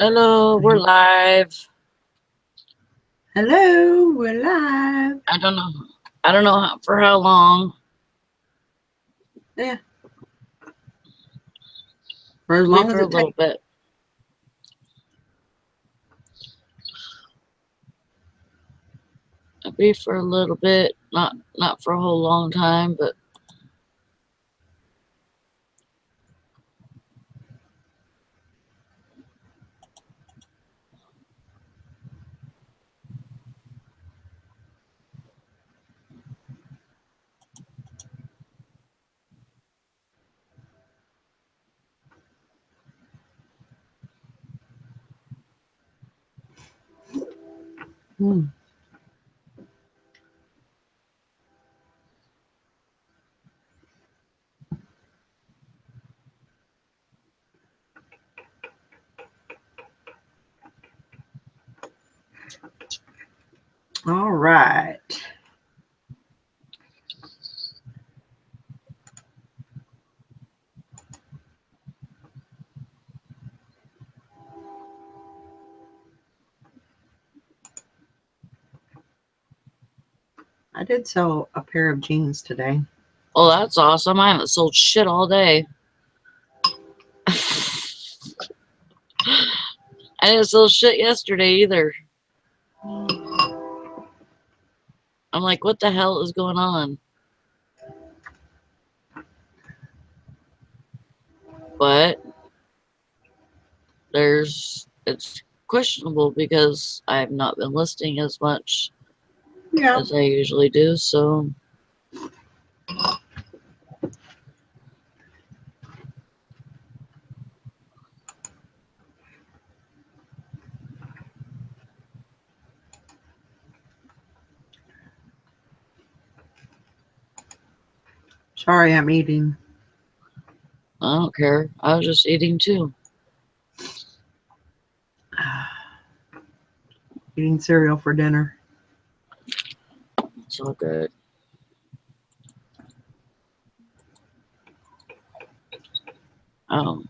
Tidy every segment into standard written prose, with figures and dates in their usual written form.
Hello, we're live. Hello, we're live. I don't know. For how long. Yeah. For as long as For a it little takes. bit. I'll be for a little bit, not for a whole long time, but All right. I did sell a pair of jeans today. oh, that's awesome. I haven't sold shit all day. I didn't sell shit yesterday either. I'm like, what the hell is going on? But it's questionable because I've not been listing as much as I usually do, so Sorry, I'm eating. I don't care. I was just eating too. Eating cereal for dinner. It's all good. Oh.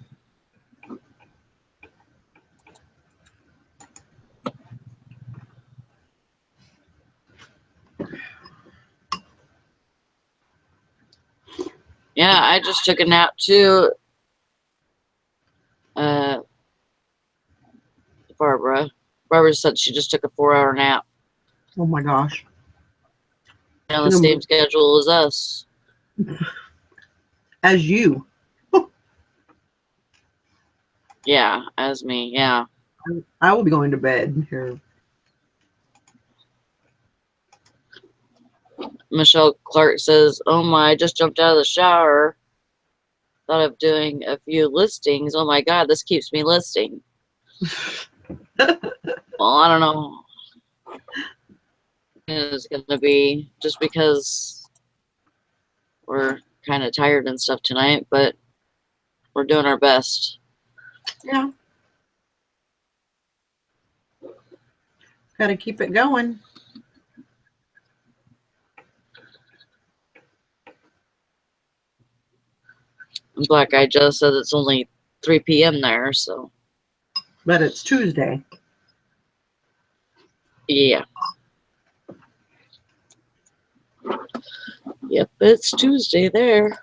Yeah, I just took a nap too. Barbara said she just took a 4-hour nap. Oh my gosh. On the same schedule as us. As you. Yeah, as me, yeah. I will be going to bed here. Michelle Clark says, oh my, I just jumped out of the shower. Thought of doing a few listings. Oh my God, this keeps me listing. Well, I don't know. It's going to be just because we're kind of tired and stuff tonight, but we're doing our best. Yeah. Got to keep it going. Black Eye just said it's only 3 p.m. there, so. But it's Tuesday. Yeah. Yep, it's Tuesday there.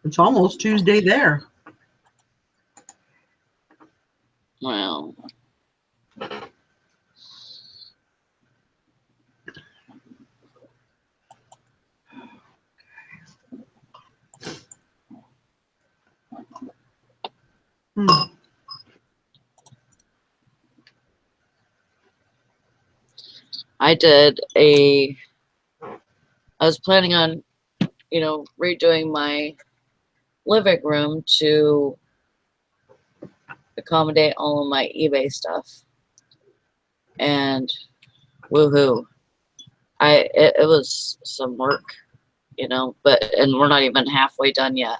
It's almost Tuesday there. Well. I was planning on, redoing my living room to accommodate all of my eBay stuff. And woohoo. It was some work, and we're not even halfway done yet.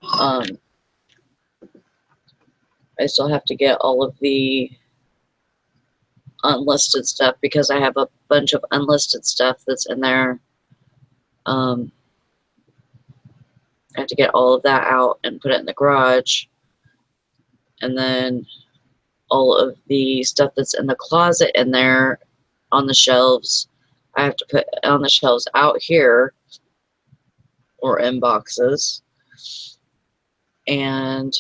I still have to get all of the unlisted stuff because I have a bunch of unlisted stuff that's in there. I have to get all of that out and put it in the garage. And then all of the stuff that's in the closet in there on the shelves, I have to put on the shelves out here or in boxes. And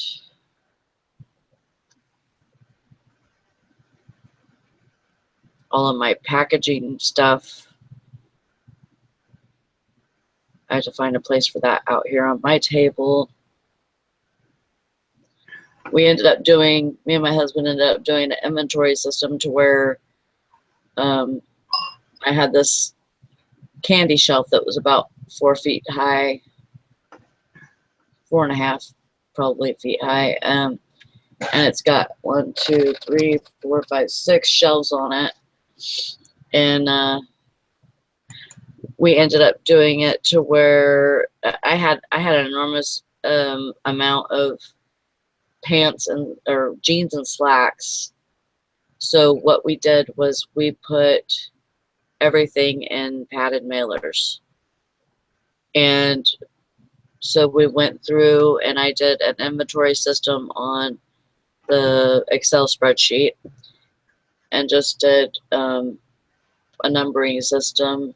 all of my packaging stuff, I have to find a place for that out here on my table. We ended up doing, me and my husband ended up doing an inventory system to where I had this candy shelf that was about 4 feet high, 4.5 probably feet high. And it's got 1, 2, 3, 4, 5, 6 shelves on it. And we ended up doing it to where I had an enormous amount of pants and or jeans and slacks. So what we did was we put everything in padded mailers. And so we went through and I did an inventory system on the Excel spreadsheet and just did a numbering system,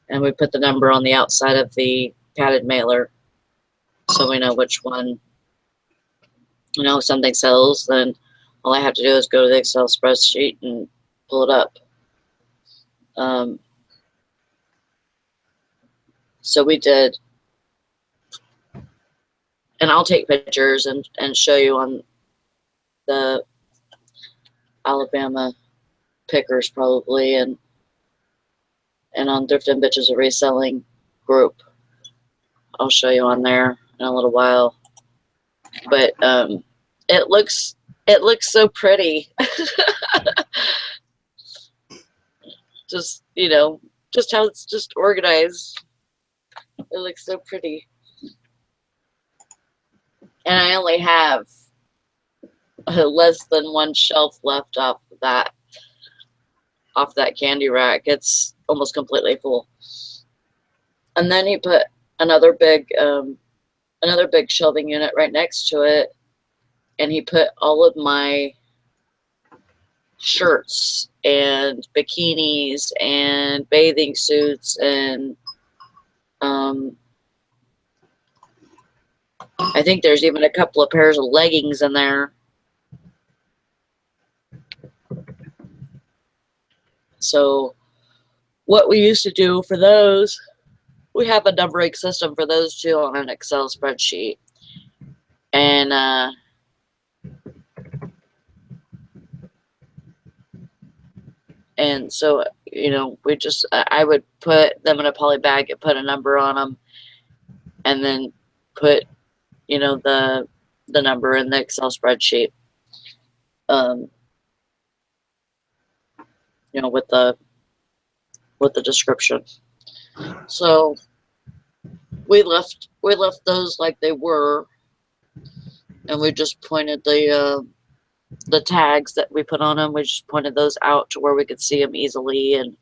and we put the number on the outside of the padded mailer so we know which one, you know, if something sells, then all I have to do is go to the Excel spreadsheet and pull it up. So we did, and I'll take pictures and show you on the Alabama pickers probably, and on Thrifting Bitches a Reselling group. I'll show you on there in a little while. But it looks so pretty. Just, you know, just how it's just organized. It looks so pretty. And I only have less than 1 shelf left off that candy rack. It's almost completely full. And then he put another big shelving unit right next to it, and he put all of my shirts and bikinis and bathing suits and I think there's even a couple of pairs of leggings in there. So what we used to do for those, we have a numbering system for those too on an Excel spreadsheet. And so, you know, I would put them in a poly bag and put a number on them, and then put, you know, the number in the Excel spreadsheet, you know, with the description. So we left those like they were, and we just pointed the tags that we put on them. We just pointed those out to where we could see them easily, and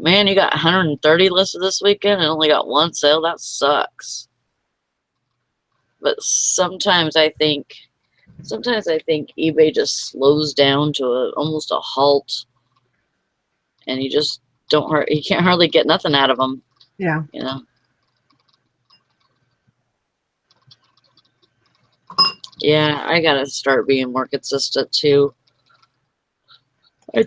man, you got 130 listed this weekend and only got 1 sale. That sucks. But sometimes I think eBay just slows down to almost a halt, and you just you can't hardly get nothing out of them. Yeah. You know. Yeah, I gotta start being more consistent too. I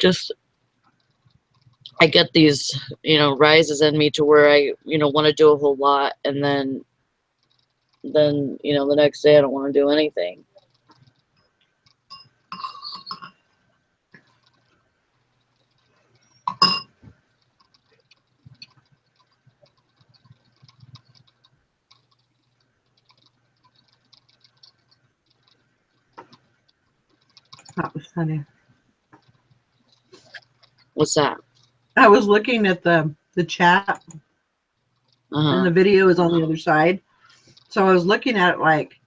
get these, you know, rises in me to where I, you know, want to do a whole lot, and then, you know, the next day I don't want to do anything. That was funny. What's that? I was looking at the chat, and the video is on the other side. So I was looking at it like,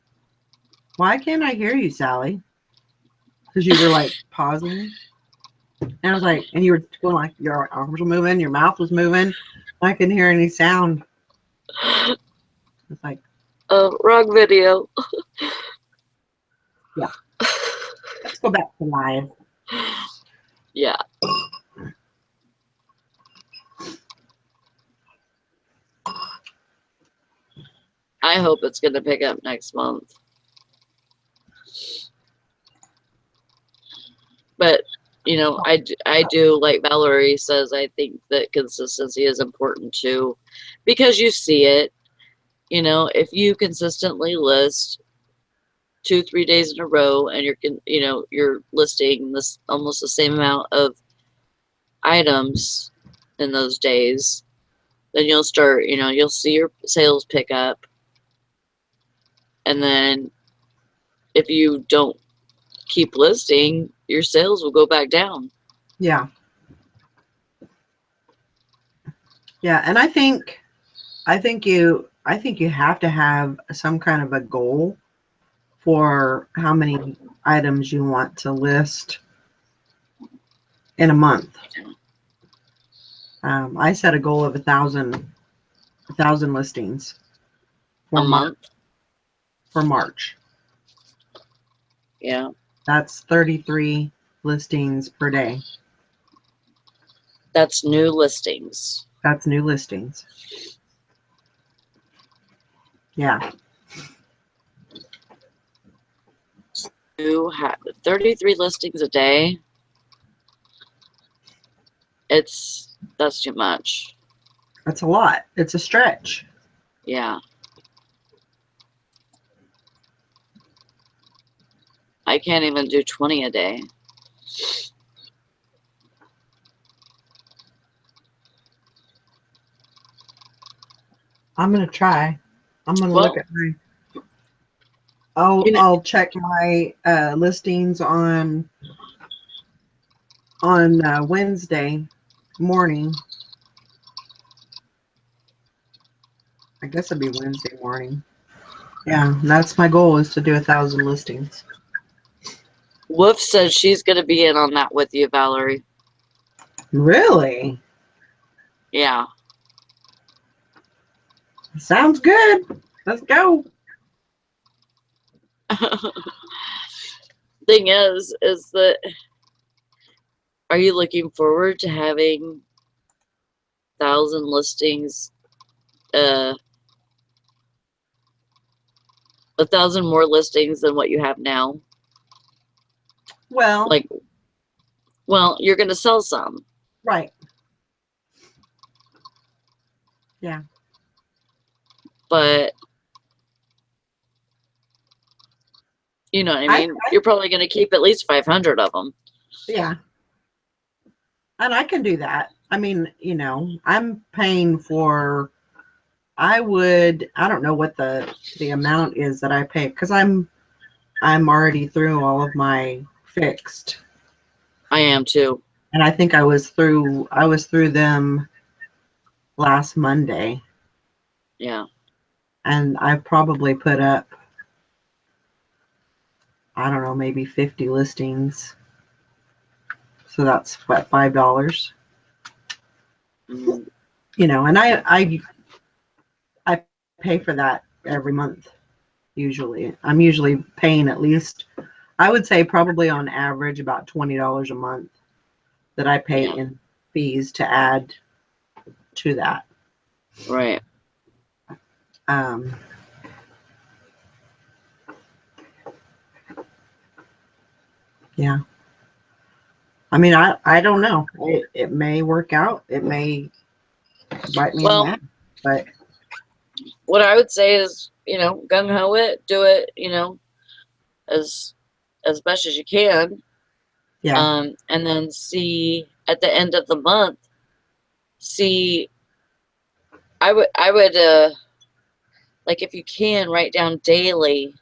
why can't I hear you, Sally? Because you were like pausing. And I was like, and you were going like, your arms were moving, your mouth was moving. I couldn't hear any sound. It's like, Oh, wrong video. Yeah. Let's go back to live. Yeah. I hope it's going to pick up next month. But, you know, I do, like Valerie says, I think that consistency is important too. Because you see it, you know, if you consistently list 2-3 days in a row and you're listing this almost the same amount of items in those days, then you'll start, you'll see your sales pick up. And then if you don't keep listing, your sales will go back down. Yeah. Yeah, and I think you have to have some kind of a goal for how many items you want to list in a month. I set a goal of 1,000 listings A month? For March. Yeah. That's 33 listings per day. That's new listings. That's new listings. Yeah. You have 33 listings a day. That's too much. That's a lot. It's a stretch. Yeah. I can't even do 20 a day. I'm going to try. I'm going to look at my I'll check my listings on Wednesday morning. I guess it'd be Wednesday morning. Yeah, that's my goal, is to do 1,000 listings. Wolf says she's going to be in on that with you, Valerie. Really? Yeah. Sounds good. Let's go. Thing is that, are you looking forward to having 1,000 listings, 1,000 more listings than what you have now? Well, you're going to sell some. right. Yeah. But, you know what I mean? You're probably going to keep at least 500 of them. Yeah. And I can do that. I mean, I'm paying for, I don't know what the amount is that I pay, because I'm already through all of my fixed. I am too. And I think I was through them last Monday. Yeah. And I probably put up, I don't know, maybe 50 listings. So that's what, $5. Mm. And I pay for that every month. Usually, I'm usually paying at least, I would say probably on average about $20 a month that I pay in fees to add to that. Right. Yeah. I mean, I don't know. It may work out. It may bite me in the ass. But what I would say is, gung ho it, do it, as best as you can. Yeah. And then see at the end of the month, I would like, if you can, write down daily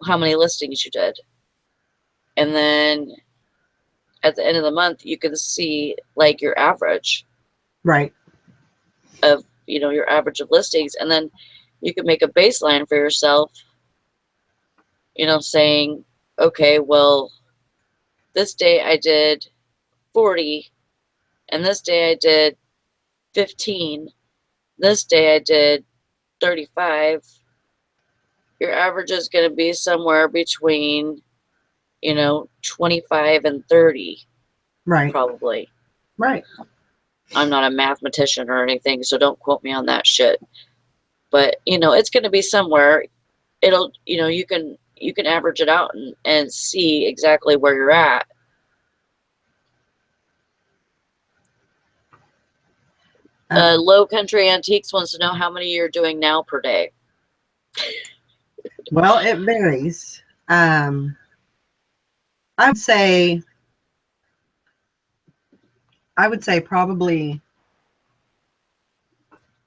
how many listings you did. And then at the end of the month, you can see like your average. Right. Of, your average of listings. And then you can make a baseline for yourself, saying, okay, well, this day I did 40, and this day I did 15, this day I did 35, your average is going to be somewhere between, 25 and 30, Right. probably. Right. I'm not a mathematician or anything, so don't quote me on that shit. But, it's going to be somewhere. It'll, you can average it out and see exactly where you're at. Low Country Antiques wants to know how many you're doing now per day. Well, it varies. I would say probably,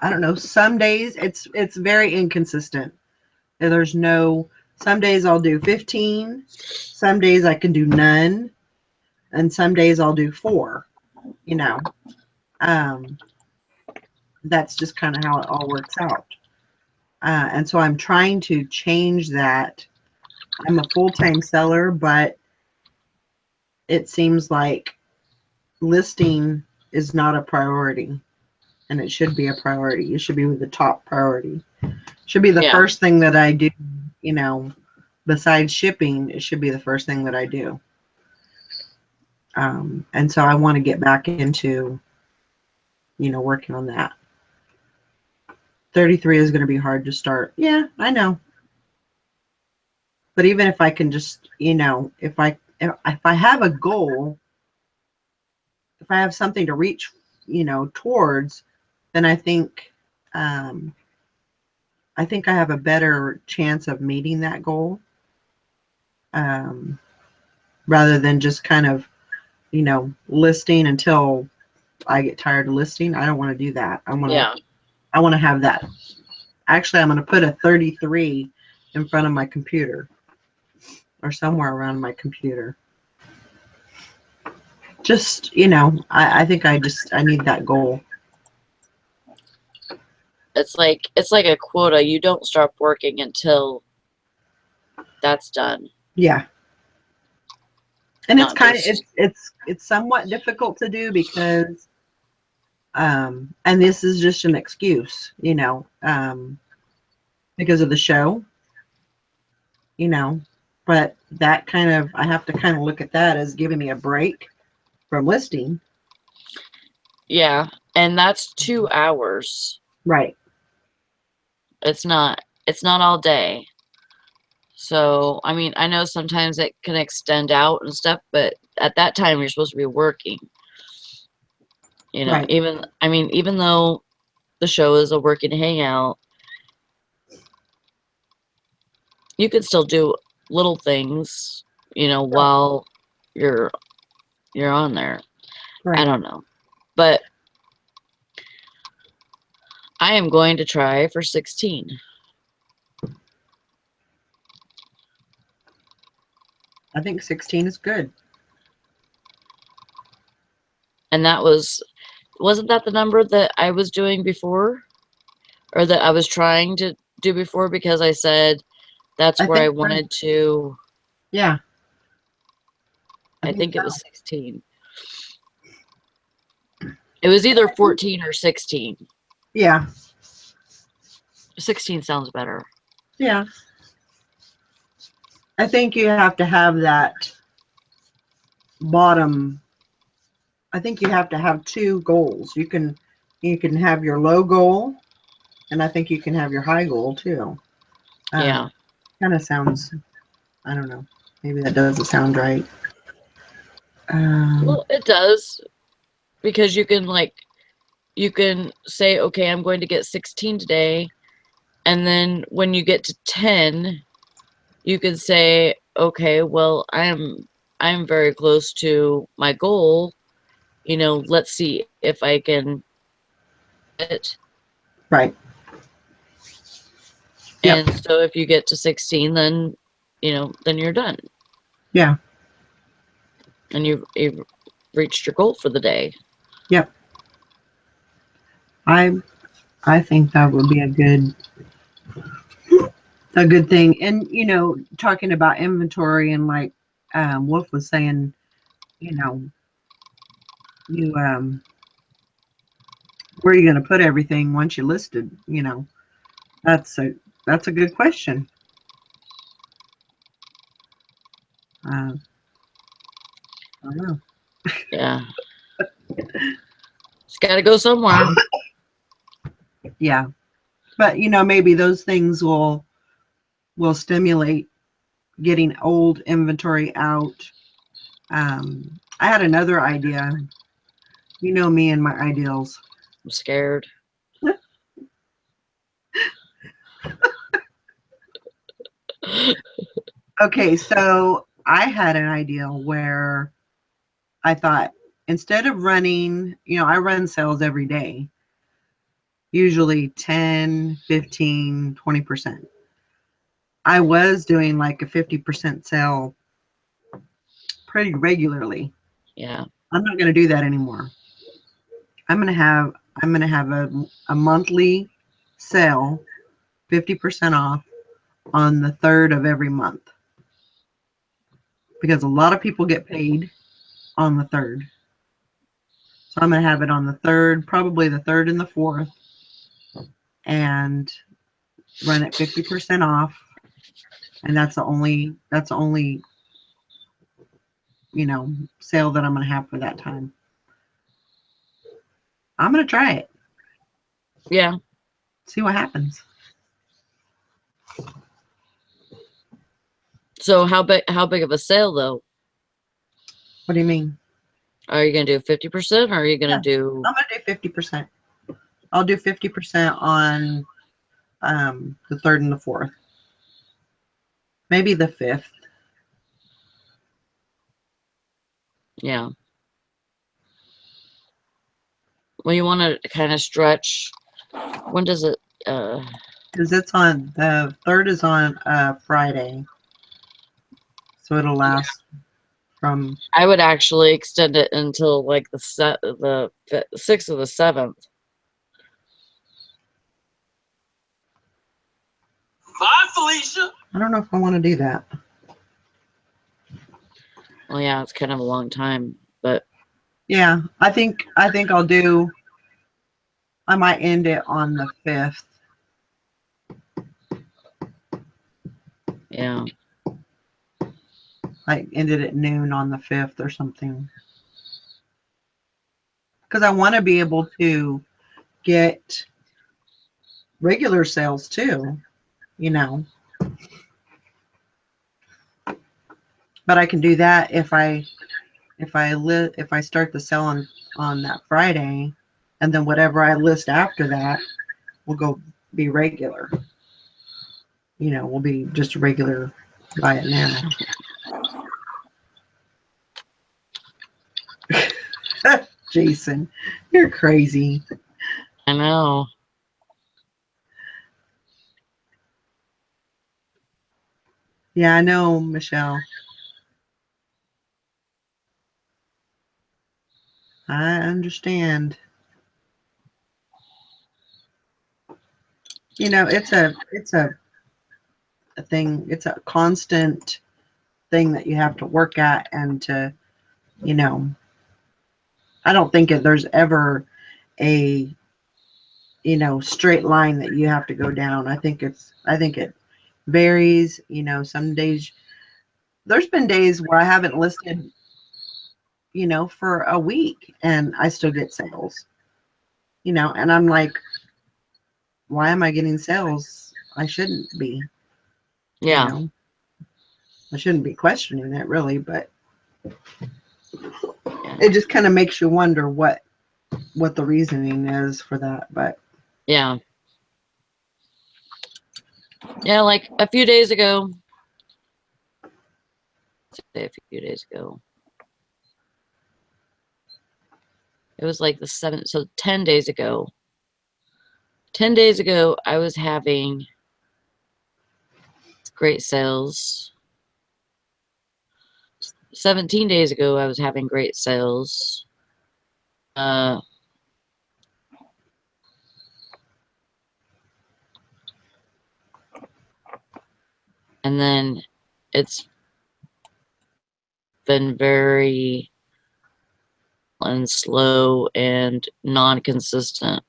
I don't know, some days it's very inconsistent. There's no, some days I'll do 15, some days I can do none, and some days I'll do 4, that's just kind of how it all works out. And so I'm trying to change that. I'm a full-time seller, but it seems like listing is not a priority, and it should be a priority. It should be the top priority. It should be the first thing that I do, besides shipping. It should be the first thing that I do. And so I want to get back into, working on that. 33 is going to be hard to start. Yeah, I know. But even if I can just, if I have a goal, if I have something to reach, towards, then I think I have a better chance of meeting that goal, rather than just kind of, listing until I get tired of listing. I don't want to do that. I want to have that. Actually, I'm going to put a 33 in front of my computer, or somewhere around my computer. Just, I think I need that goal. It's like a quota. You don't stop working until that's done. Yeah. And it's kind of, it's somewhat difficult to do because, and this is just an excuse, because of the show, but that kind of, I have to kind of look at that as giving me a break from listing. Yeah. And that's 2 hours. Right. It's not all day. So, I mean, I know sometimes it can extend out and stuff, but at that time you're supposed to be working. Right. Even though the show is a working hangout, you can still do little things, while you're on there. Right. I don't know. But I am going to try for 16. I think 16 is good. And that wasn't that the number that I was doing before? Or that I was trying to do before, because I said that's where I wanted to. Yeah. I think it was 16. It was either 14 or 16. Yeah. 16 sounds better. Yeah. I think you have to have that bottom. I think you have to have 2 goals. You can have your low goal, and I think you can have your high goal too. Yeah. Kind of sounds, I don't know. Maybe that doesn't sound right. Well, it does, because you can say, okay, I'm going to get 16 today, and then when you get to 10, you can say, okay, well, I'm very close to my goal. Let's see if I can get it. Right. Yep. And so if you get to 16, then then you're done. Yeah. And you've reached your goal for the day. Yep. I think that would be a good thing. And talking about inventory, and like Wolf was saying, you where are you going to put everything once you listed? That's a good question. I don't know. Yeah. It's got to go somewhere. Yeah. But, maybe those things will stimulate getting old inventory out. I had another idea. You know me and my ideals. I'm scared. Okay, so I had an idea where I thought instead of running, I run sales every day, usually 10, 15, 20%. I was doing like a 50% sale pretty regularly. Yeah. I'm not going to do that anymore. I'm going to have a monthly sale, 50% off on the 3rd of every month. Because a lot of people get paid on the 3rd. So I'm going to have it on the 3rd, probably the 3rd and the 4th, and run it 50% off. And that's the only sale that I'm going to have for that time. I'm going to try it. Yeah. See what happens. So how big of a sale though? What do you mean? Are you going to do 50% or are you going to do? I'm going to do 50%. I'll do 50% on the 3rd and the 4th. Maybe the 5th. Yeah. Well, you want to kind of stretch. When does it? Because it's on the 3rd is on Friday, so it'll last from. I would actually extend it until like the 6th or the 7th. Bye, Felicia. I don't know if I want to do that. Well, yeah, it's kind of a long time, but yeah, I think I'll do. I might end it on the 5th. Yeah. I ended at noon on the 5th or something. Because I want to be able to get regular sales too, But I can do that if I start the sale on that Friday, and then whatever I list after that will go be regular. Will be just a regular buy it now. Jason, you're crazy. I know. Yeah, I know, Michelle. I understand. It's a thing. It's a constant thing that you have to work at, and to, I don't think there's ever a straight line that you have to go down. I think it varies. Some days, there's been days where I haven't listed for a week and I still get sales. And I'm like, why am I getting sales? I shouldn't be. Yeah. I shouldn't be questioning it really, but it just kind of makes you wonder what the reasoning is for that. But yeah. Yeah, like a few days ago. A few days ago. It was like the 7th, so 10 days ago. 10 days ago, I was having great sales. 17 days ago, I was having great sales. And then it's been very and slow and non-consistent.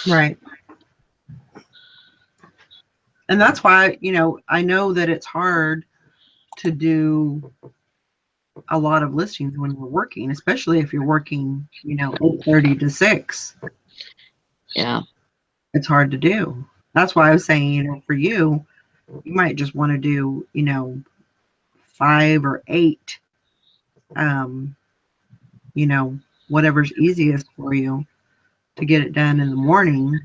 right. And that's why, I know that it's hard to do a lot of listings when you're working, especially if you're working, 8:30 to 6. Yeah. It's hard to do. That's why I was saying, for you, you might just want to do, 5 or 8, um, whatever's easiest for you to get it done in the morning.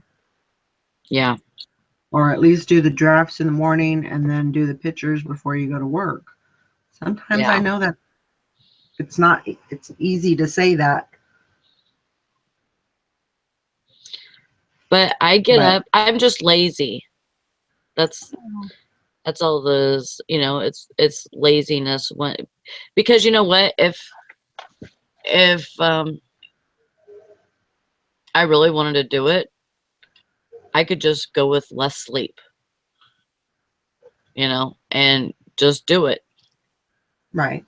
Yeah. Or at least do the drafts in the morning and then do the pictures before you go to work. Sometimes I know that it's easy to say that. But I get up. I'm just lazy. That's all it is. It's laziness. Because you know what? If I really wanted to do it, I could just go with less sleep. And just do it. Right.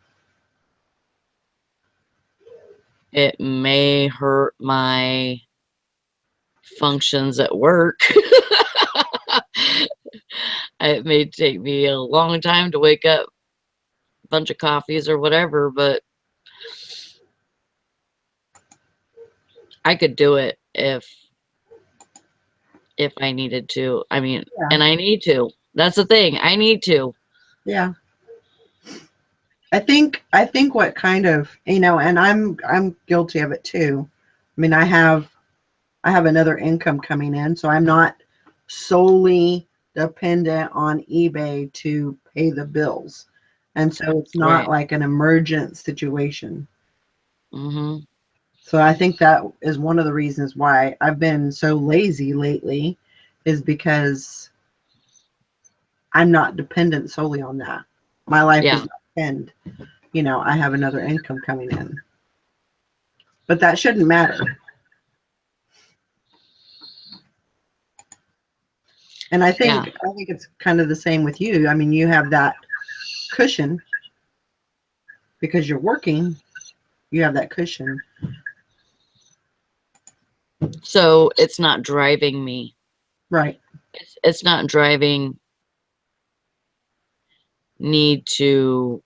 It may hurt my functions at work. It may take me a long time to wake up, a bunch of coffees or whatever, but I could do it if I needed to. I mean, and I need to. That's the thing. I need to. Yeah. I think what kind of, and I'm guilty of it too. I mean, I have another income coming in, so I'm not solely dependent on eBay to pay the bills. And so it's not like an emergent situation. Mm-hmm. So I think that is one of the reasons why I've been so lazy lately, is because I'm not dependent solely on that. My life is not depend. I have another income coming in. But that shouldn't matter. And I think it's kind of the same with you. I mean, you have that cushion because you're working. You have that cushion. So it's not driving me. Right. It's not driving my need to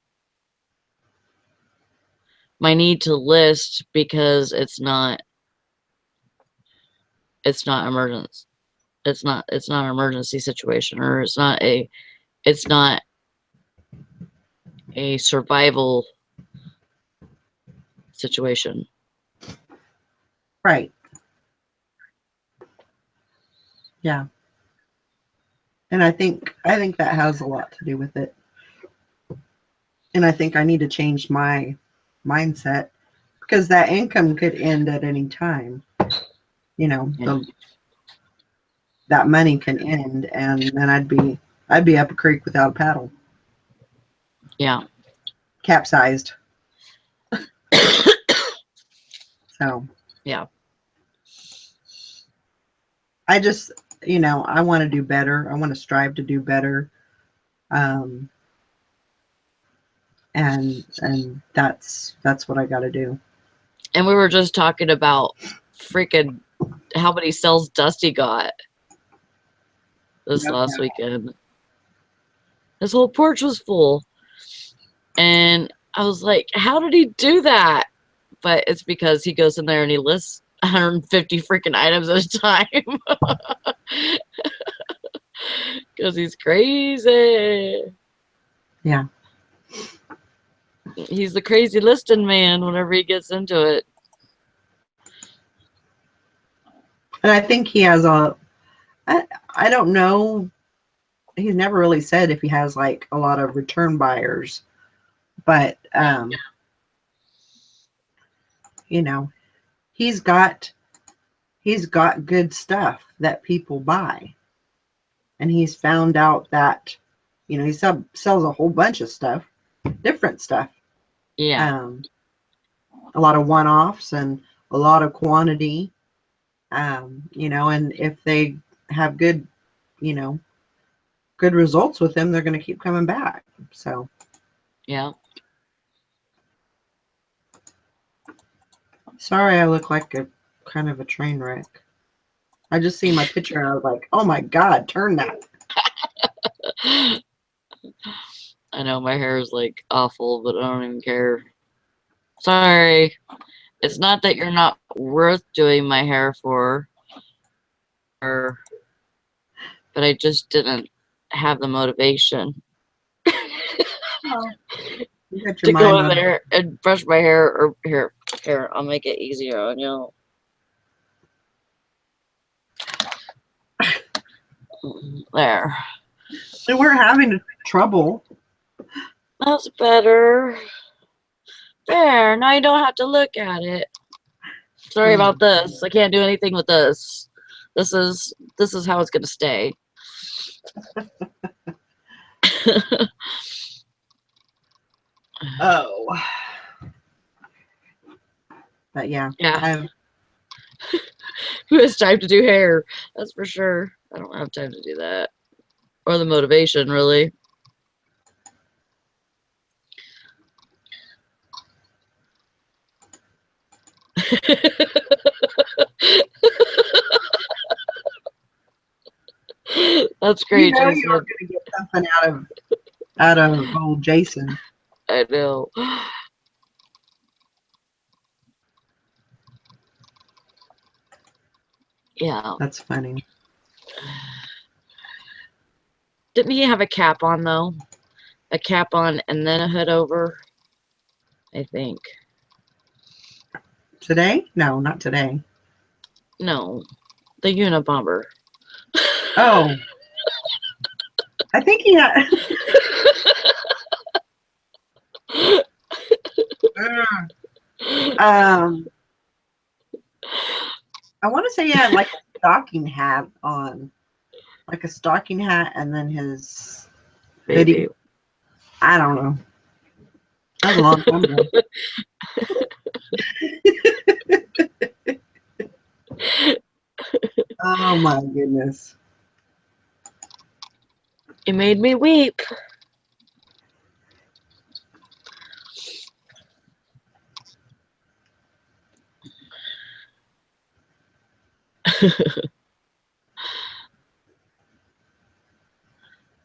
list, because it's not emergency. It's not an emergency situation, or it's not a survival situation. Right. Yeah. And I think that has a lot to do with it. And I think I need to change my mindset, because that income could end at any time. That money can end, and then I'd be up a creek without a paddle. Yeah. Capsized. So. Yeah. I just, I want to do better. I want to strive to do better. And that's what I got to do. And we were just talking about freaking how many cells Dusty got this last weekend. His whole porch was full. And I was like, how did he do that? But it's because he goes in there and he lists 150 freaking items at a time. Because he's crazy. Yeah. He's the crazy listing man whenever he gets into it. And I think he has I don't know. He's never really said if he has like a lot of return buyers, but he's got good stuff that people buy, and he's found out that he sells a whole bunch of stuff, different stuff. Yeah. A lot of one-offs and a lot of quantity. And if they have good results with them, they're going to keep coming back. So yeah. Sorry, I look like a kind of a train wreck. I just see my picture and I was like, oh my God, turn that. I know my hair is like awful, but I don't even care. Sorry. It's not that you're not worth doing my hair for, or, but I just didn't have the motivation Oh, you got to your go mind in on it. there and brush my hair. Or here, I'll make it easier on you. There. And we're having trouble. That's better. There. Now you don't have to look at it. Sorry about this. I can't do anything with this. This is how it's gonna stay. Oh. But yeah. Yeah. Who has time to do hair? That's for sure. I don't have time to do that. Or the motivation, really. That's great, You know Jason. you were going to get something out of old Jason. I know. Yeah. That's funny. Didn't he have a cap on, though? A cap on and then a hood over? I think. Today? No, not today. No. The Unabomber. Oh. I think he had... I want to say he had like a stocking hat on. Like a stocking hat and then his Maybe. I don't know. That was a long time ago. Oh my goodness. It made me weep.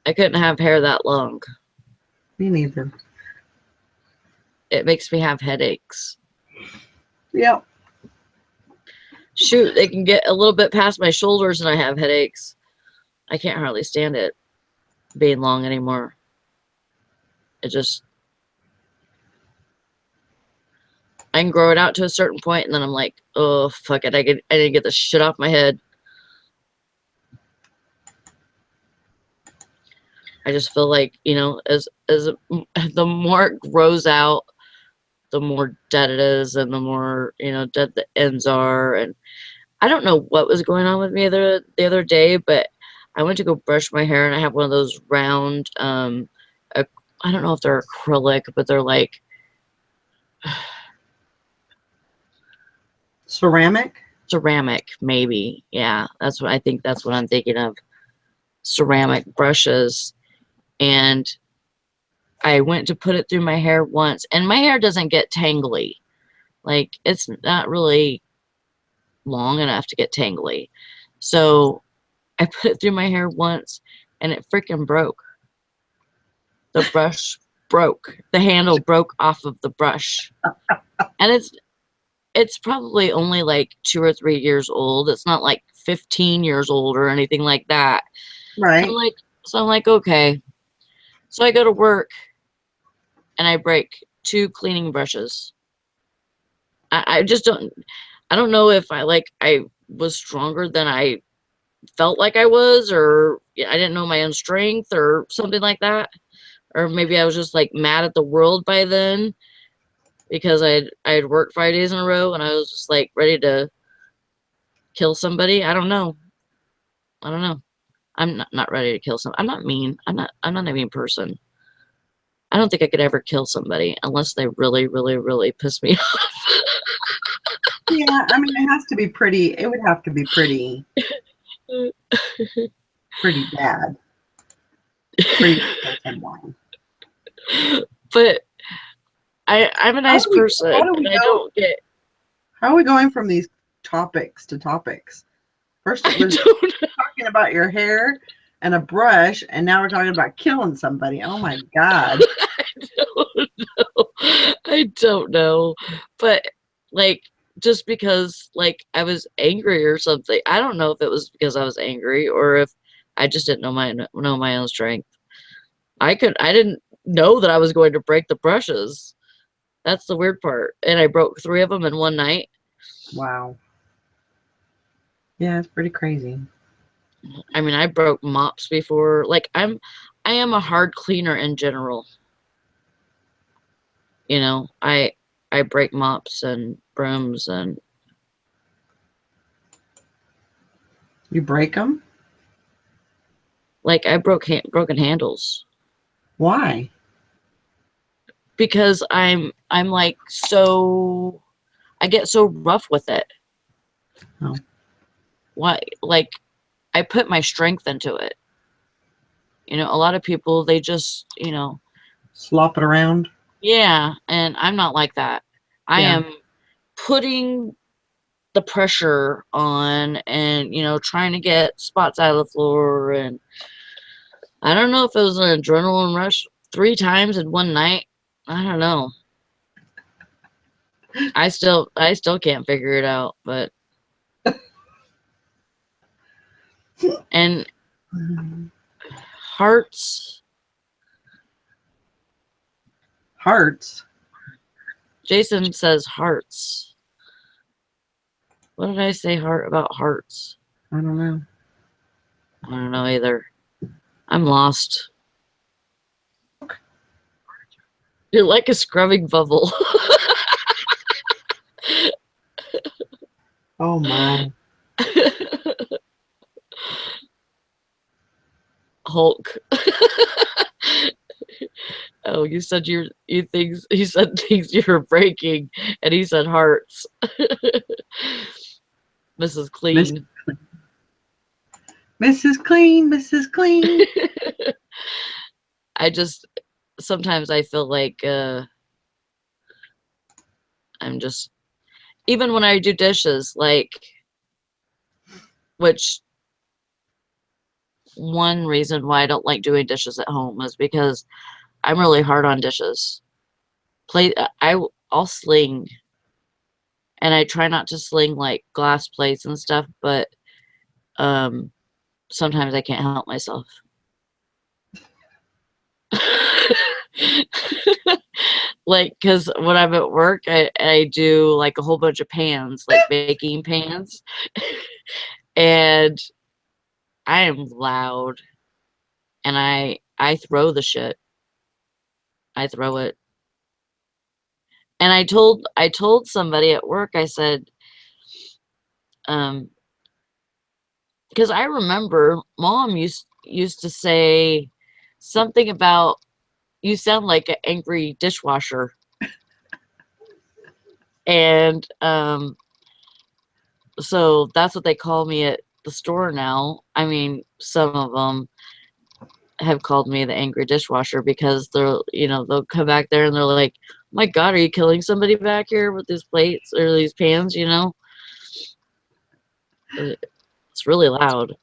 I couldn't have hair that long. Me neither. It makes me have headaches. Yep. Shoot, they can get a little bit past my shoulders and I have headaches. I can't hardly stand it being long anymore. It just... I can grow it out to a certain point and then I'm like, oh, fuck it. I need to get this shit off my head. I just feel like, you know, as the more it grows out, the more dead it is and the more, you know, dead the ends are. And I don't know what was going on with me the other day, but I went to go brush my hair and I have one of those round, I don't know if they're acrylic, but they're like ceramic, maybe. Yeah, that's what I think. That's what I'm thinking of. Ceramic brushes. And I went to put it through my hair once, and my hair doesn't get tangly. Like, it's not really long enough to get tangly. So I put it through my hair once, and it freaking broke. The brush broke. The handle broke off of the brush. And it's probably only like 2 or 3 years old. It's not like 15 years old or anything like that. right? So I'm like, okay. So I go to work and I break 2 cleaning brushes. I just I don't know if I was stronger than I felt like I was, or I didn't know my own strength or something like that. Or maybe I was just like mad at the world by then because I had worked 5 days in a row and I was just like ready to kill somebody. I don't know. I'm not ready to kill some. I'm not mean. I'm not a mean person. I don't think I could ever kill somebody unless they really, really, really piss me off. Yeah, I mean, it has to be pretty. It would have to be pretty bad. Pretty someone. But I'm a nice person, and I don't get. How are we going from these topics to topics? First, it was talking about your hair, and a brush, and now we're talking about killing somebody. Oh my God. I don't know. But like just because like I was angry or something. I don't know if it was because I was angry or if I just didn't know my own strength. I didn't know that I was going to break the brushes. That's the weird part. And I broke 3 of them in one night. Wow. Yeah, it's pretty crazy. I mean, I broke mops before. Like I am a hard cleaner in general. You know, I break mops and brooms and You break them? like I broken handles Why? because I'm like so I get so rough with it. Oh. Why like I put my strength into it. You know, a lot of people they just, you know, Slop it around? yeah, and I'm not like that. I Yeah. am putting the pressure on and, you know, trying to get spots out of the floor. And I don't know if it was an adrenaline rush 3 times in one night. I don't know. I still can't figure it out, but and hearts. Hearts? Jason says hearts. What did I say heart about hearts? I don't know. I don't know either. I'm lost. You're like a scrubbing bubble. Oh my. Hulk. Oh, you said you said things you were breaking, and he said hearts. Mrs. Miss, Clean. Mrs. Clean, Mrs. Clean. I just sometimes I feel like I'm just even when I do dishes, like which one reason why I don't like doing dishes at home is because I'm really hard on dishes. Plate I'll sling and I try not to sling like glass plates and stuff, but um sometimes I can't help myself. Like, cause when I'm at work, I do like a whole bunch of pans, like baking pans, and I am loud, and I throw the shit. I throw it, and I told somebody at work. I said, um, because I remember mom used to say something about you sound like an angry dishwasher, and so that's what they call me at the store now. I mean, some of them have called me the angry dishwasher because they're, you know, they'll come back there and they're like, my God, are you killing somebody back here with these plates or these pans, you know? It's really loud.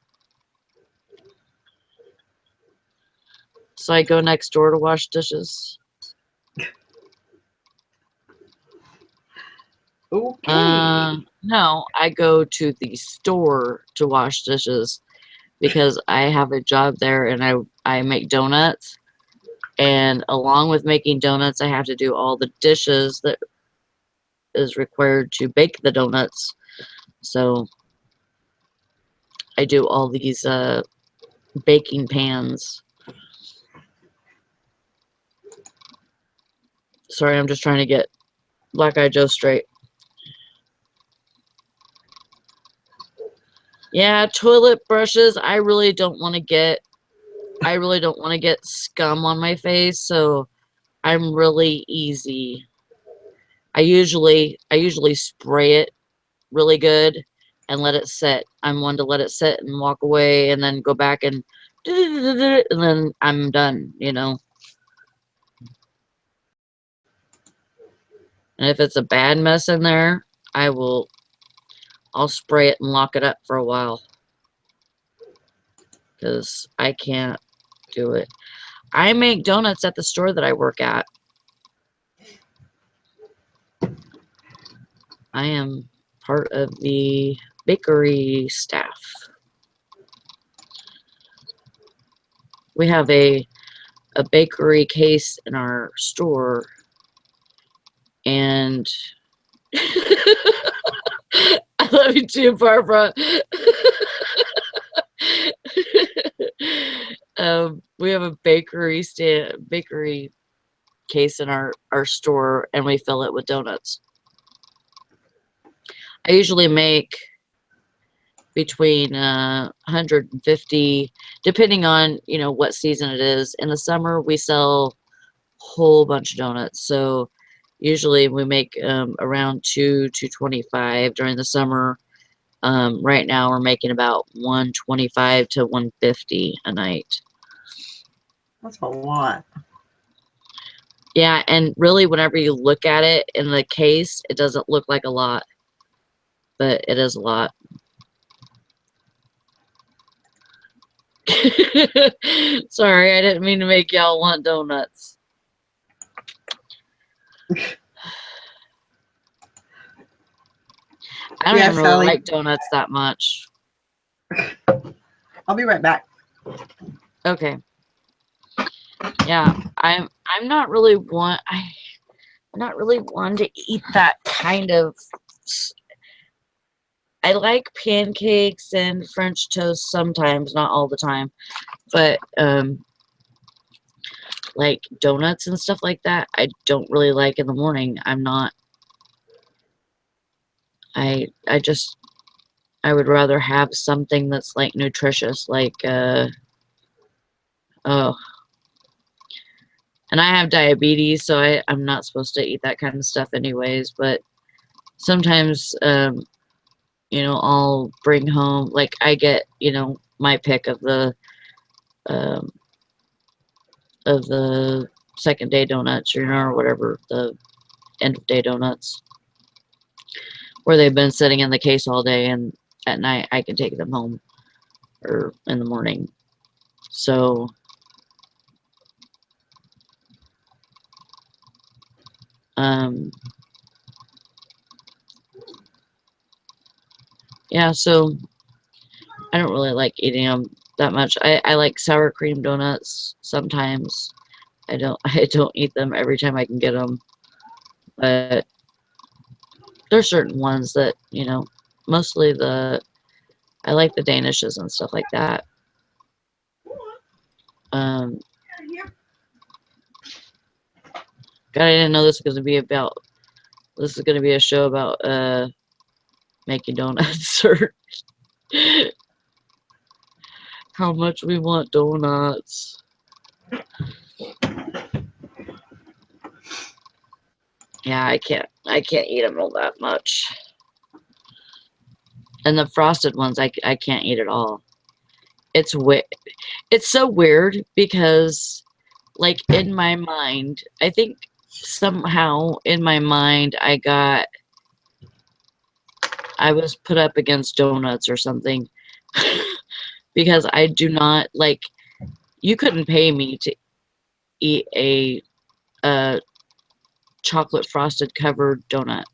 So I go next door to wash dishes. Okay. No, I go to the store to wash dishes because I have a job there and I make donuts. And along with making donuts, I have to do all the dishes that is required to bake the donuts. So I do all these baking pans. Sorry, I'm just trying to get Black Eye Joe straight. Yeah, toilet brushes. I really don't want to get scum on my face, so I'm really easy. I usually spray it really good and let it sit. I'm one to let it sit and walk away and then go back and then I'm done, you know. And if it's a bad mess in there, I'll spray it and lock it up for a while. because I can't do it. I make donuts at the store that I work at. I am part of the bakery staff. We have a bakery case in our store, and I love you too, Barbara. We have a bakery case in our store, and we fill it with donuts. I usually make between 150, depending on, you know, what season it is. In the summer, we sell a whole bunch of donuts. So usually we make around 225 during the summer. Right now we're making about 125 to 150 a night. That's a lot. Yeah, and really whenever you look at it in the case, it doesn't look like a lot, but it is a lot. Sorry, I didn't mean to make y'all want donuts. I don't even really Sally, like donuts that much. I'll be right back. Okay. Yeah, I'm not really one to eat that kind of. I like pancakes and French toast sometimes, not all the time, but like donuts and stuff like that, I don't really like in the morning. I'm not. I would rather have something that's like nutritious, like oh. And I have diabetes, so I'm not supposed to eat that kind of stuff anyways, but sometimes you know, I'll bring home, like I get, you know, my pick of the second day donuts, you know, or whatever, the end of day donuts, where they've been sitting in the case all day, and at night I can take them home, or in the morning. So yeah, so I don't really like eating them that much. I like sour cream donuts sometimes. I don't eat them every time I can get them, but there's certain ones that, you know, mostly I like the Danishes and stuff like that. God, I didn't know this was going to be a show about making donuts or how much we want donuts. Yeah, I can't eat them all that much. And the frosted ones, I can't eat at all. It's so weird because, like, in my mind, I think somehow in my mind I was put up against donuts or something. Because I do not like, you couldn't pay me to eat a chocolate frosted covered donut.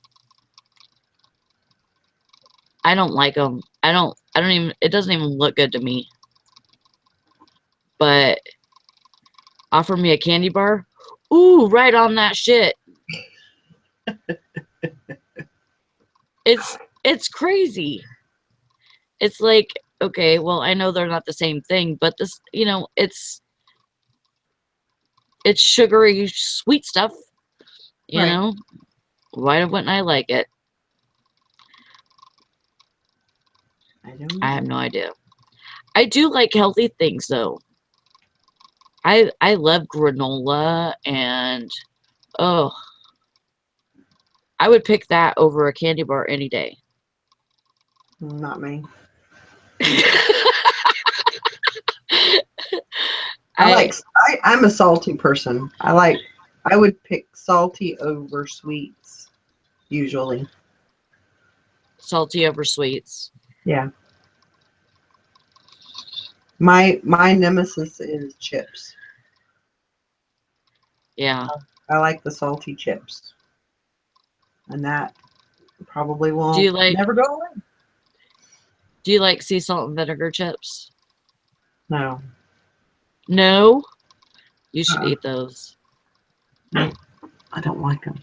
I don't like them. I don't even, it doesn't even look good to me. But offer me a candy bar, ooh, right on that shit. It's crazy. It's like, okay, well, I know they're not the same thing, but this, you know, it's sugary sweet stuff, you Right. know. Why wouldn't I like it? I have no idea. I do like healthy things though. I love granola, and oh, I would pick that over a candy bar any day. Not me. I'm a salty person. I would pick salty over sweets usually. Salty over sweets. Yeah. My nemesis is chips. Yeah. I like the salty chips, and that probably Do won't you like never go away. do you like sea salt and vinegar chips? No, No? You should uh-uh. eat those. No, I don't like them.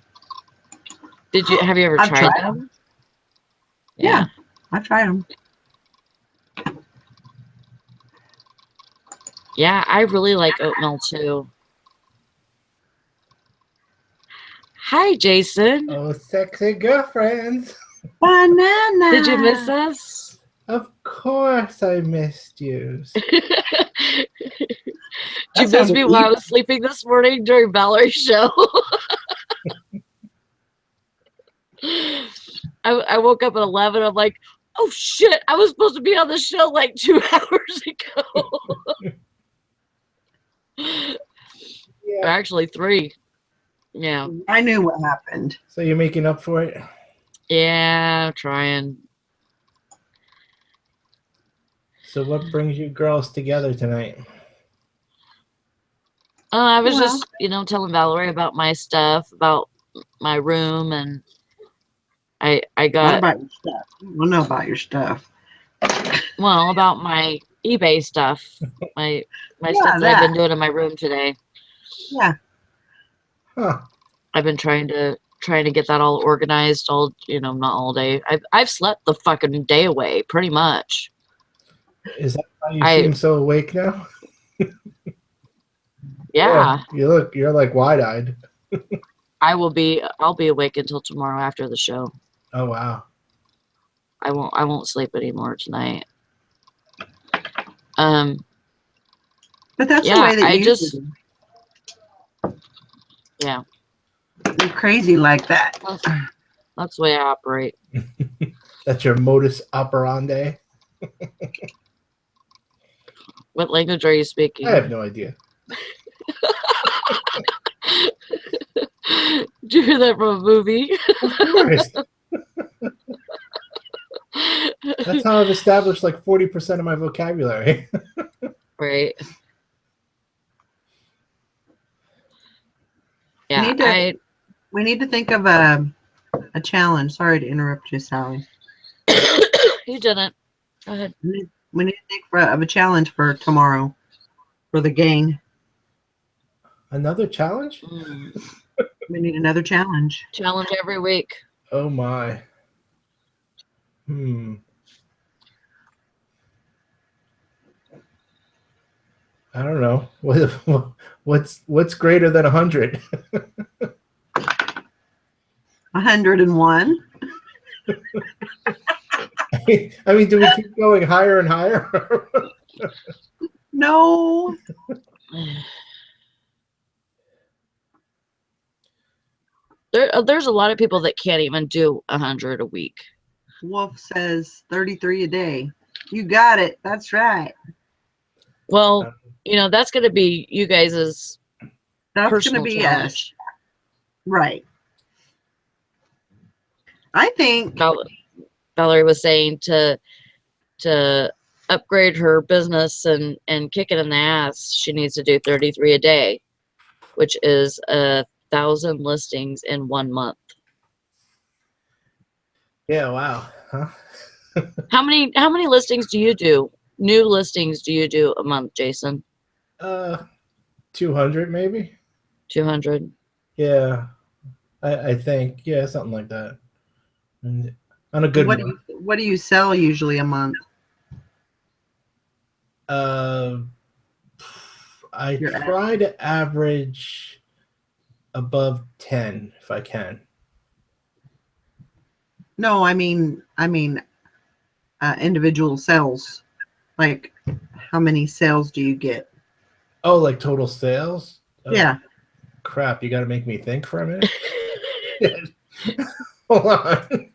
Have you ever I've tried tried them. them? Yeah, Yeah. I've tried them. Yeah, I really like oatmeal too. Hi, Jason. Oh, sexy girlfriends. Did you miss Banana. us? Of course I missed you. Did you That miss sounded me while I evil. was sleeping this morning during Valerie's show? I woke up at 11. I'm like, oh shit, I was supposed to be on the show like 2 hours ago. Yeah. Actually, 3. Yeah. I knew what happened. So you're making up for it? Yeah, trying. So what brings you girls together tonight? I was Well, just, telling Valerie about my stuff, about my room, and I what got, about your stuff? I don't know about your stuff. well, about my eBay stuff, my stuff Yeah, that I've that. been doing in my room today. Yeah. Huh. I've been trying to get that all organized, all, not all day. I've slept the fucking day away, pretty much. Is that why you I seem so awake now? Yeah, You're like wide-eyed. I'll be awake until tomorrow after the show. Oh wow. I won't sleep anymore tonight. Um, But that's the yeah, way that I you just, do. yeah, You're crazy like that. that's the way I operate. That's your modus operandi? What language are you I speaking? have no idea. Did you hear that from a movie? Of course. That's how I've established like 40% of my vocabulary. Right. We Yeah, need to we need to think of a challenge. Sorry to interrupt you, Sally. you didn't. Go ahead. We need to think of a challenge for tomorrow for the gang. Another challenge? We need another challenge. Challenge every week. Oh my. I don't know. What's greater than 100? 101. I mean, do we keep going higher and higher? No. There's a lot of people that can't even do 100 a week. Wolf says 33 a day. You got it. That's right. Well, that's going to be you guys' That's going to personal be challenge. us. Right. I think Valerie was saying to upgrade her business and kick it in the ass, she needs to do 33 a day, which is 1,000 listings in 1 month. Yeah, wow. Huh? How many listings do you do? New listings do you do a month, Jason? 200 maybe? 200. Yeah. I think. Yeah, something like that. And on a good month. what do you sell usually a month? I Your try to average above 10 if I can. No, I mean individual sales. Like how many sales do you get? Oh, like total sales? Yeah. Crap, you got to make me think for a minute. Hold on.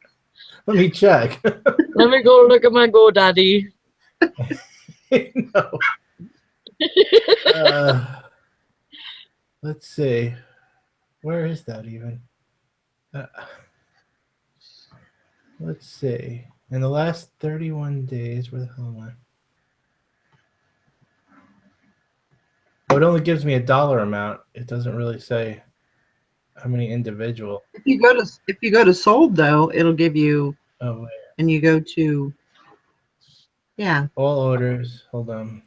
Let me check. Let me go look at my GoDaddy. No. Let's see. Where is that even? Let's see. In the last 31 days, where the hell am I? it only gives me a dollar amount. It doesn't really say how many individual. If you go to sold though, it'll give you. Oh wait. And you go to. Yeah. All orders. Hold on.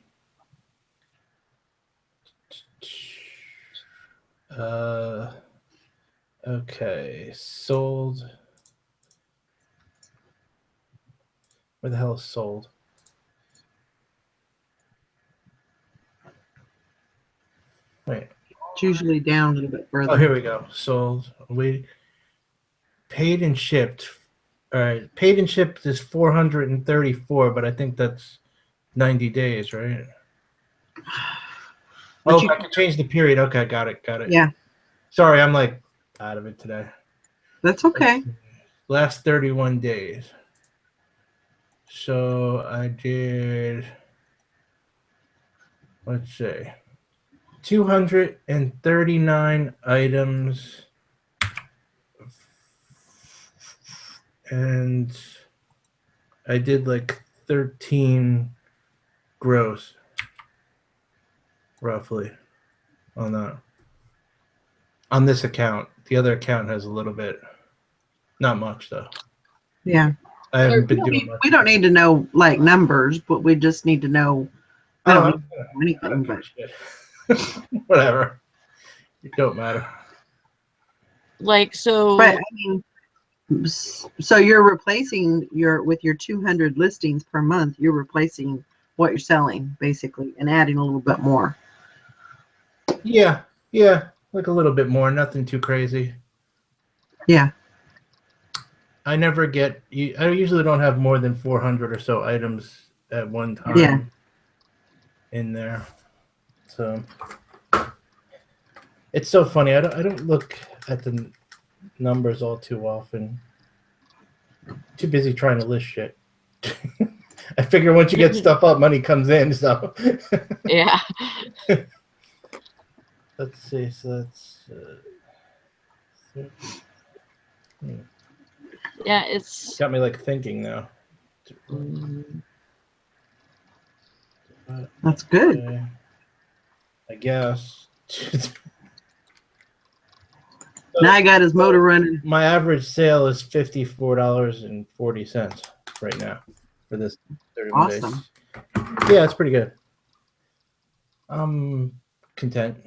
Okay. Sold. Where the hell is sold? Wait. It's usually down a little bit further. Oh, here we go. Sold. Wait. Paid and shipped. All right. Paid and shipped is 434, but I think that's 90 days, right? But I can change the period. Okay, got it. Yeah. Sorry, I'm like out of it today. That's okay. Last 31 days. So I did, let's see, 239 items. And I did like 13 gross, roughly, on that. On this account. The other account has a little bit. Not much, though. Yeah. I haven't been doing much. We don't need to know like numbers, but we just need to know. We don't need to know anything, but whatever. It don't matter. Like, so. But I mean, so you're replacing with your 200 listings per month. You're replacing what you're selling basically, and adding a little bit more. Yeah, like a little bit more. Nothing too crazy. Yeah. I never get. I usually don't have more than 400 or so items at one time. Yeah. In there, so it's so funny. I don't look at the numbers all too often. Too busy trying to list shit. I figure once you get stuff up, money comes in. So yeah. Let's see. So that's. Yeah, it's got me like thinking now. That's good. I guess. Now I got his motor running. My average sale is $54.40 right now for this 31 days. Awesome. Yeah, it's pretty good. I'm content.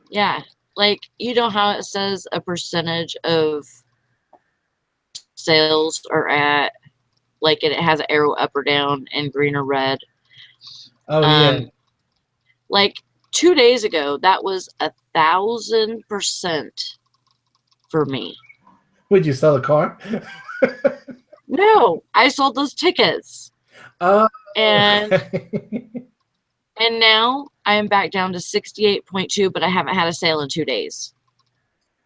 Yeah, like, you know how it says a percentage of sales are at, like, it has an arrow up or down and green or red. Oh yeah. Like 2 days ago, that was 1,000% for me. Would you sell a car? No, I sold those tickets. And now I am back down to 68.2, but I haven't had a sale in 2 days.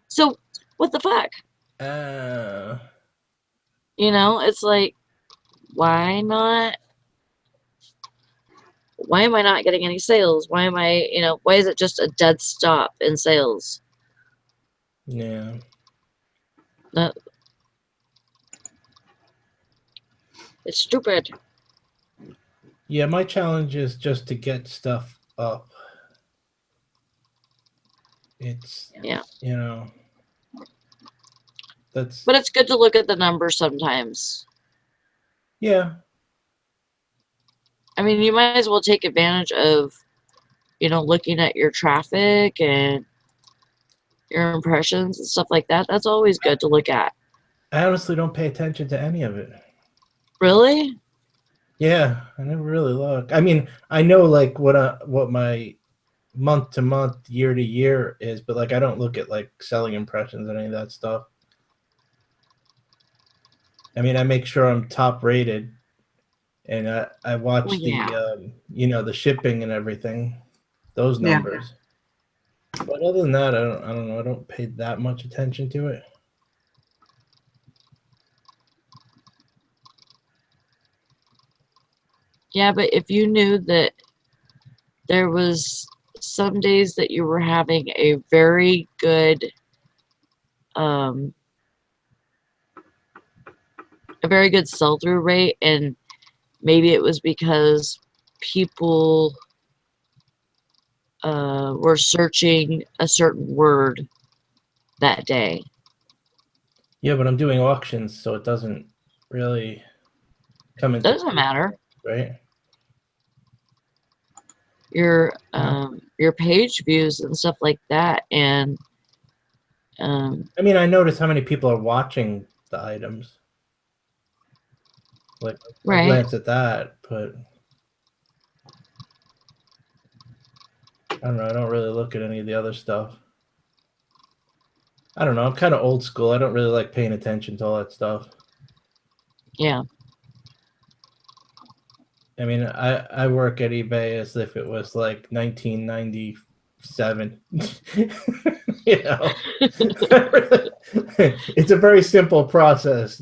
So what the fuck? You know, it's like, why not? Why am I not getting any sales? Why am I, why is it just a dead stop in sales? Yeah. It's stupid. Yeah, my challenge is just to get stuff up. It's, that's. But it's good to look at the numbers sometimes. Yeah. I mean, you might as well take advantage of, looking at your traffic and your impressions and stuff like that. That's always good to look at. I honestly don't pay attention to any of it. Really? Yeah, I never really look. I mean, I know like what my month to month, year to year is, but like I don't look at like selling impressions and any of that stuff. I mean, I make sure I'm top rated, and I watch the the shipping and everything, those numbers. Yeah. But other than that, I don't know. I don't pay that much attention to it. Yeah, but if you knew that there was some days that you were having a very good sell-through rate, and maybe it was because people were searching a certain word that day. Yeah, but I'm doing auctions, so it doesn't really come into Doesn't matter. right? Your page views and stuff like that, and I mean, I notice how many people are watching the items. Like, I glance at that, but I don't know. I don't really look at any of the other stuff. I don't know. I'm kind of old school. I don't really like paying attention to all that stuff. Yeah. I mean, I work at eBay as if it was like 1997. You know, it's a very simple process.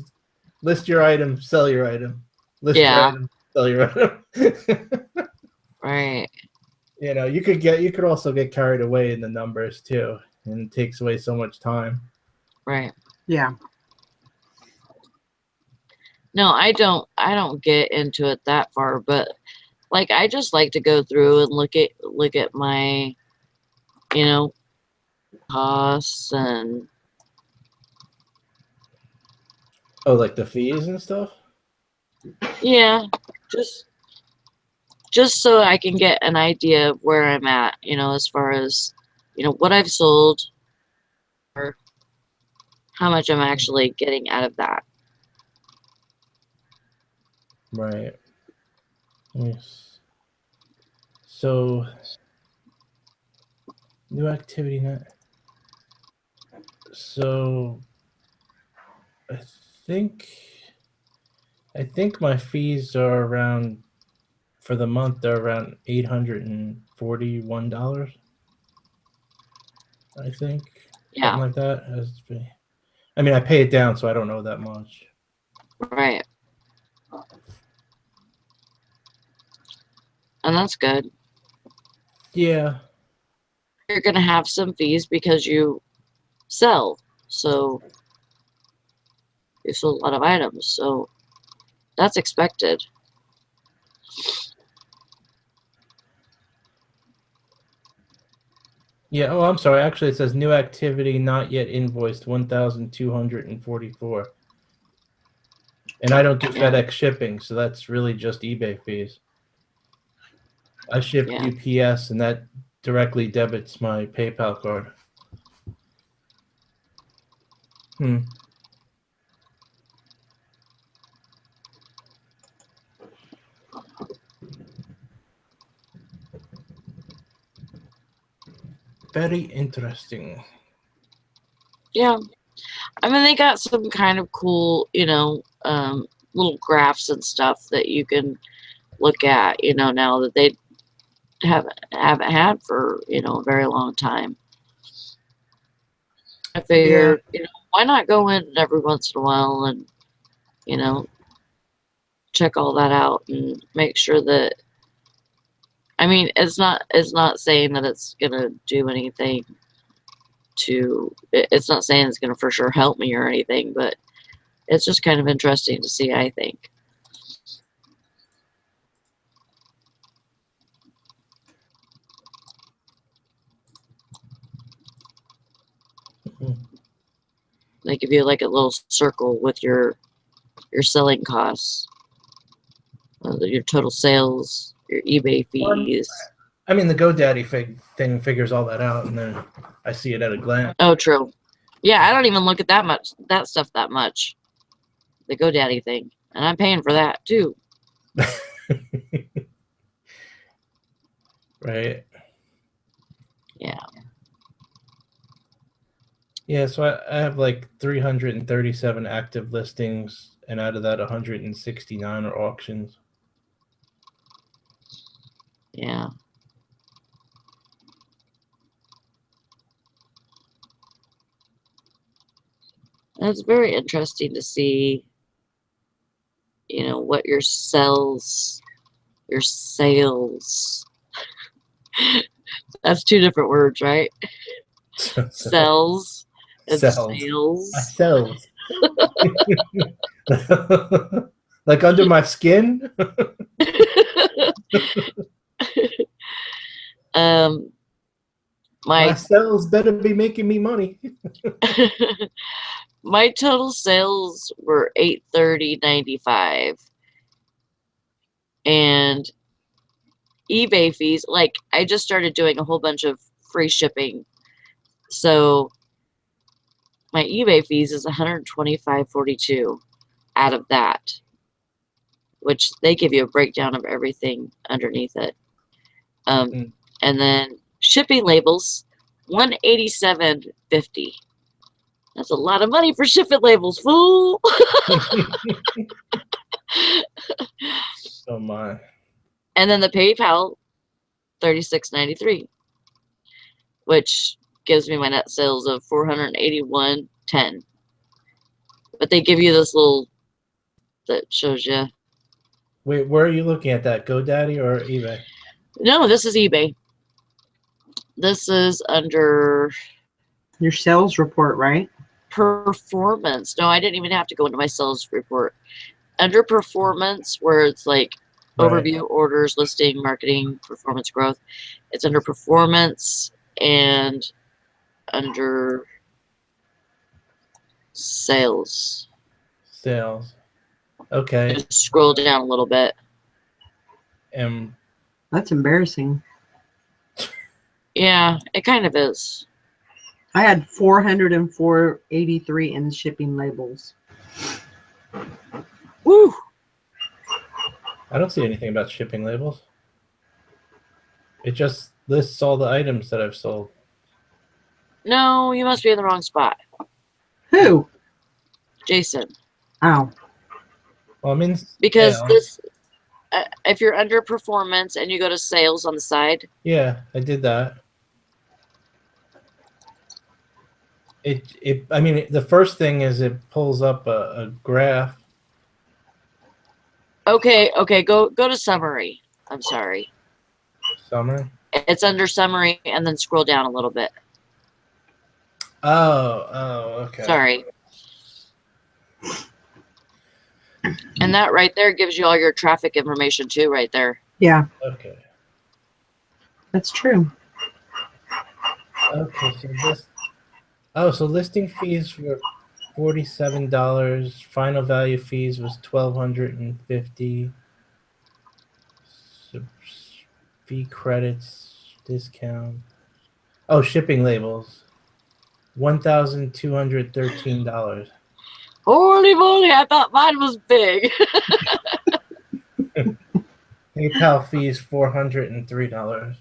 List your item, sell your item. List your item, sell your item. Right. You know, you could also get carried away in the numbers too, and it takes away so much time. Right. Yeah. No, I don't get into it that far, but like I just like to go through and look at my, you know, costs and like the fees and stuff? Yeah, just so I can get an idea of where I'm at, as far as, what I've sold or how much I'm actually getting out of that. Right. Yes. So, new activity net. So, I think my fees are around, for the month, they're around $841. I think. Yeah. Something like that. I mean, I pay it down, so I don't know that much. Right. And that's good. Yeah. You're going to have some fees because you sell. So you sell a lot of items. So that's expected. Yeah. Oh, I'm sorry. Actually, it says new activity not yet invoiced 1,244. And I don't do FedEx shipping, so that's really just eBay fees. I ship UPS, and that directly debits my PayPal card. Very interesting. Yeah. I mean, they got some kind of cool, little graphs and stuff that you can look at, now that they haven't had for, a very long time. I figure, why not go in every once in a while and, check all that out and make sure that, I mean, it's not saying that it's gonna do anything it's not saying it's gonna for sure help me or anything, but it's just kind of interesting to see, I think. They give you like a little circle with your selling costs, your total sales, your eBay fees. I mean, the GoDaddy thing figures all that out, and then I see it at a glance. Oh, true. Yeah, I don't even look at that stuff that much. The GoDaddy thing, and I'm paying for that too. Right. Yeah. Yeah, so I have like 337 active listings, and out of that, 169 are auctions. Yeah. And it's very interesting to see, what your sales. That's two different words, right? Sells and sales. Sells. Like under my skin? My sales better be making me money. My total sales were $830.95, and eBay fees, like I just started doing a whole bunch of free shipping, so my eBay fees is $125.42 out of that, which they give you a breakdown of everything underneath it. And then shipping labels, $187.50. That's a lot of money for shipping labels, fool. Oh my. And then the PayPal, $36.93, which gives me my net sales of $481.10. But they give you this little that shows you. Wait, where are you looking at that? GoDaddy or eBay? No, this is eBay. This is under your sales report, right? Performance. No, I didn't even have to go into my sales report. Under performance, where it's like overview, orders, listing, marketing, performance, growth. It's under performance and under sales. Sales. Okay. Just scroll down a little bit. That's embarrassing. Yeah, it kind of is. I had $404.83 in shipping labels. Woo! I don't see anything about shipping labels. It just lists all the items that I've sold. No, you must be in the wrong spot. Who? Jason. Oh. Well, I mean, because this, if you're under performance and you go to sales on the side. Yeah, I did that. I mean, the first thing is it pulls up a graph. Okay, go to summary. I'm sorry. Summary? It's under summary and then scroll down a little bit. Oh, okay. Sorry. And that right there gives you all your traffic information too, right there. Yeah. Okay. That's true. Okay, so this. Oh, so listing fees were $47. Final value fees was $1,250. Fee credits, discount. Oh, shipping labels, $1,213. Holy moly! I thought mine was big. PayPal fees $403.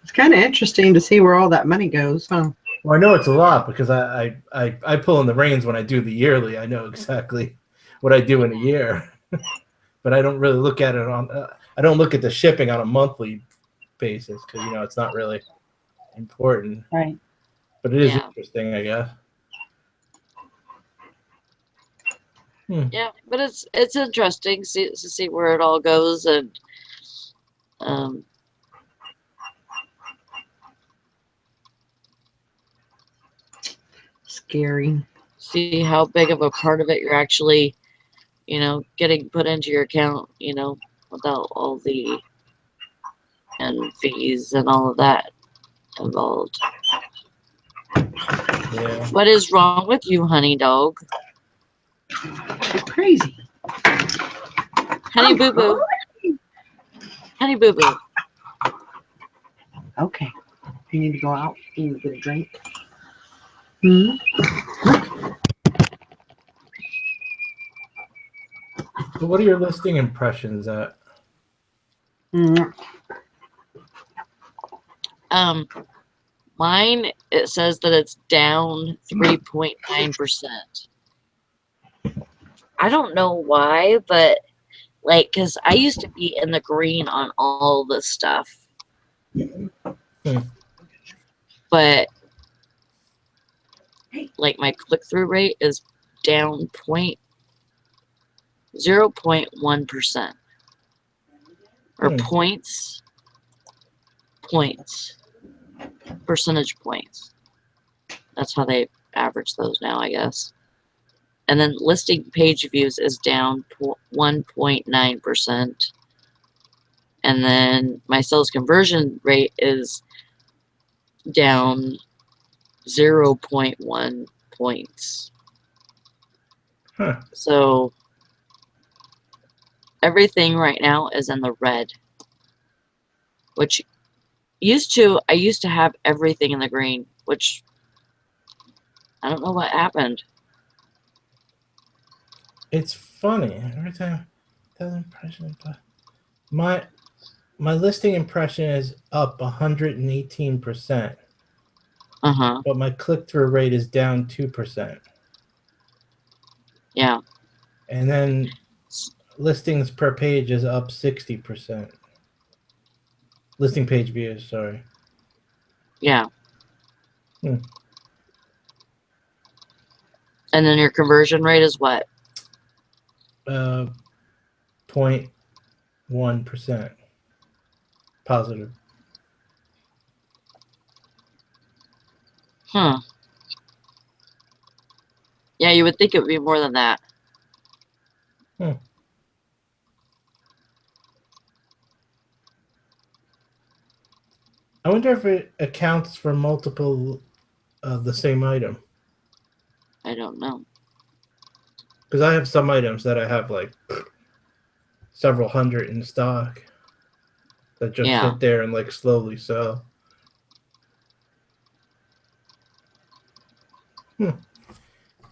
It's kind of interesting to see where all that money goes, huh? Well, I know it's a lot because I pull in the reins when I do the yearly. I know exactly what I do in a year, but I don't really look at it on. I don't look at the shipping on a monthly basis because it's not really important. Right. But it is interesting, I guess. Yeah, but it's interesting to see where it all goes, and scary. See how big of a part of it you're actually, getting put into your account, without all the fees and all of that involved. Yeah. What is wrong with you, honey dog? You're crazy. Honey boo boo. Honey boo boo. Okay. You need to go out. You need to get a drink. So what are your listing impressions at? Mine, it says that it's down 3.9%. I don't know why, but because I used to be in the green on all this stuff. But my click-through rate is down 0.1%. Or points. Percentage points. That's how they average those now, I guess. And then listing page views is down 1.9%. And then my sales conversion rate is down 0.1 points. Huh. So everything right now is in the red, which I used to have everything in the green, which I don't know what happened. It's funny. Every time that impression, my listing impression is up 118%. But my click-through rate is down 2%. Yeah. And then listings per page is up 60%. Listing page views, sorry. Yeah. And then your conversion rate is what? 0.1% positive. Huh. Yeah, you would think it would be more than that. I wonder if it accounts for multiple of the same item. I don't know. Because I have some items that I have like several hundred in stock that just sit there and like slowly sell.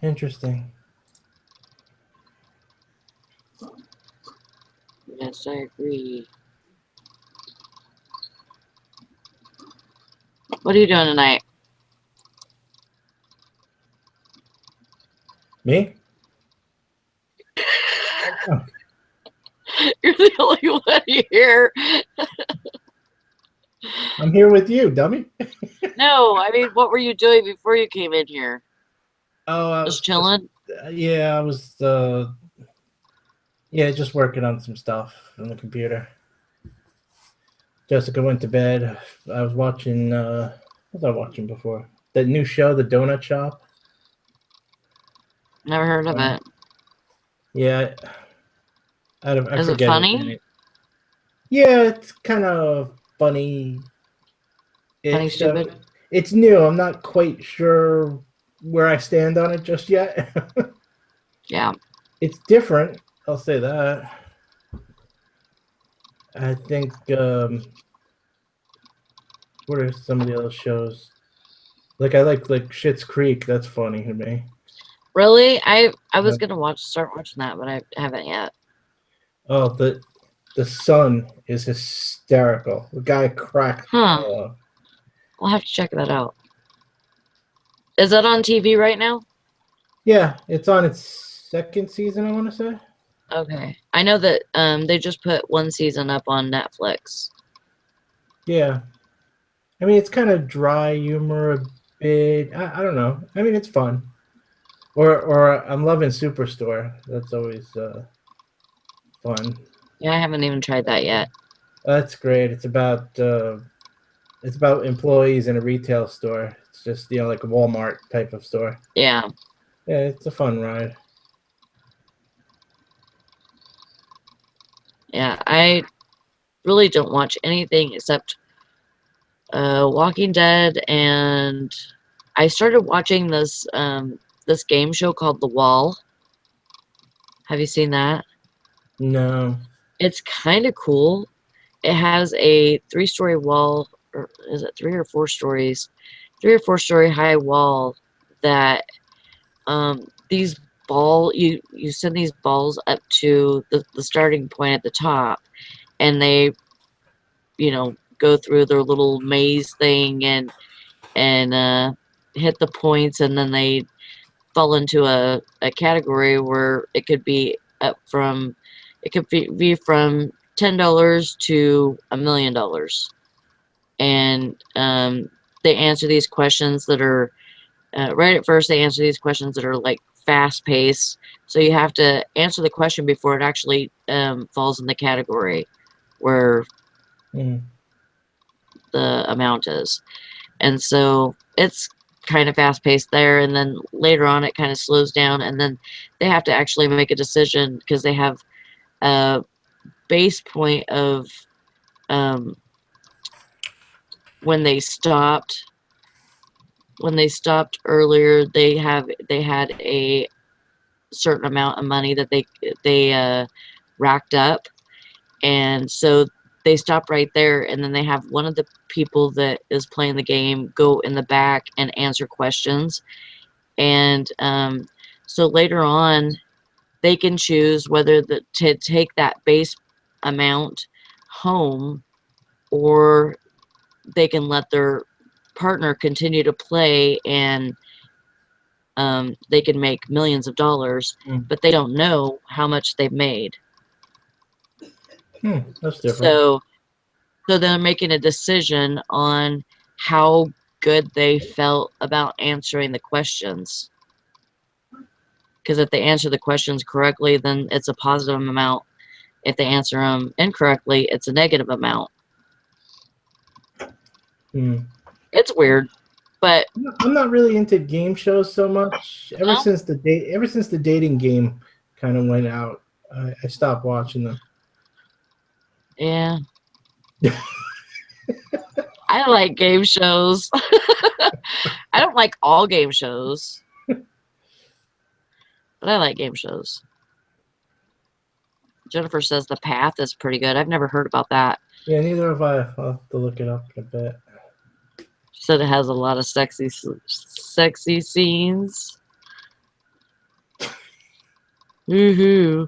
Interesting. Yes, I agree. What are you doing tonight? Me? You're the only one here. I'm here with you, dummy. No, I mean, what were you doing before you came in here? Oh, I was chilling? Yeah, I was just working on some stuff on the computer. Jessica went to bed. I was watching what was I watching before? That new show, The Donut Shop. Never heard of it. Yeah. I Is forget it funny? Yeah, it's kind of funny. Funny, stupid? It's new. I'm not quite sure where I stand on it just yet. Yeah. It's different. I'll say that. I think, what are some of the other shows? Like, I like Schitt's Creek. That's funny to me. Really? I was going to start watching that, but I haven't yet. Oh, the son is hysterical. The guy cracked. Huh. I'll have to check that out. Is that on TV right now? Yeah, it's on its second season, I want to say. Okay. I know that they just put one season up on Netflix. Yeah. I mean, it's kind of dry humor a bit. I don't know. I mean, it's fun. Or I'm loving Superstore. That's always fun. Yeah, I haven't even tried that yet. That's great. It's about employees in a retail store. It's just, like a Walmart type of store. Yeah. Yeah, it's a fun ride. Yeah, I really don't watch anything except Walking Dead, and I started watching this this game show called The Wall. Have you seen that? No. It's kind of cool. It has a 3-story wall, or is it 3 or 4 stories? 3 or 4 story high wall that these you send these balls up to the starting point at the top, and they go through their little maze thing and hit the points, and then they fall into a category where it could be from $10 to $1 million, and they answer these questions that are right at first. They answer these questions that are like fast paced, so you have to answer the question before it actually falls in the category where the amount is. And so it's kind of fast paced there, and then later on it kind of slows down, and then they have to actually make a decision because they have a base point of when they stopped earlier. They had a certain amount of money that they racked up, and so they stop right there, and then they have one of the people that is playing the game go in the back and answer questions. And so later on, they can choose whether to take that base amount home, or they can let their partner continue to play, and they can make millions of dollars, but they don't know how much they've made. That's different. So they're making a decision on how good they felt about answering the questions. Because if they answer the questions correctly, then it's a positive amount. If they answer them incorrectly, it's a negative amount. It's weird, but I'm not really into game shows so much. Ever since the dating game kind of went out, I stopped watching them. Yeah. I like game shows. I don't like all game shows, but I like game shows. Jennifer says The Path is pretty good. I've never heard about that. Yeah, neither have I. I'll have to look it up in a bit. She said it has a lot of sexy scenes. Woohoo.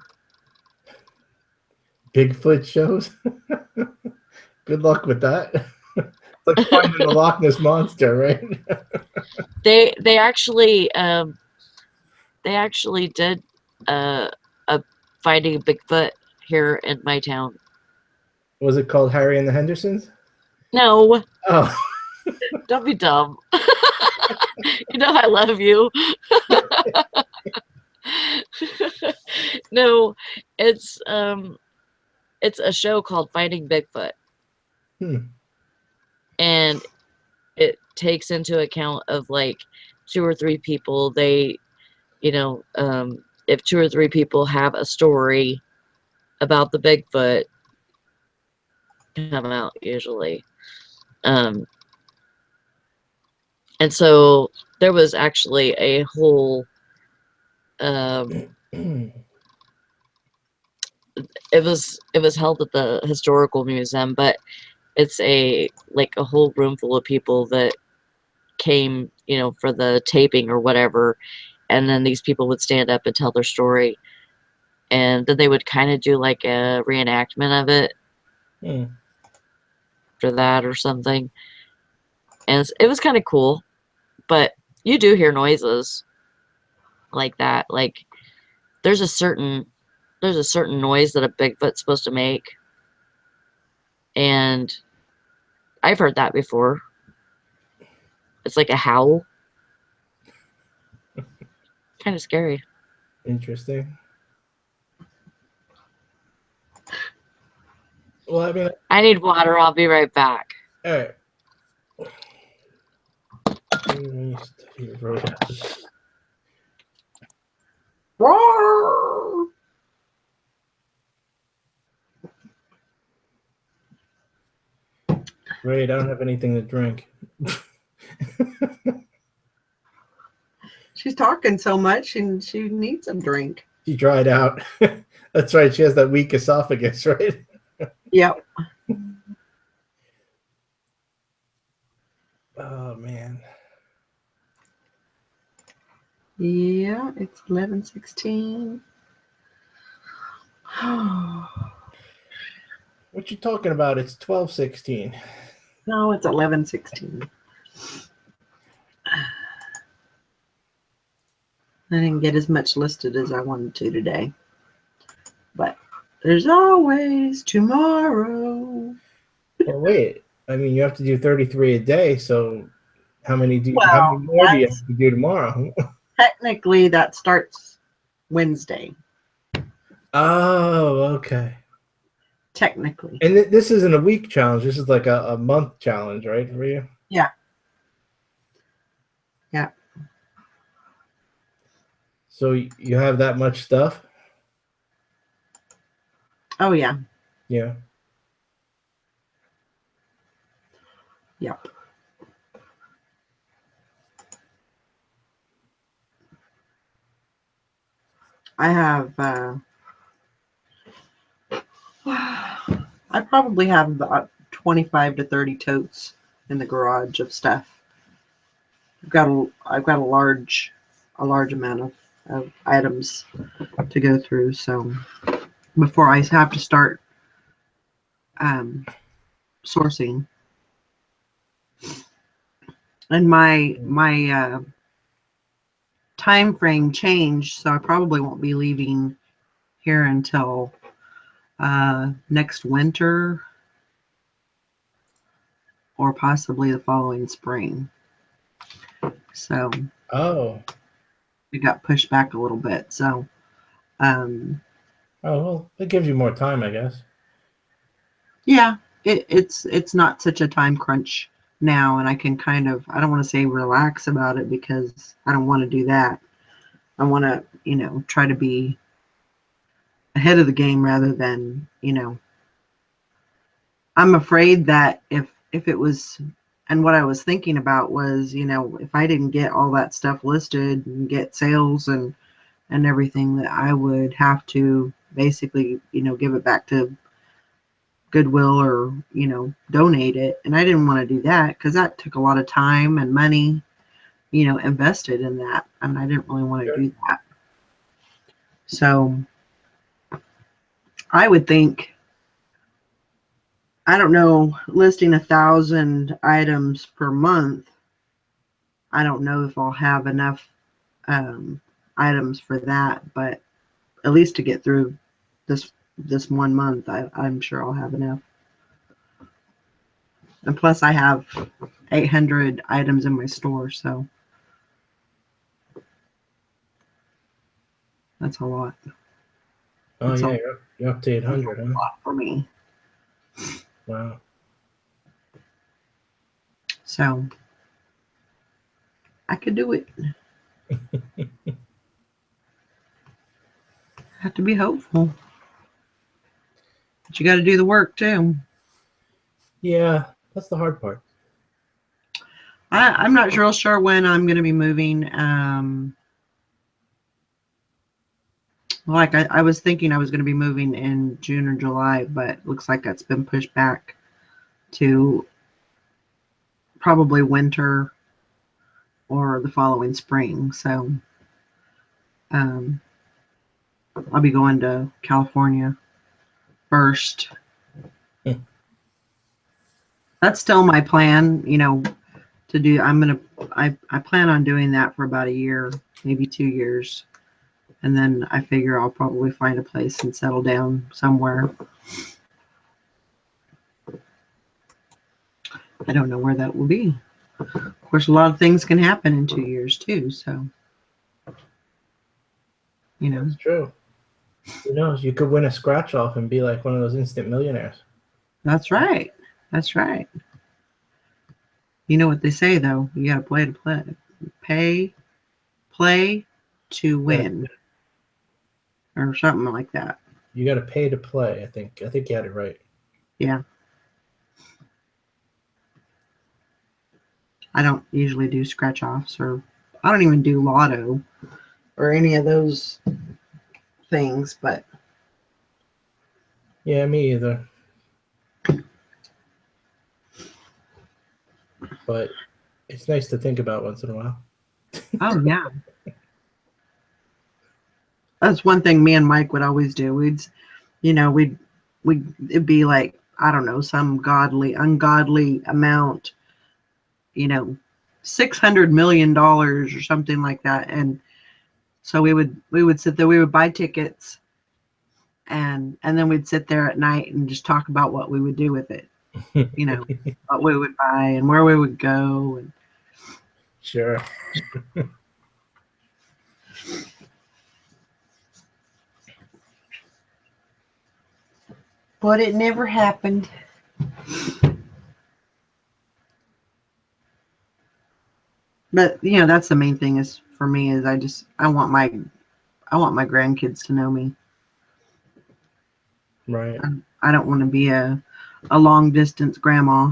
Bigfoot shows? Good luck with that. It's like finding the Loch Ness Monster, right? They actually did a Finding Bigfoot here in my town. Was it called Harry and the Hendersons? No. Oh. Don't be dumb. You know I love you. No, it's a show called Finding Bigfoot. And it takes into account of like 2 or 3 people. They, if 2 or 3 people have a story about the Bigfoot, come out usually. And so there was actually a whole it was held at the historical museum, but it's a whole room full of people that came, for the taping or whatever, and then these people would stand up and tell their story, and then they would kind of do like a reenactment of it for that or something, and it was kind of cool. But you do hear noises like that. Like there's a certain noise that a Bigfoot's supposed to make, and I've heard that before. It's like a howl. Kind of scary. Interesting. Well, I mean, I need water. I'll be right back. All right. Great, I don't have anything to drink. She's talking so much and she needs a drink. She dried out. That's right. She has that weak esophagus, right? Yep. Oh, man. Yeah, it's 11:16. What you talking about? It's 12:16. No, it's 11:16. I didn't get as much listed as I wanted to today. But there's always tomorrow. Well, wait. I mean, you have to do 33 a day, so how many more do you have to do tomorrow? Technically, that starts Wednesday. Oh, okay. Technically. And this isn't a week challenge. This is like a month challenge, right, for you? Yeah. So you have that much stuff? Oh yeah. Yeah. Yep. I have I probably have about 25 to 30 totes in the garage of stuff. I've got a large amount of items to go through, so before I have to start sourcing. And my time frame changed, so I probably won't be leaving here until next winter or possibly the following spring. So it got pushed back a little bit. So oh well, it gives you more time, I guess. Yeah, it's not such a time crunch now, and I can kind of, I don't want to say relax about it because I don't want to do that. I want to, try to be ahead of the game rather than, I'm afraid that if it was, and what I was thinking about was, if I didn't get all that stuff listed and get sales and everything, that I would have to basically, give it back to Goodwill or, donate it. And I didn't want to do that because that took a lot of time and money, invested in that. And I didn't really want to do that. So I would think, I don't know, listing 1,000 items per month, I don't know if I'll have enough items for that, but at least to get through this 1 month, I'm sure I'll have enough. And plus I have 800 items in my store, so that's a lot. Oh That's yeah, you're up to 800, huh? A lot for me. Wow. So I could do it. Have to be hopeful. But you got to do the work too. Yeah, that's the hard part. I'm not real sure when I'm going to be moving. Like I was thinking I was going to be moving in June or July, but looks like that's been pushed back to probably winter or the following spring. So I'll be going to California first. That's still my plan, to do. I plan on doing that for about a year, maybe 2 years. And then I figure I'll probably find a place and settle down somewhere. I don't know where that will be. Of course, a lot of things can happen in 2 years too. So, That's true. Who knows? You could win a scratch off and be like one of those instant millionaires. That's right. That's right. You know what they say though? You got to play to play. Play to win. Or something like that. You got to pay to play. I think you had it right. Yeah. I don't usually do scratch offs, or I don't even do lotto or any of those things, but Yeah, me either. But it's nice to think about once in a while. oh yeah. That's one thing me and Mike would always do. It'd be like, I don't know, some ungodly amount, $600 million or something like that. And so we would sit there, we would buy tickets and then we'd sit there at night and just talk about what we would do with it. What we would buy and where we would go. And Sure. but it never happened. But that's the main thing is for me is I want I want my grandkids to know me. Right. I don't want to be a long distance grandma.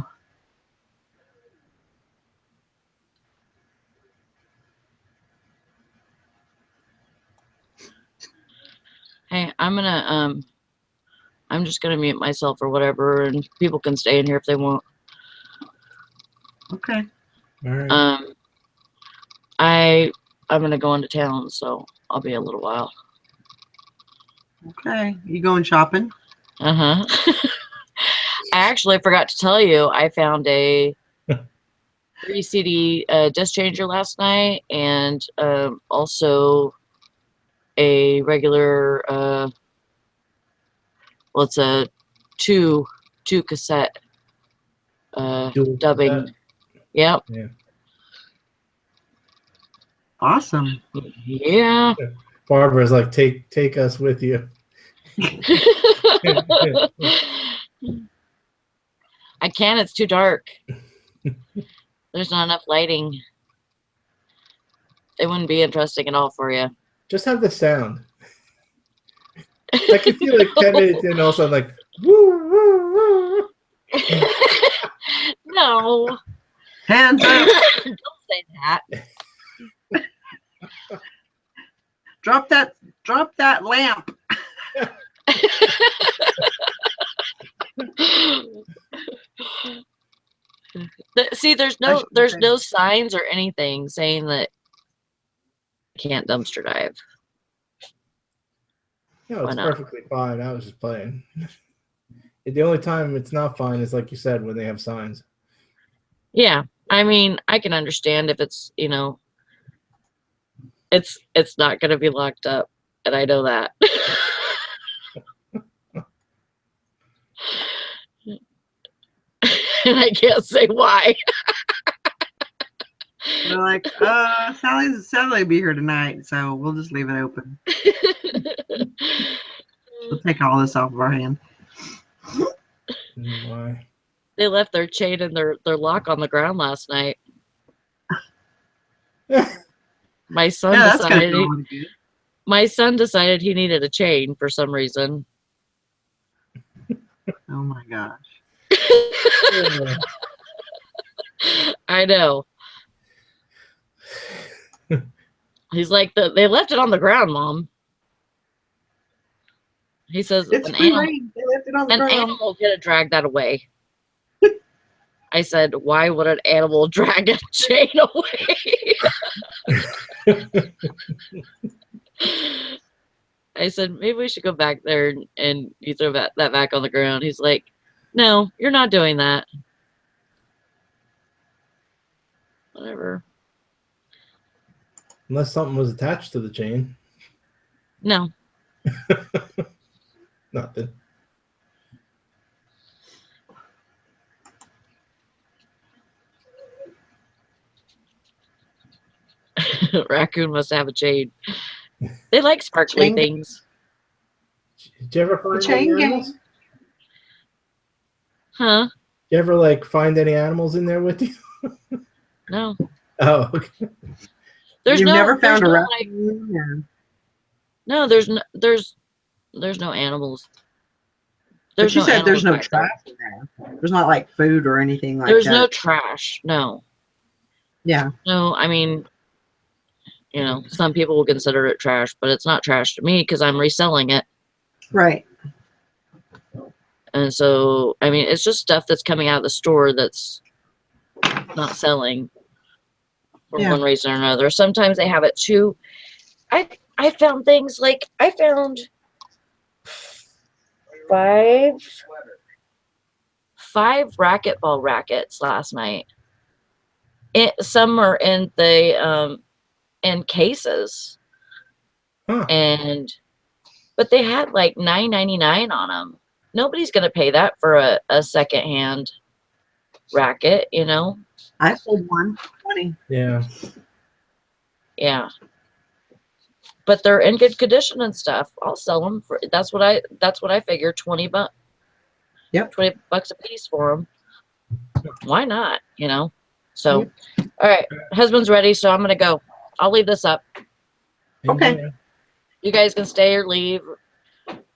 Hey, I'm just gonna mute myself or whatever, and people can stay in here if they want. Okay. All right. I'm gonna go into town, so I'll be a little while. Okay. You going shopping? I actually forgot to tell you, I found a 3 CD disc changer last night, and also a regular. Well, it's a two cassette Dual dubbing. cassette. Yep. Yeah. Awesome. Yeah. Barbara's like, take us with you. I can't. It's too dark. There's not enough lighting. It wouldn't be interesting at all for you. Just have the sound. I can see like 10 minutes in, all of a sudden, like, woo, woo, woo. No. Hands up. Don't say that. Drop that lamp. See, there's no signs or anything saying that you can't dumpster dive. No, it's perfectly fine. I was just playing. The only time it's not fine is, like you said, when they have signs. Yeah, I mean, I can understand if it's, it's not going to be locked up, and I know that. And I can't say why. They're like, Sally's will be here tonight, so we'll just leave it open. We'll take all this off of our hand. Why? They left their chain and their lock on the ground last night. My son decided he needed a chain for some reason. Oh my gosh. I know. He's like, they left it on the ground, Mom. He says, it's an animal could have dragged that away. I said, why would an animal drag a chain away? I said, maybe we should go back there and you throw that back on the ground. He's like, no, you're not doing that. Whatever. Unless something was attached to the chain. No. Nothing. Raccoon must have a chain. They like sparkly things. Did you ever find any animals? Huh? Did you ever like find any animals in there with you? No. Oh, okay. You've never found a raccoon? No, there's no animals. But you said there's no trash in there. There's not like food or anything like that. There's no trash. No. Yeah. No, I mean, some people will consider it trash, but it's not trash to me because I'm reselling it. Right. And so, I mean, it's just stuff that's coming out of the store that's not selling for one reason or another. Sometimes they have it too. I found things like I found five racquetball rackets last night. Some are in the in cases, but they had like $9.99 on them. Nobody's gonna pay that for a secondhand racket, I sold one $20. Yeah. Yeah. But they're in good condition and stuff. I'll sell them for. That's what I figure. $20. Yep. $20 a piece for them. Why not? So, all right. Husband's ready, so I'm gonna go. I'll leave this up. Okay. You guys can stay or leave, or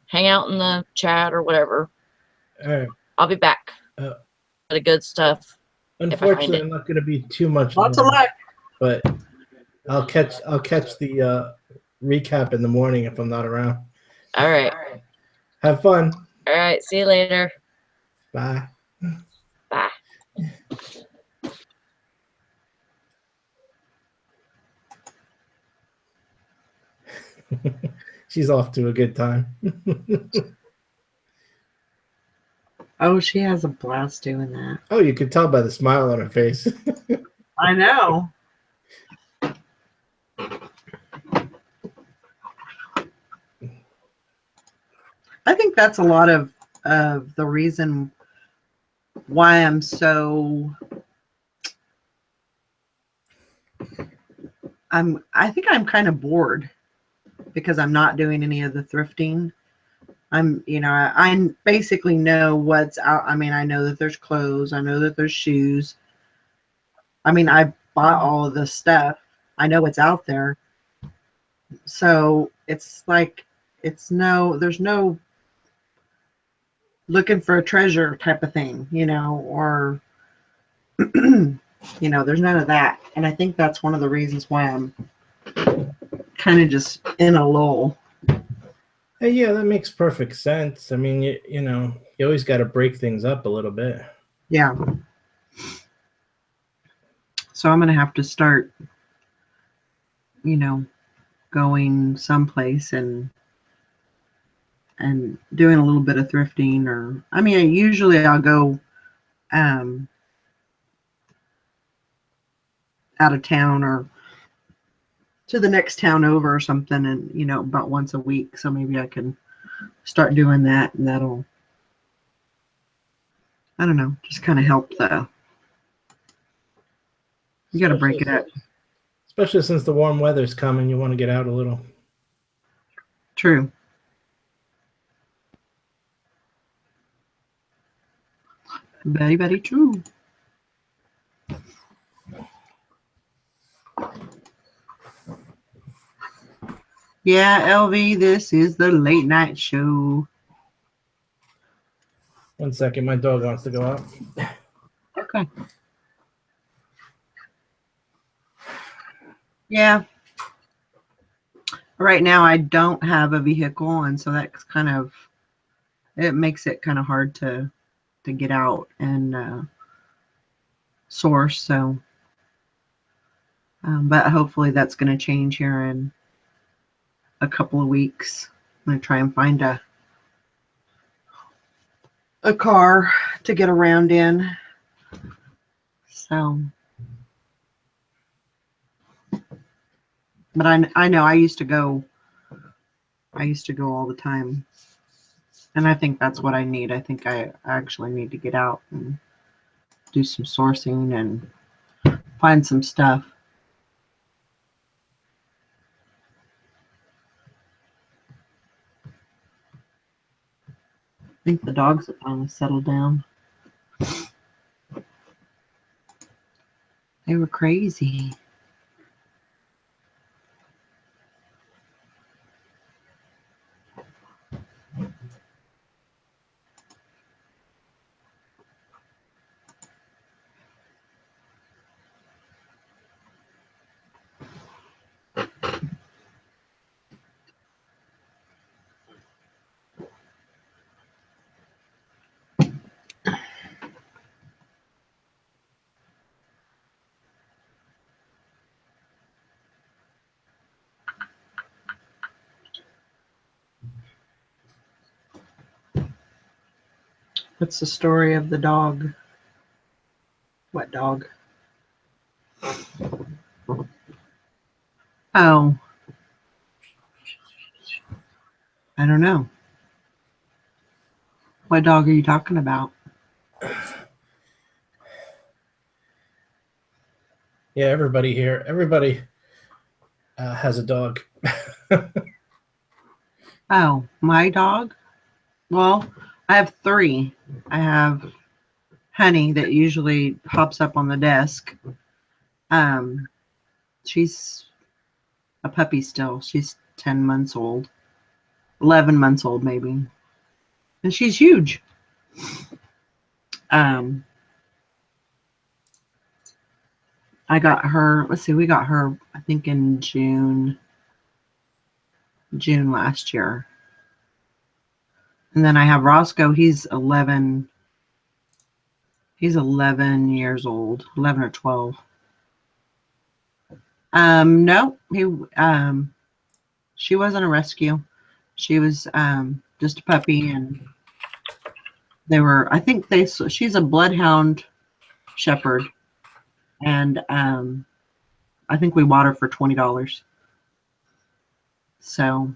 hang out in the chat or whatever. All right. I'll be back. The good stuff. Unfortunately, I'm not going to be too much Lots of longer, luck. but I'll catch the recap in the morning if I'm not around. All right. Have fun. All right. See you later. Bye. Bye. She's off to a good time. Oh, she has a blast doing that. Oh, you could tell by the smile on her face. I know. I think that's a lot of the reason why I'm so I think I'm kind of bored because I'm not doing any of the thrifting. I basically know what's out. I mean, I know that there's clothes. I know that there's shoes. I mean, I bought all of this stuff. I know what's out there. So it's like, there's no looking for a treasure type of thing, or, there's none of that. And I think that's one of the reasons why I'm kind of just in a lull. Hey, yeah, that makes perfect sense. I mean, you always got to break things up a little bit. Yeah. So I'm going to have to start, going someplace and doing a little bit of thrifting, or I mean, usually I'll go out of town or to the next town over or something, and about once a week. So maybe I can start doing that, and that'll, I don't know, just kind of help you got to break it up. Especially since the warm weather's coming, you want to get out a little. True. Very, very true. Yeah, LV, this is the late night show. 1 second, my dog wants to go out. Okay. Yeah. Right now I don't have a vehicle, and so that's it makes it kind of hard to get out and source. So, but hopefully that's going to change here in a couple of weeks. I'm going to try and find a car to get around in. So, but I know I used to go all the time, and I think that's what I need. I think I actually need to get out and do some sourcing and find some stuff. I think the dogs have finally settled down. They were crazy. What's the story of the dog? What dog? Oh. I don't know. What dog are you talking about? Yeah, everybody has a dog. Oh, my dog? Well, I have 3. I have Honey that usually hops up on the desk. She's a puppy still. She's 10 months old, 11 months old maybe. And she's huge. I got her, let's see, we got her, I think in June last year. And then I have Roscoe, he's 11 years old, 11 or 12. No, she wasn't a rescue. She was just a puppy, and they were, I think she's a bloodhound shepherd, and I think we bought her for $20. So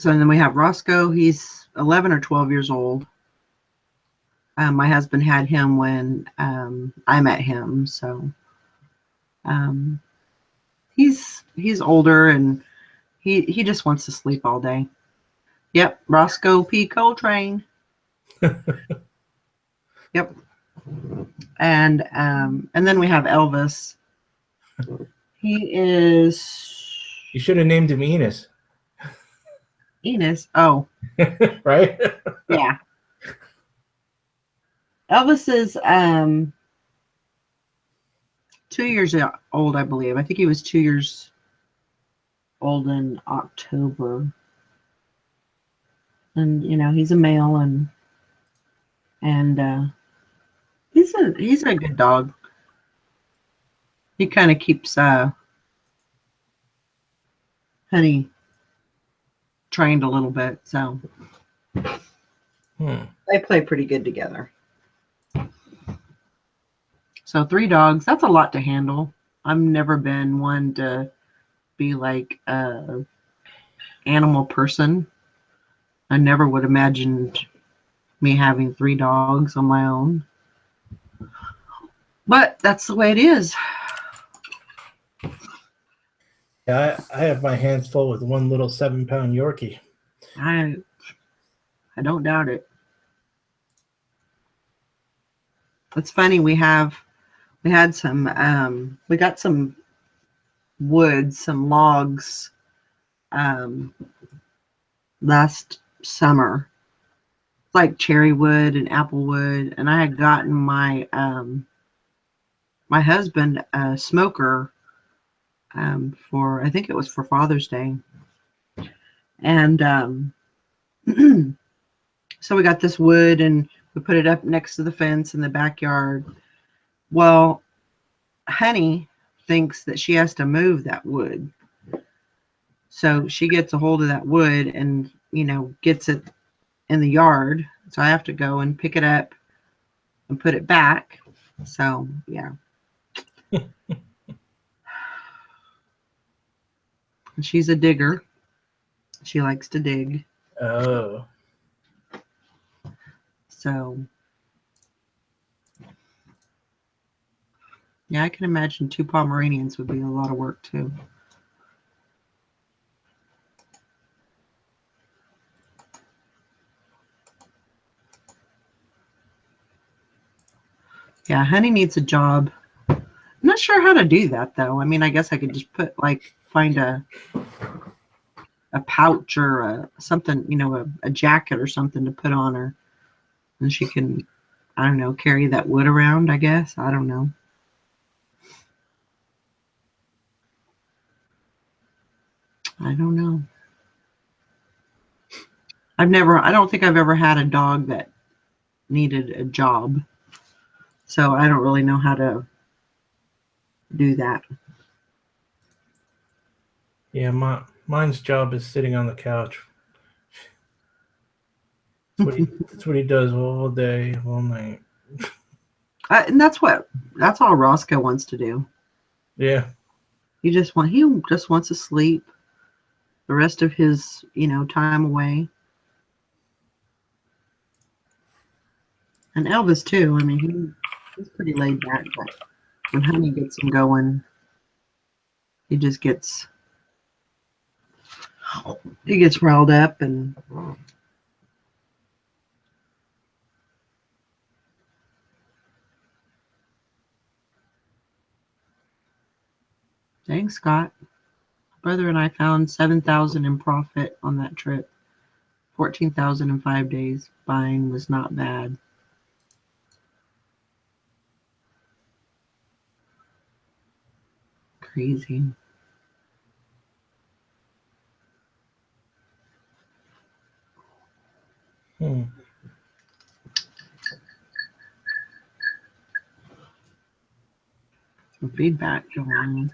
then we have Roscoe, he's 11 or 12 years old. My husband had him when I met him, so he's older, and he just wants to sleep all day. Yep, Roscoe P. Coltrane. Yep. And then we have Elvis. He is. You should have named him Enos. Enos. Oh. Right? Yeah. Elvis is 2 years old, I believe. I think he was 2 years old in October. And he's a male, and he's a good dog. He kind of keeps Honey trained a little bit, so they play pretty good together. So 3 dogs, that's a lot to handle. I've never been one to be like a animal person. I never would imagined me having 3 dogs on my own. But that's the way it is. Yeah, I have my hands full with one little 7-pound Yorkie. I don't doubt it. It's funny, we got some wood, some logs last summer, like cherry wood and apple wood, and I had gotten my my husband a smoker for, I think it was for Father's Day, and so we got this wood and we put it up next to the fence in the backyard. Well, Honey thinks that she has to move that wood. So she gets a hold of that wood and, gets it in the yard. So I have to go and pick it up and put it back. So, yeah. She's a digger. She likes to dig. Oh. So, yeah, I can imagine 2 Pomeranians would be a lot of work too. Yeah, Honey needs a job. I'm not sure how to do that though. I mean, I guess I could just find a pouch or something, a jacket or something to put on her, and she can, I don't know, carry that wood around, I guess. I don't know. I don't know. I don't think I've ever had a dog that needed a job. So I don't really know how to do that. Yeah, mine's job is sitting on the couch. That's what he does all day, all night. And that's all Roscoe wants to do. Yeah. He just wants to sleep the rest of his, time away. And Elvis too. I mean, he's pretty laid back, but when Honey gets him going, he just gets riled up. And dang, Scott. brother and I found 7,000 in profit on that trip. 14,000 in 5 days. Buying was not bad. Crazy. Hmm. Some feedback, Joanne.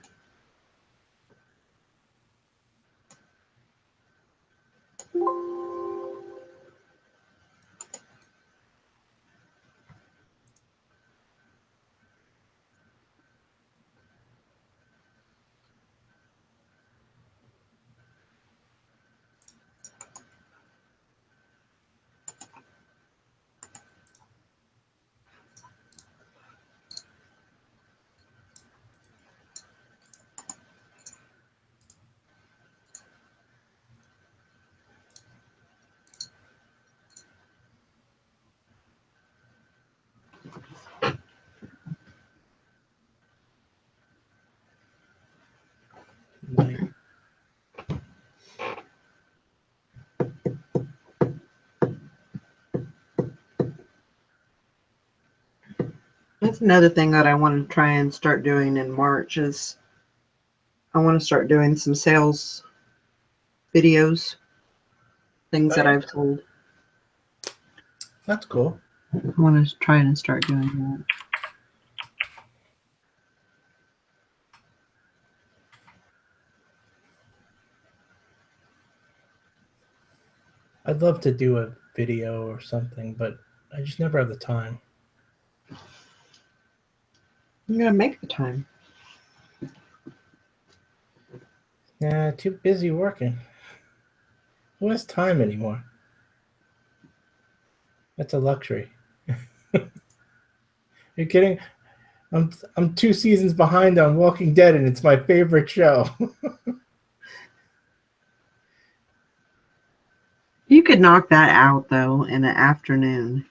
Nice. That's another thing that I want to try and start doing in March is I want to start doing some sales videos, things that I've sold. That's cool. I want to try and start doing that. I'd love to do a video or something, but I just never have the time. I'm going to make the time. Nah, too busy working. Who has time anymore? That's a luxury. You're kidding? I'm 2 seasons behind on Walking Dead, and it's my favorite show. You could knock that out, though, in an afternoon.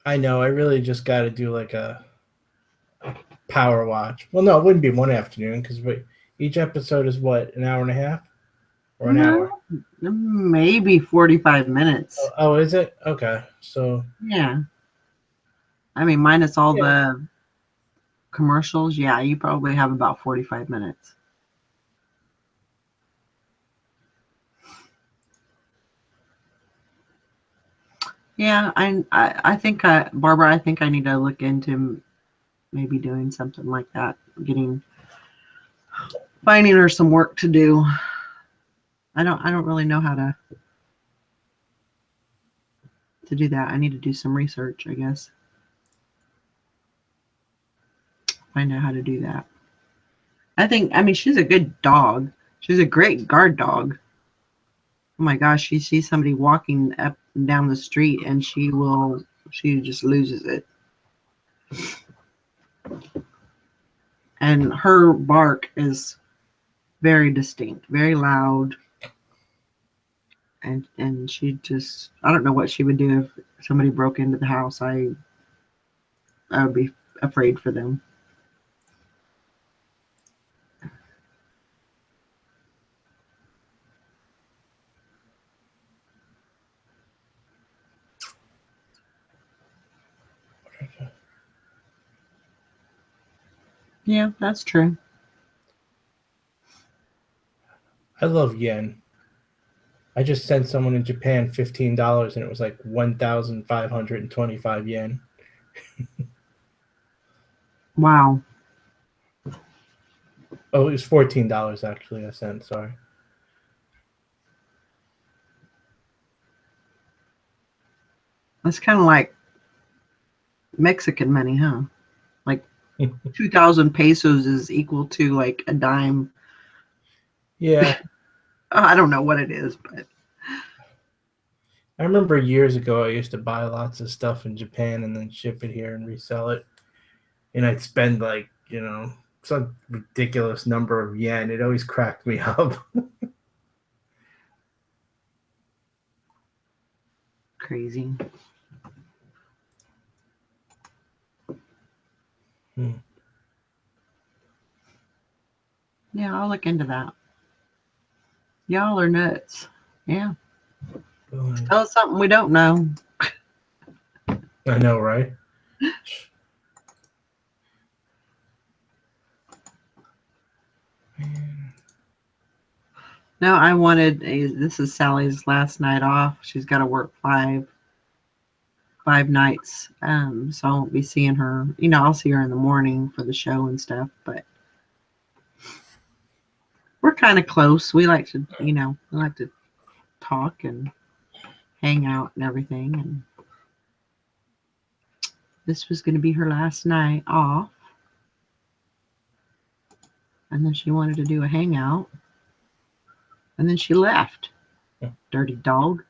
I know. I really just got to do like a power watch. Well, no, it wouldn't be one afternoon because each episode is what, an hour and a half or an hour? Maybe 45 minutes. Oh, is it? Okay, so Yeah. I mean, minus all yeah. the commercials, yeah, you probably have about 45 minutes. Yeah, I think Barbara, I think I need to look into maybe doing something like that, finding her some work to do. I don't really know how to do that. I need to do some research, I guess. Find out how to do that. I mean, she's a good dog. She's a great guard dog. Oh my gosh, she sees somebody walking up and down the street and she just loses it. And her bark is very distinct, very loud. And she just, I don't know what she would do if somebody broke into the house. I would be afraid for them. Yeah, that's true. I love yen. I just sent someone in Japan $15, and it was like 1,525 yen. Wow. Oh, it was $14 actually. I sent. Sorry. That's kind of like Mexican money, huh? Like 2,000 pesos is equal to like a dime. Yeah. I don't know what it is, but I remember years ago I used to buy lots of stuff in Japan and then ship it here and resell it. And I'd spend like, some ridiculous number of yen. It always cracked me up. crazy. Hmm. Yeah, I'll look into that. Y'all are nuts. Yeah. Tell us something we don't know. I know, right? No, I wanted this is Sally's last night off. She's got to work five nights. So I won't be seeing her. You know, I'll see her in the morning for the show and stuff, but we're kind of close. We like to, we like to talk and hang out and everything. And this was going to be her last night off. And then she wanted to do a hangout. And then she left. Dirty dog.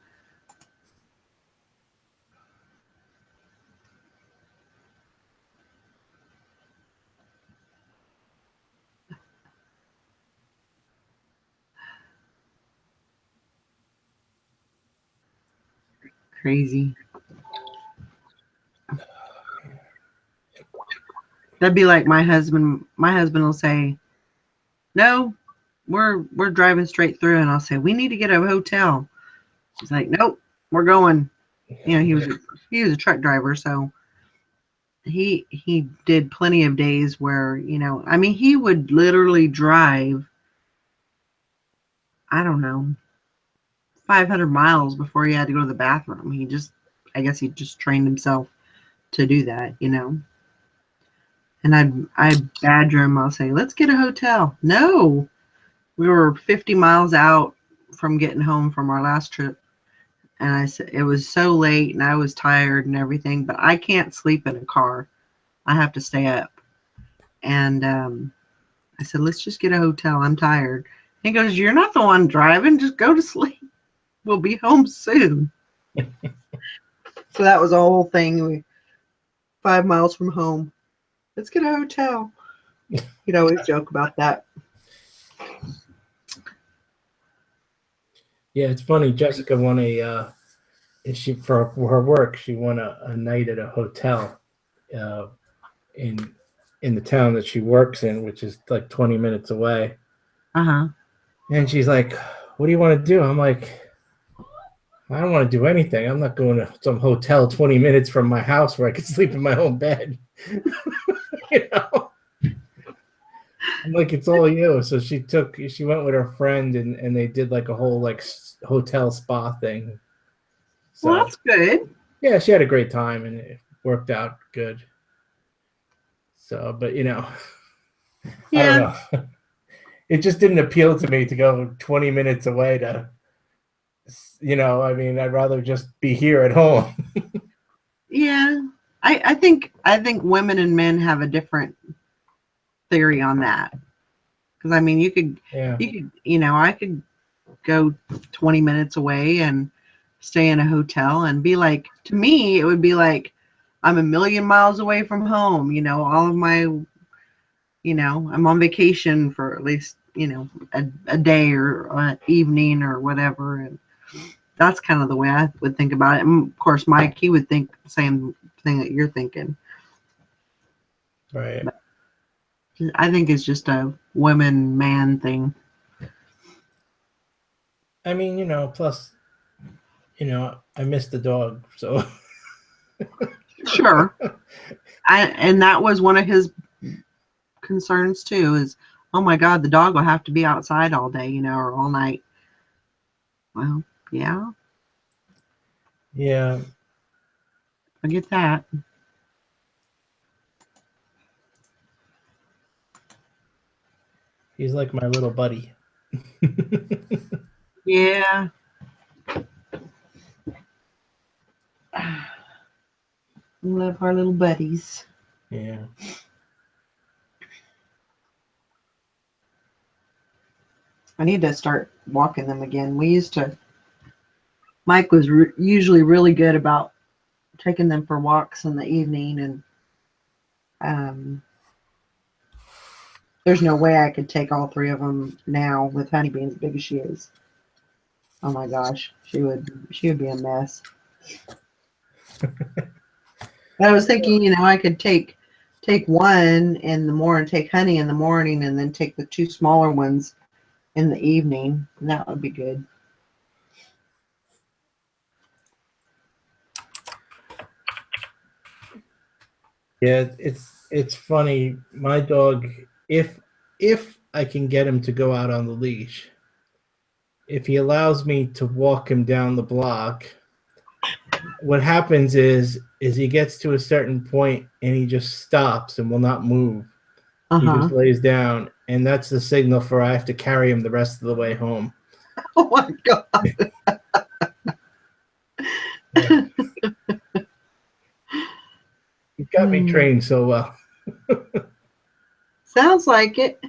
Crazy. That'd be like my husband. My husband will say, "No, we're driving straight through," and I'll say, "We need to get a hotel." He's like, "Nope, we're going." You know, he was a truck driver, so he did plenty of days where, I mean, he would literally drive, I don't know, 500 miles before he had to go to the bathroom. I guess he just trained himself to do that, And I'd badger him. I'll say, "Let's get a hotel." No, we were 50 miles out from getting home from our last trip. And I said, it was so late and I was tired and everything, but I can't sleep in a car. I have to stay up. And I said, "Let's just get a hotel. I'm tired." He goes, "You're not the one driving. Just go to sleep. We'll be home soon." So that was a whole thing. 5 miles from home. "Let's get a hotel." He'd always joke about that. Yeah, it's funny. Jessica won for her work. She won a night at a hotel in the town that she works in, which is like 20 minutes away. Uh-huh. And she's like, "What do you want to do?" I'm like, "I don't want to do anything. I'm not going to some hotel 20 minutes from my house where I could sleep in my own bed." You know? I'm like, "It's all you." So she went with her friend and they did like a whole like hotel spa thing. So, well, that's good. Yeah, she had a great time and it worked out good. So, but Yeah. I don't know. It just didn't appeal to me to go 20 minutes away to, I mean, I'd rather just be here at home. Yeah. I think women and men have a different theory on that. Because I mean, I could go 20 minutes away and stay in a hotel and be like, to me, it would be like I'm a million miles away from home. All of my, I'm on vacation for at least, a day or an evening or whatever. And that's kind of the way I would think about it. And of course, Mike, he would think the same thing that you're thinking. Right. But I think it's just a women-man thing. I mean, plus, I miss the dog, so. Sure. And that was one of his concerns too, is, oh my God, the dog will have to be outside all day, or all night. Well, yeah. Yeah. I get that. He's like my little buddy. Yeah. We love our little buddies. Yeah. I need to start walking them again. Mike was usually really good about taking them for walks in the evening, and there's no way I could take all three of them now with Honey being as big as she is. Oh my gosh, she would be a mess. I was thinking, I could take take one in the morning, take Honey in the morning, and then take the 2 smaller ones in the evening. And that would be good. Yeah, it's funny. My dog, if I can get him to go out on the leash, if he allows me to walk him down the block, what happens is he gets to a certain point and he just stops and will not move. He just lays down, and that's the signal for I have to carry him the rest of the way home. Oh my God. Yeah. He's got me trained so well. Sounds like it.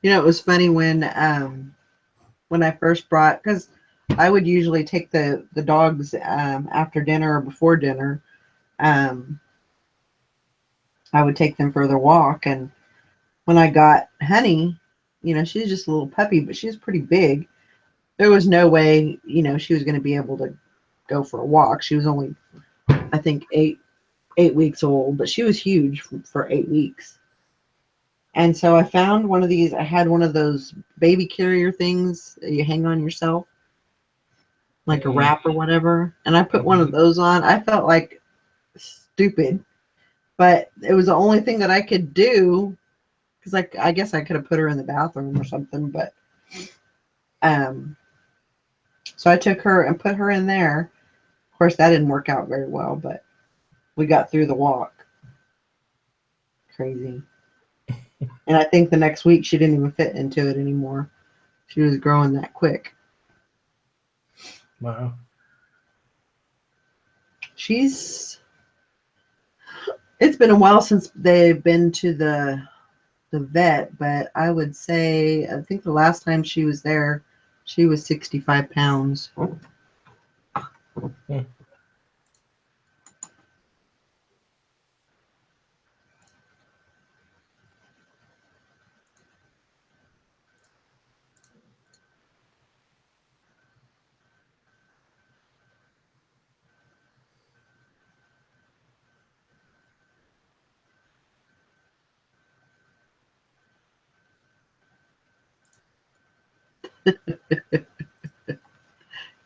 You know, it was funny when I first brought, because I would usually take the dogs after dinner or before dinner. I would take them for their walk, and when I got Honey, you know, she's just a little puppy, but she's pretty big. There was no way, you know, she was going to be able to go for a walk. She was only, I think, eight weeks old, but she was huge for 8 weeks. And so I found one of these. I had one of those baby carrier things that you hang on yourself, like a wrap or whatever. And I put one of those on. I felt like stupid, but it was the only thing that I could do, because I guess I could have put her in the bathroom or something. But so I took her and put her in there. Of course, that didn't work out very well, but we got through the walk. Crazy. And I think the next week she didn't even fit into it anymore. She was growing that quick. Wow. It's been a while since they've been to the vet, but I would say, I think the last time she was there, she was 65 pounds.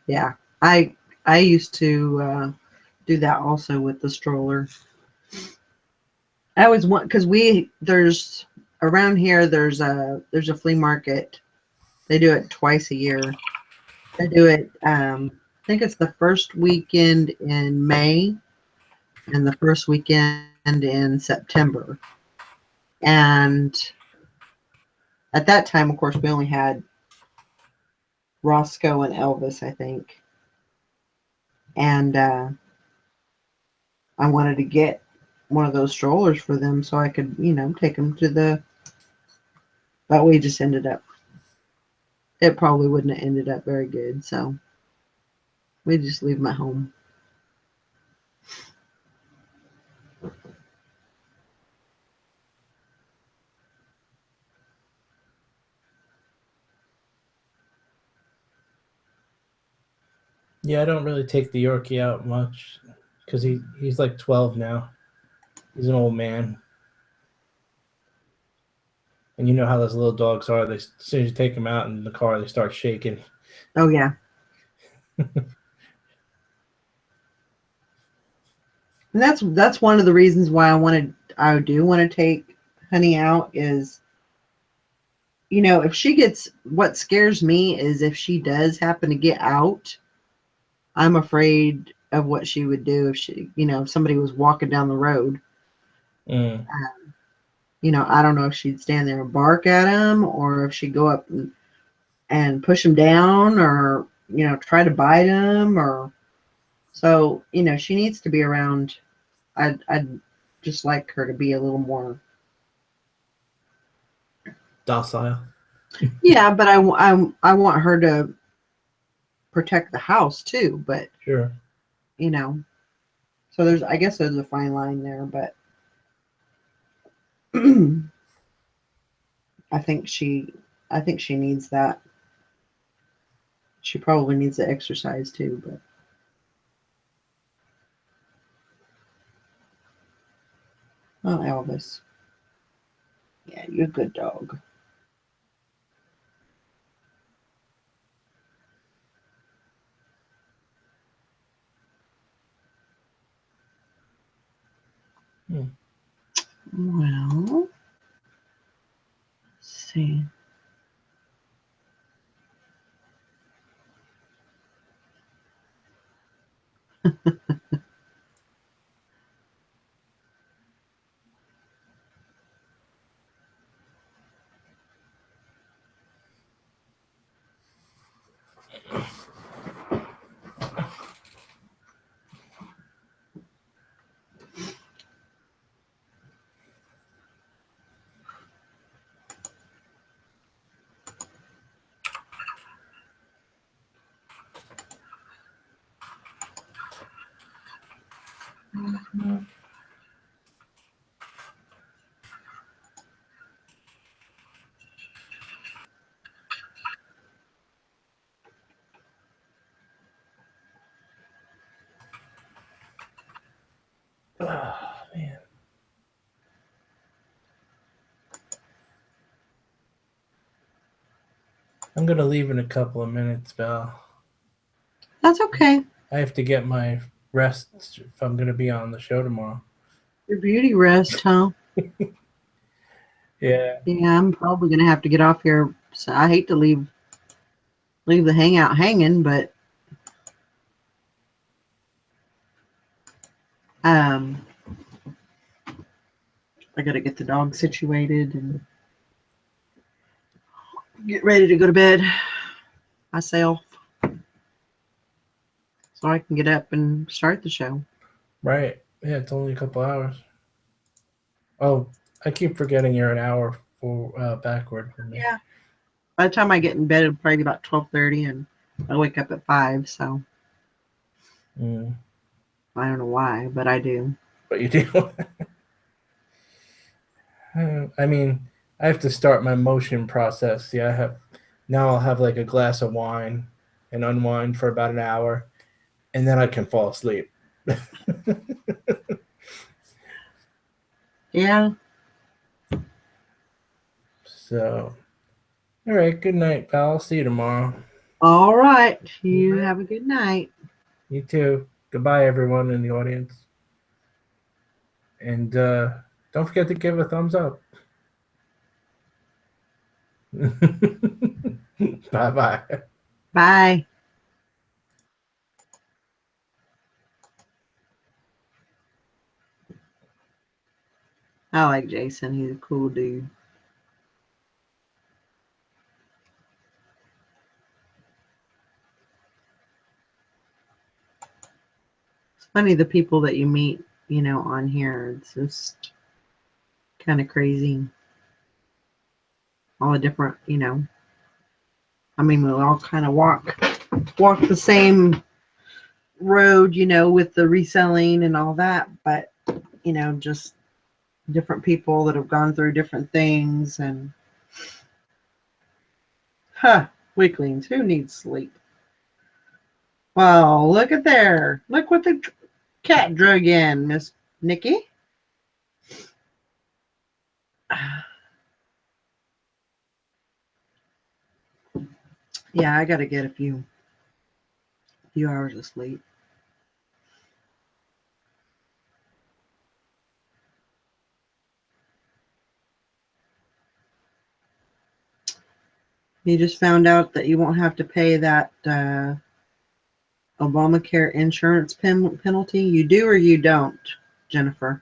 Yeah, I used to do that also with the stroller. I always want, because there's around here, there's a flea market. They do it twice a year. They do it, I think it's the first weekend in May and the first weekend in September. And at that time, of course, we only had Roscoe and Elvis, I think. And I wanted to get one of those strollers for them so I could, you know, take them to but we just ended up, it probably wouldn't have ended up very good. So we just leave them at home. Yeah, I don't really take the Yorkie out much because he's like 12 now. He's an old man. And you know how those little dogs are. As soon as you take them out in the car, they start shaking. Oh, yeah. And that's one of the reasons why I do want to take Honey out is, you know, what scares me is if she does happen to get out, I'm afraid of what she would do if if somebody was walking down the road. You know, I don't know if she'd stand there and bark at him or if she'd go up and push him down or, you know, try to bite him so, you know, she needs to be around. I'd just like her to be a little more docile. Yeah, but I want her to protect the house too, but sure. You know, so I guess there's a fine line there, but I think she needs that. She probably needs the exercise too, but. Oh, Elvis. Yeah, you're a good dog. Well, let's see. Oh, man. I'm going to leave in a couple of minutes, Val. That's okay. I have to get my rest if I'm going to be on the show tomorrow. Your beauty rest, huh? Yeah. Yeah, I'm probably gonna have to get off here. So I hate to leave the hangout hanging, but I gotta get the dog situated and get ready to go to bed myself, so I can get up and start the show. Right. Yeah, it's only a couple hours. Oh, I keep forgetting you're an hour backward from me. Yeah. By the time I get in bed, it'll probably be about 12:30, and I wake up at 5. So I don't know why, but I do. But you do. I mean, I have to start my motion process. Yeah, I'll have like a glass of wine and unwind for about an hour, and then I can fall asleep. Yeah. So, all right. Good night, pal. I'll see you tomorrow. All right. You have a good night. You too. Goodbye, everyone in the audience. And don't forget to give a thumbs up. Bye-bye. Bye. I like Jason. He's a cool dude. It's funny the people that you meet, on here. It's just kind of crazy. All the different, I mean, we all kind of walk the same road, with the reselling and all that, but just different people that have gone through different things. And weaklings, who needs sleep? Well, look at there. Look what the cat drug in, Miss Nikki. Yeah, I got to get a few hours of sleep. You just found out that you won't have to pay that Obamacare insurance penalty. You do or you don't, Jennifer?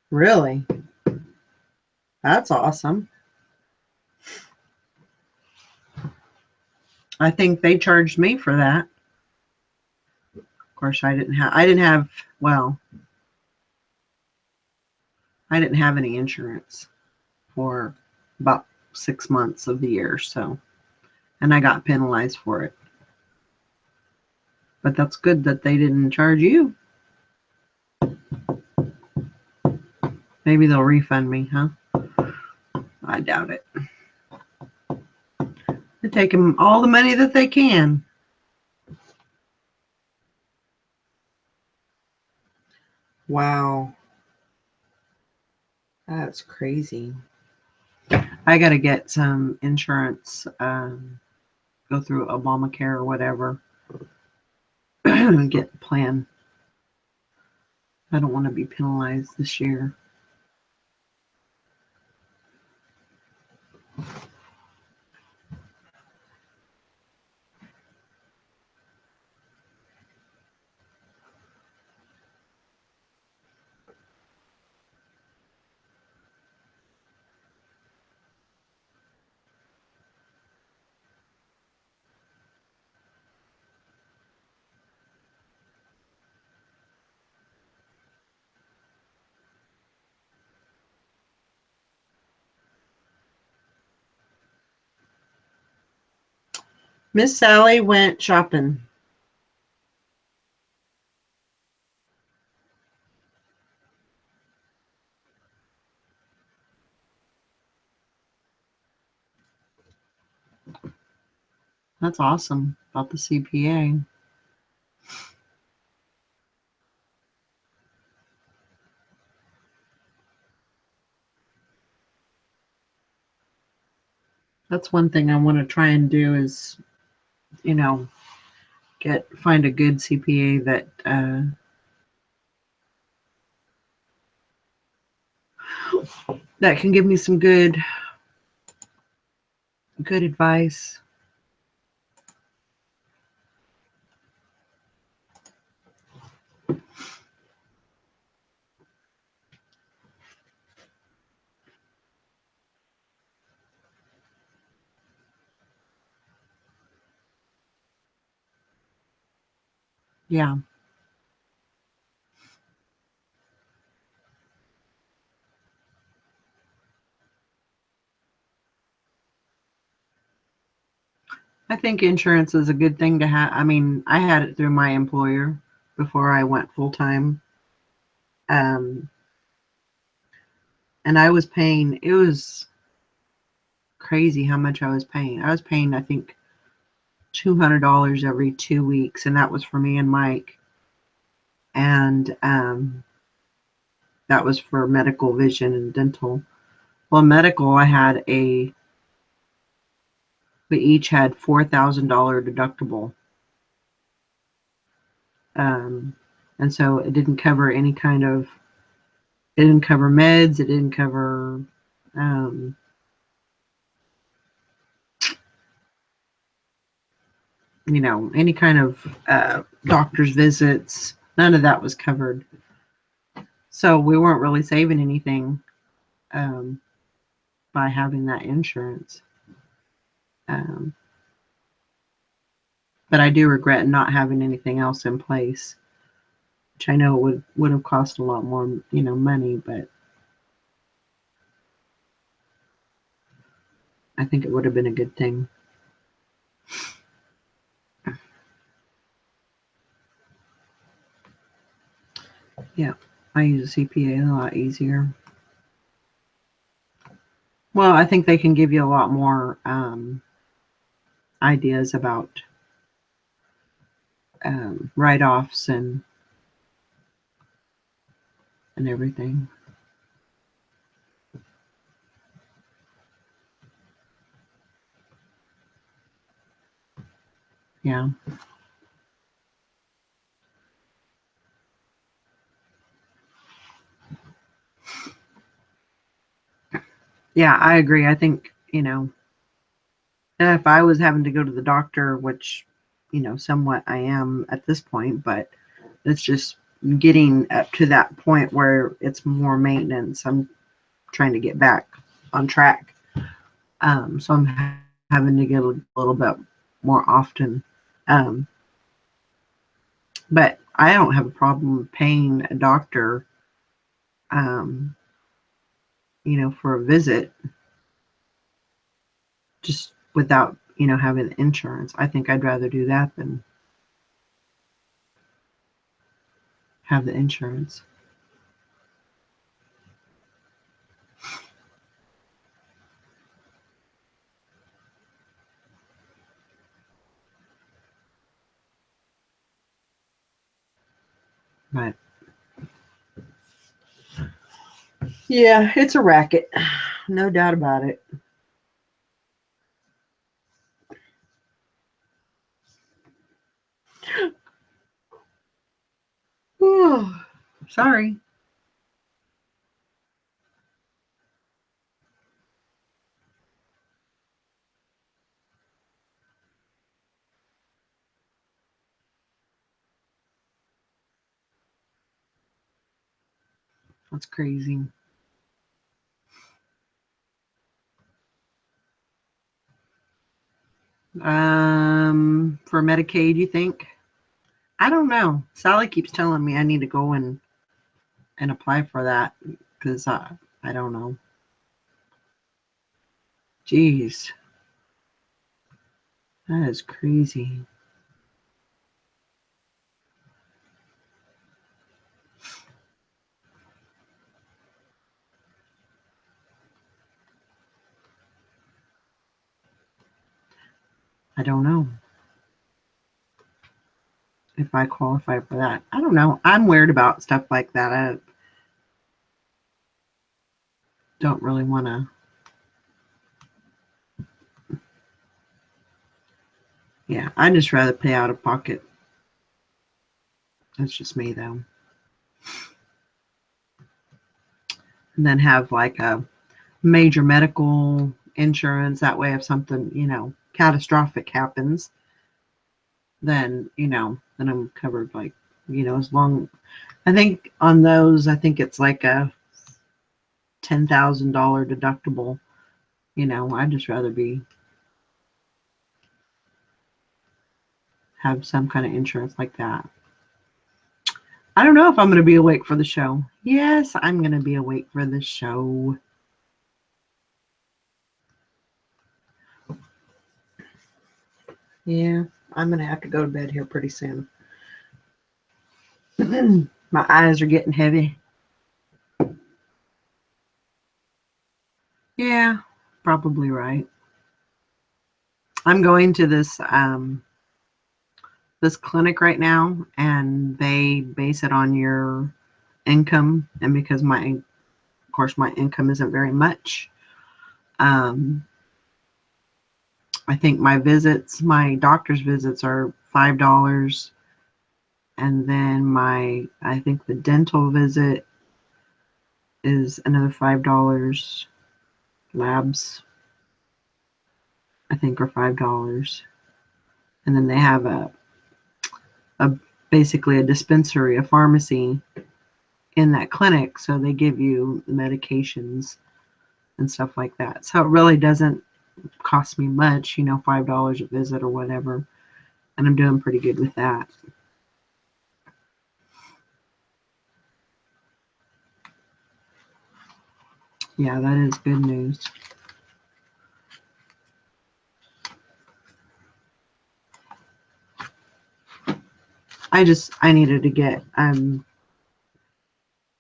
Really? That's awesome. I think they charged me for that. Of course, I didn't have any insurance for about 6 months of the year, so, and I got penalized for it. But that's good that they didn't charge you. Maybe they'll refund me, huh? I doubt it. They're taking all the money that they can. Wow. That's crazy. I got to get some insurance, go through Obamacare or whatever, and get the plan. I don't want to be penalized this year. Miss Sally went shopping. That's awesome about the CPA. That's one thing I want to try and do is, you know, find a good CPA that that can give me some good advice. Yeah. I think insurance is a good thing to have. I mean, I had it through my employer before I went full time. And I was paying, it was crazy how much I was paying. I was paying, I think, $200 every 2 weeks, and that was for me and Mike. And that was for medical, vision, and dental. Well, medical, we each had $4,000 deductible. And so it didn't cover it didn't cover meds, it didn't cover, any kind of doctor's visits. None of that was covered. So we weren't really saving anything by having that insurance. But I do regret not having anything else in place, which I know would have cost a lot more, money, but I think it would have been a good thing. Yeah, I use a CPA a lot easier. Well, I think they can give you a lot more ideas about write-offs and everything. Yeah. Yeah, I agree. I think, if I was having to go to the doctor, which, somewhat I am at this point, but it's just getting up to that point where it's more maintenance. I'm trying to get back on track. So I'm having to get a little bit more often. But I don't have a problem paying a doctor, for a visit just without, having insurance. I think I'd rather do that than have the insurance. But yeah, it's a racket. No doubt about it. Oh, sorry. That's crazy. For Medicaid, you think? I don't know. Sally keeps telling me I need to go and apply for that because I don't know. Jeez, that is crazy. I don't know if I qualify for that. I don't know. I'm weird about stuff like that. I don't really want to. Yeah, I'd just rather pay out of pocket. That's just me, though. And then have like a major medical insurance. That way, if something, catastrophic happens, then, then I'm covered. Like, as long, I think on those, I think it's like a $10,000 deductible. I'd just rather have some kind of insurance like that. I don't know if I'm going to be awake for the show. Yes, I'm going to be awake for the show. Yeah, I'm going to have to go to bed here pretty soon. My eyes are getting heavy. Yeah, probably right. I'm going to this this clinic right now, and they base it on your income, and because of course my income isn't very much, I think my doctor's visits are $5, and then I think the dental visit is another $5. Labs, I think, are $5, and then they have a basically a dispensary, a pharmacy in that clinic, so they give you the medications and stuff like that. So it really doesn't cost me much, $5 a visit or whatever, and I'm doing pretty good with that. Yeah, that is good news. I needed to get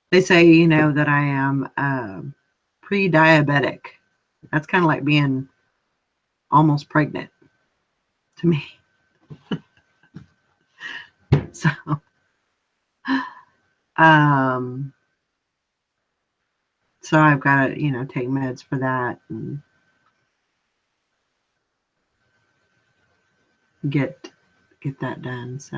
they say, that I am pre-diabetic. That's kind of like being almost pregnant to me. So so I've got to, take meds for that and get that done. So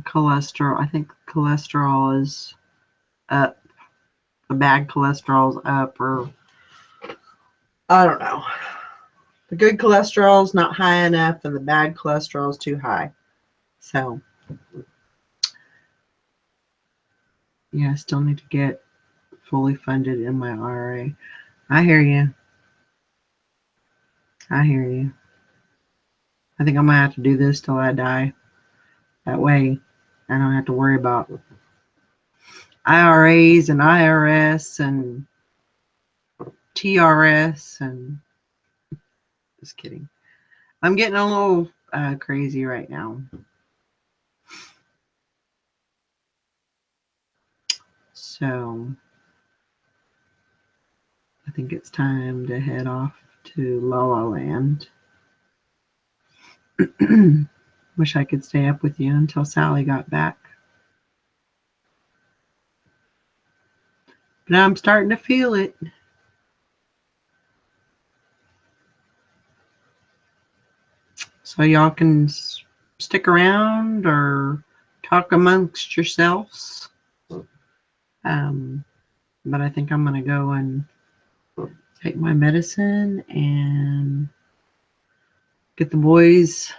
cholesterol, I think cholesterol is up. The bad cholesterol's up, or I don't know. The good cholesterol's not high enough, and the bad cholesterol's too high. So yeah, I still need to get fully funded in my IRA. I hear you. I hear you. I think I'm gonna have to do this till I die. That way, I don't have to worry about IRAs and IRS and TRS and just kidding. I'm getting a little crazy right now. So I think it's time to head off to La La Land. Wish I could stay up with you until Sally got back. But I'm starting to feel it. So y'all can stick around or talk amongst yourselves. But I think I'm going to go and take my medicine and get the boys.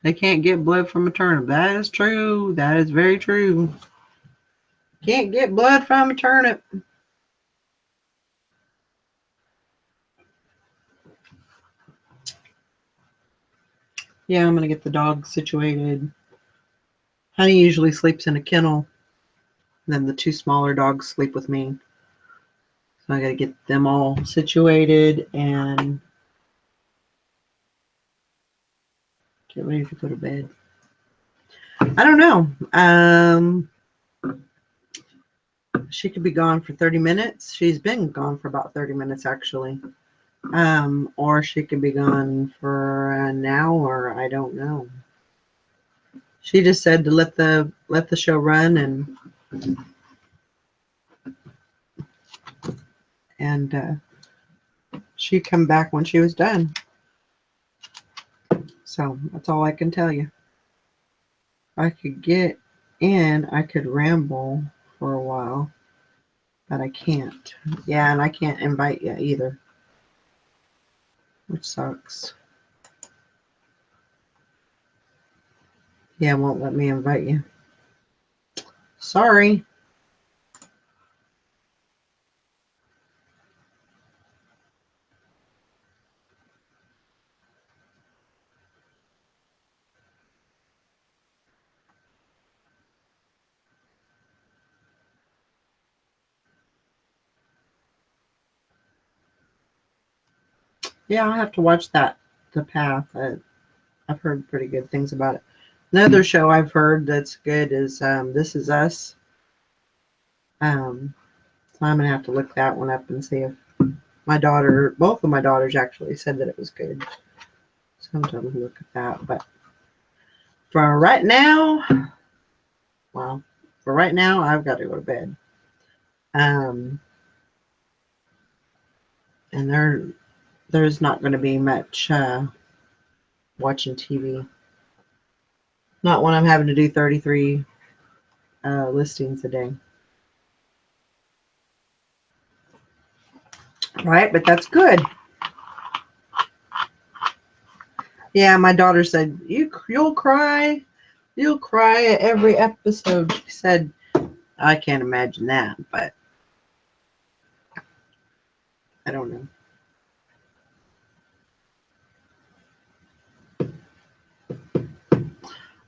They can't get blood from a turnip. That is true. That is very true. Can't get blood from a turnip. Yeah, I'm going to get the dog situated. Honey usually sleeps in a kennel. Then the two smaller dogs sleep with me. So I got to get them all situated and get ready to go to bed. I don't know. She could be gone for 30 minutes. She's been gone for about 30 minutes actually. Or she could be gone for an hour. I don't know. She just said to let the show run and she'd come back when she was done. So that's all I can tell you. I could get in, I could ramble for a while, but I can't. Yeah, and I can't invite you either, which sucks. Yeah, it won't let me invite you. Sorry. Yeah, I'll have to watch that. The Path. I've heard pretty good things about it. Another show I've heard that's good is This Is Us. So I'm gonna have to look that one up and see if both of my daughters actually said that it was good. So I'm gonna look at that. But for right now, I've got to go to bed. And there's not going to be much watching TV. Not when I'm having to do 33 listings a day. Right, but that's good. Yeah, my daughter said, you'll cry. You'll cry at every episode. She said, I can't imagine that, but I don't know.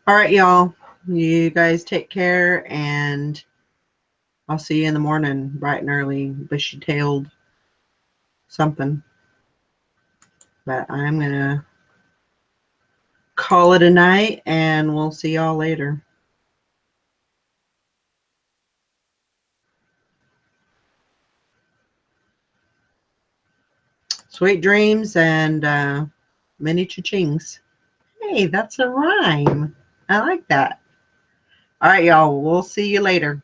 All right, y'all. You guys take care, and I'll see you in the morning, bright and early, bushy-tailed something. But I'm going to call it a night, and we'll see y'all later. Sweet dreams and many cha-chings. Hey, that's a rhyme. I like that. All right, y'all. We'll see you later.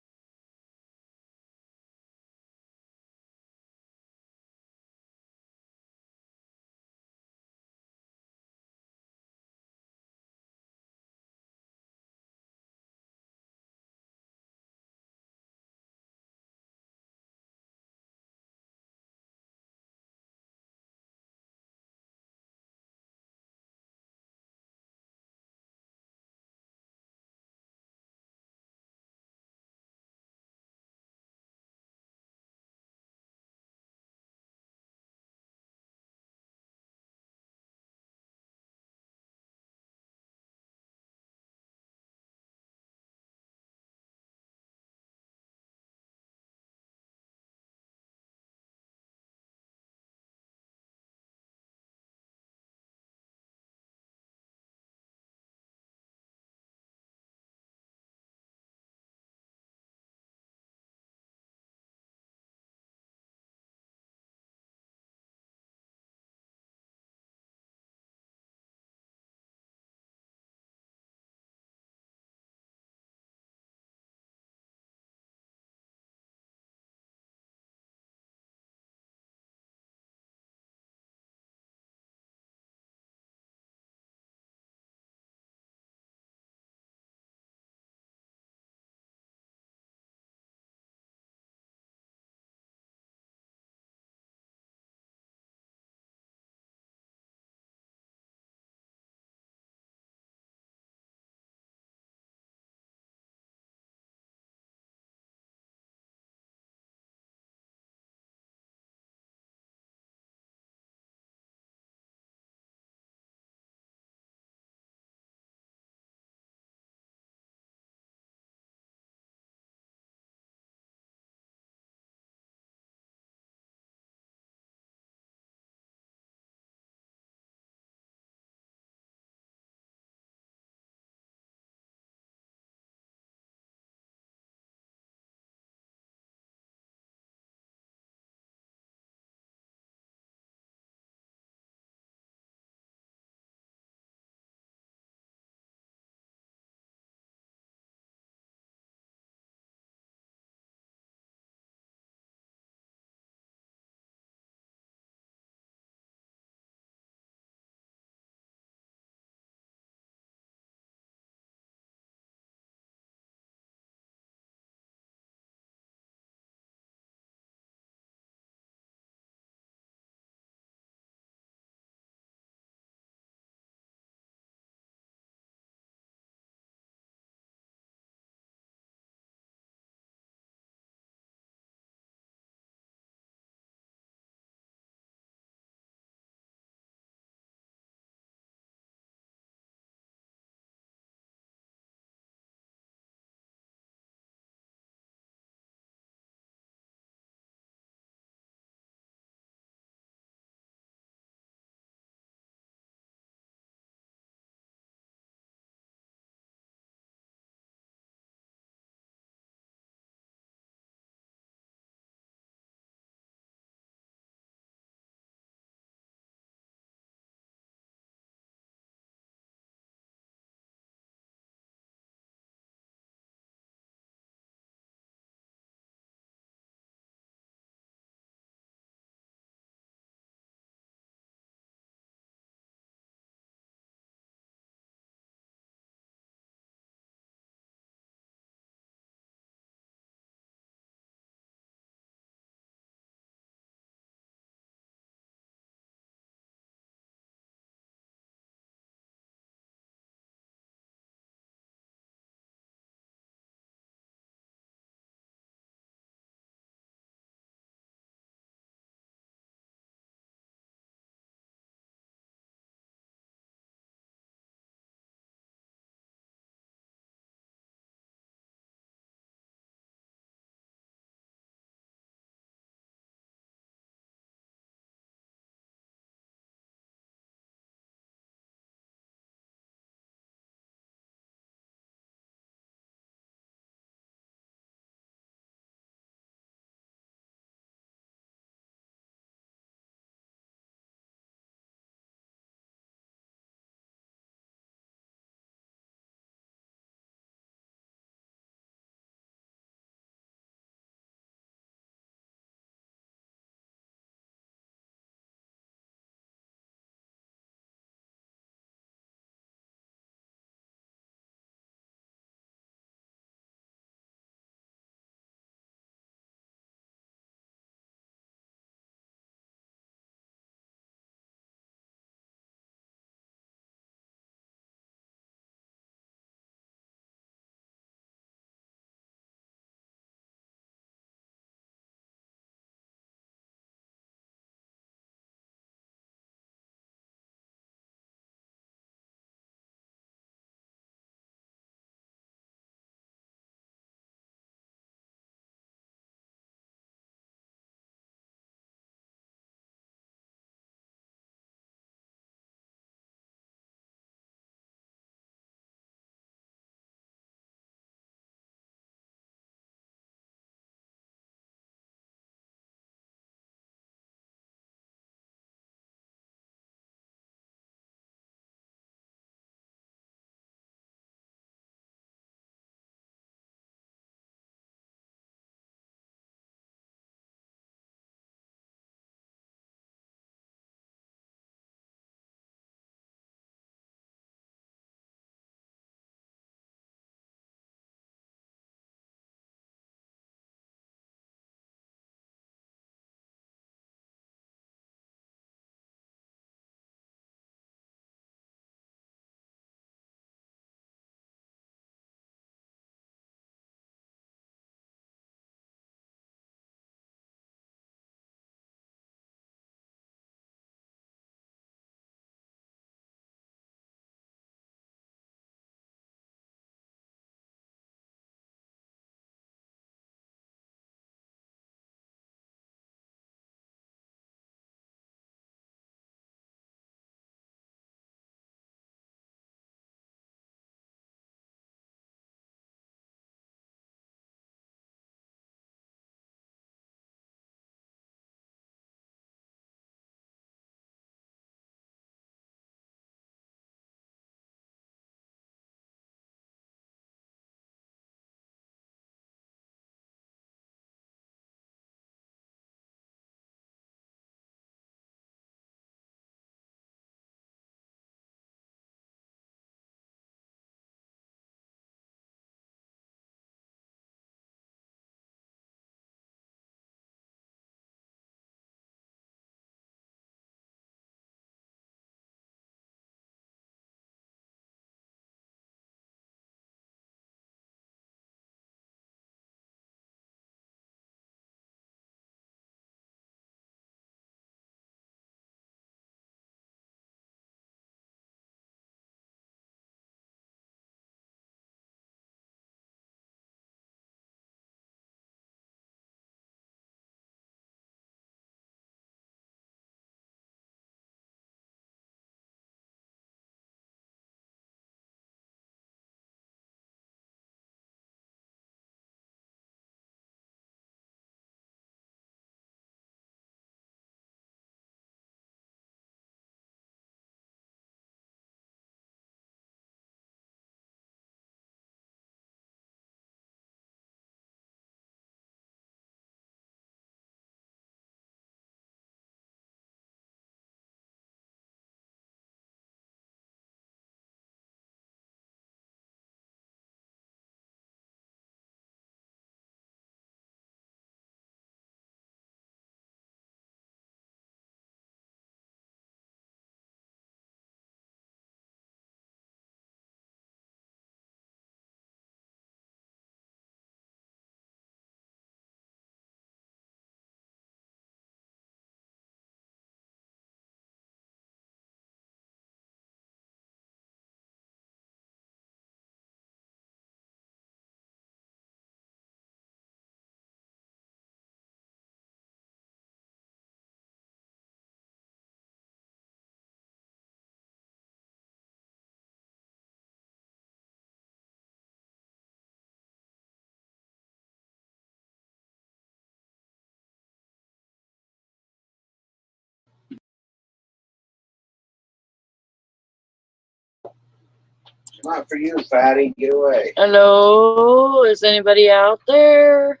Not for you, fatty. Get away. Hello? Is anybody out there?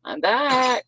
I'm back.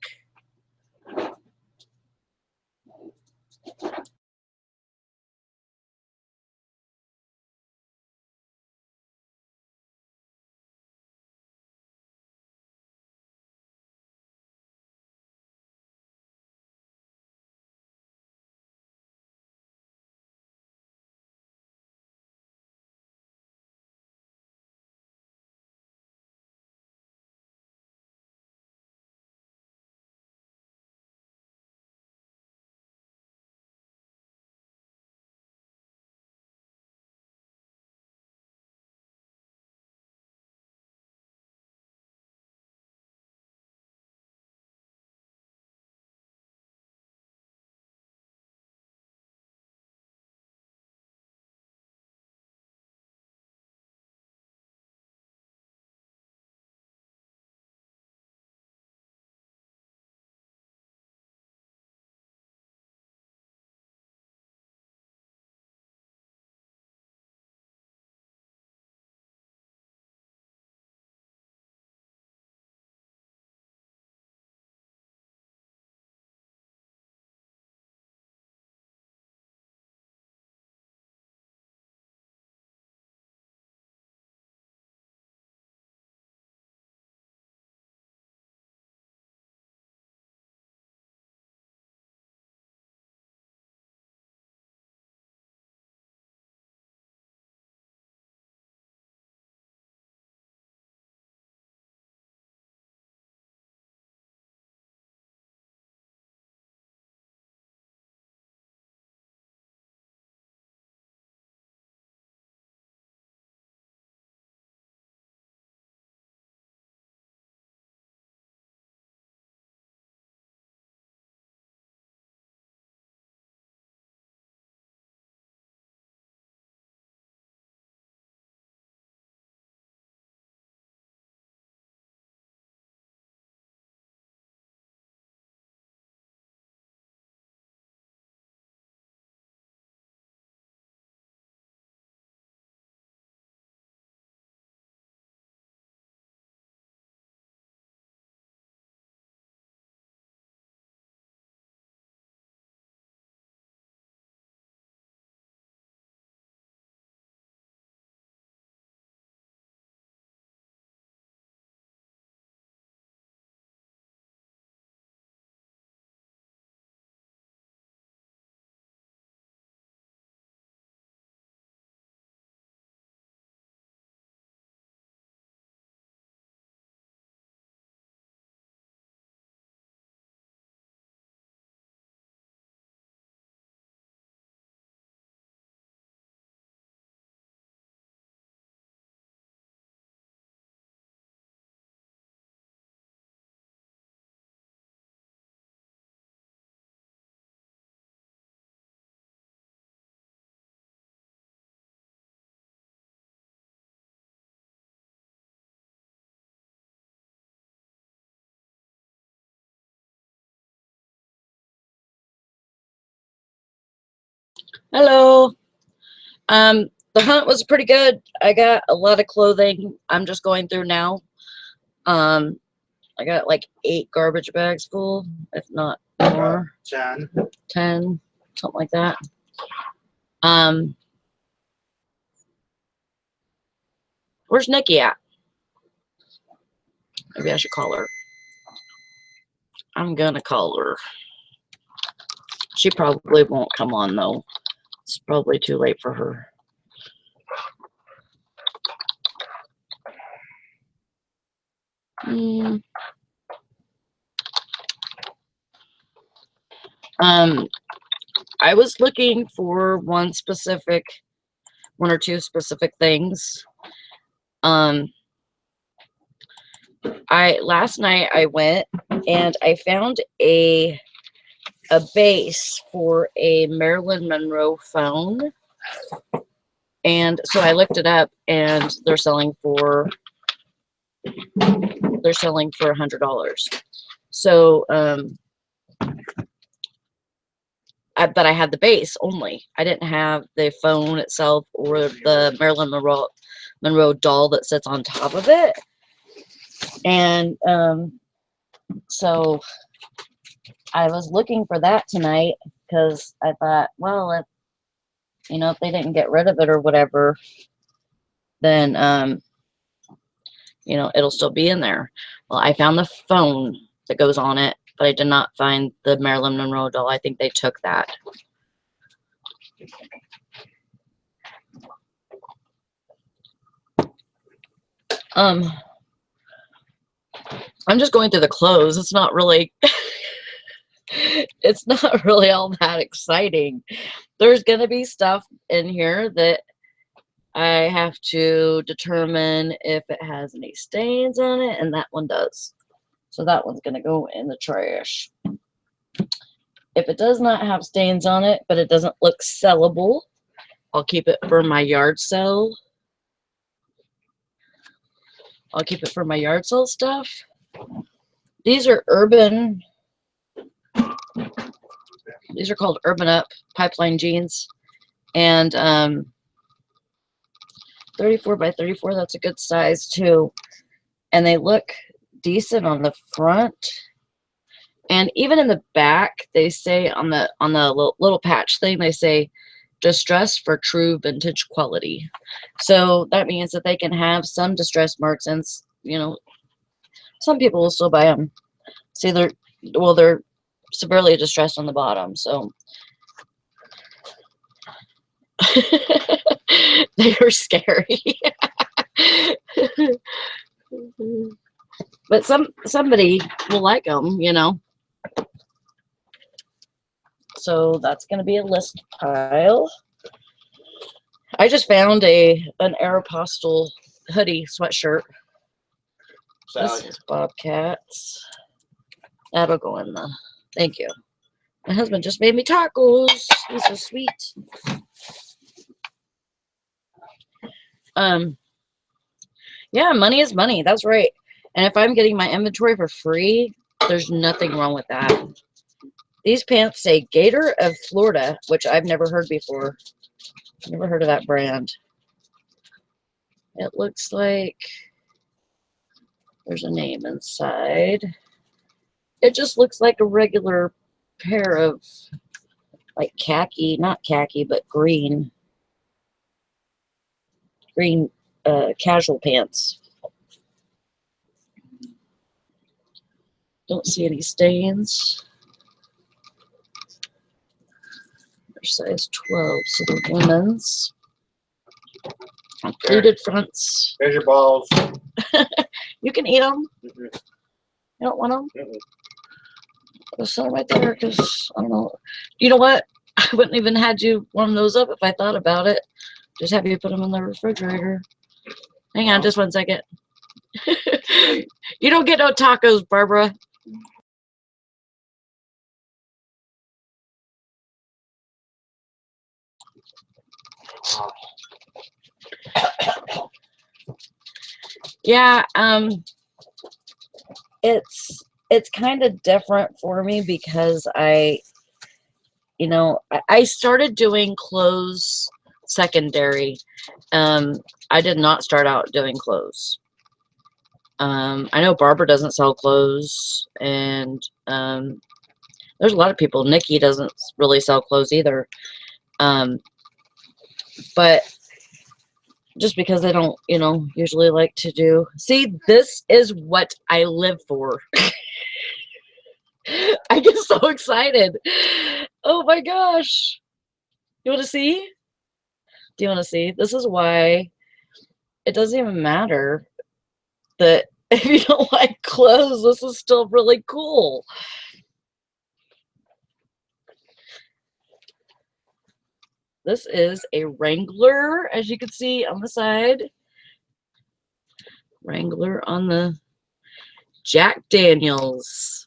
Hello. The hunt was pretty good. I got a lot of clothing. I'm just going through now. I got like 8 garbage bags full, if not more. 10, something like that. Where's Nikki at? Maybe I should call her. I'm gonna call her. She probably won't come on though. It's probably too late for her. I was looking for one or two specific things. Last night I went and I found a base for a Marilyn Monroe phone. And so I looked it up and they're selling for $100. So I but I had the base only. I didn't have the phone itself or the Marilyn Monroe doll that sits on top of it. And so I was looking for that tonight because I thought, well, if if they didn't get rid of it or whatever, then it'll still be in there. Well, I found the phone that goes on it, but I did not find the Marilyn Monroe doll. I think they took that. I'm just going through the clothes. It's not really it's not really all that exciting. There's gonna be stuff in here that I have to determine if it has any stains on it, and that one does. So that one's gonna go in the trash. If it does not have stains on it, but it doesn't look sellable, I'll keep it for my yard sale. I'll keep it for my yard sale stuff. These are urban. These are called Urban Up pipeline jeans. And 34 by 34, that's a good size too. And they look decent on the front. And even in the back, they say on the little patch thing, they say distressed for true vintage quality. So that means that they can have some distress marks, and some people will still buy them. See, they're severely distressed on the bottom, so they are scary. But somebody will like them, So that's going to be a list pile. I just found an Aeropostale hoodie sweatshirt. This is Bobcats. That'll go in the. Thank you. My husband just made me tacos. He's so sweet. Yeah, money is money. That's right. And if I'm getting my inventory for free, there's nothing wrong with that. These pants say Gator of Florida, which I've never heard before. Never heard of that brand. It looks like there's a name inside. It just looks like a regular pair of like khaki, not khaki, but green casual pants. Don't see any stains. They're size 12, so they're women's. Pleated fronts. There's your balls. You can eat them. Mm-hmm. You don't want them? Mm-hmm. I'll set them right there because I don't know. You know what? I wouldn't even had you warm those up if I thought about it. Just have you put them in the refrigerator. Hang on just one second. You don't get no tacos, Barbara. Yeah, it's kind of different for me because I started doing clothes secondary. I did not start out doing clothes. I know Barbara doesn't sell clothes, and there's a lot of people. Nikki doesn't really sell clothes either. But just because they don't, usually like to do. See, this is what I live for. I get so excited. Oh my gosh. You want to see? Do you want to see? This is why it doesn't even matter that if you don't like clothes, this is still really cool. This is a Wrangler, as you can see on the side. Wrangler on the Jack Daniels.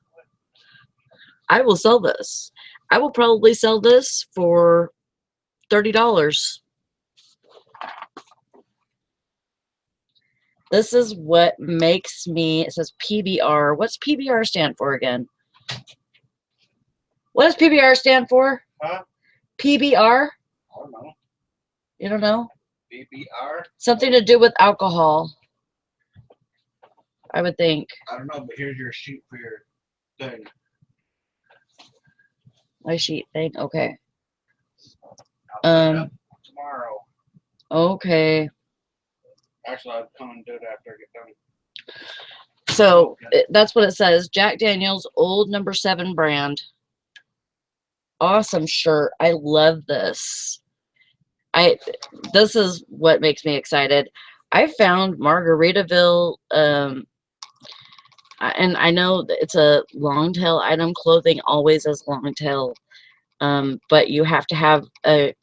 I will sell this. I will probably sell this for $30. This is what makes me, it says PBR. What's PBR stand for again? What does PBR stand for? Huh? PBR? I don't know. You don't know? BBR? Something to do with alcohol, I would think. I don't know, but here's your sheet for your thing. My sheet thing. Okay. I'll set it up tomorrow. Okay. Actually, I'll come and do it after I get done. So that's what it says. Jack Daniel's Old No. 7 brand. Awesome shirt. I love this. This is what makes me excited. I found Margaritaville, and I know that it's a long tail item. Clothing always is long tail, but you have to have a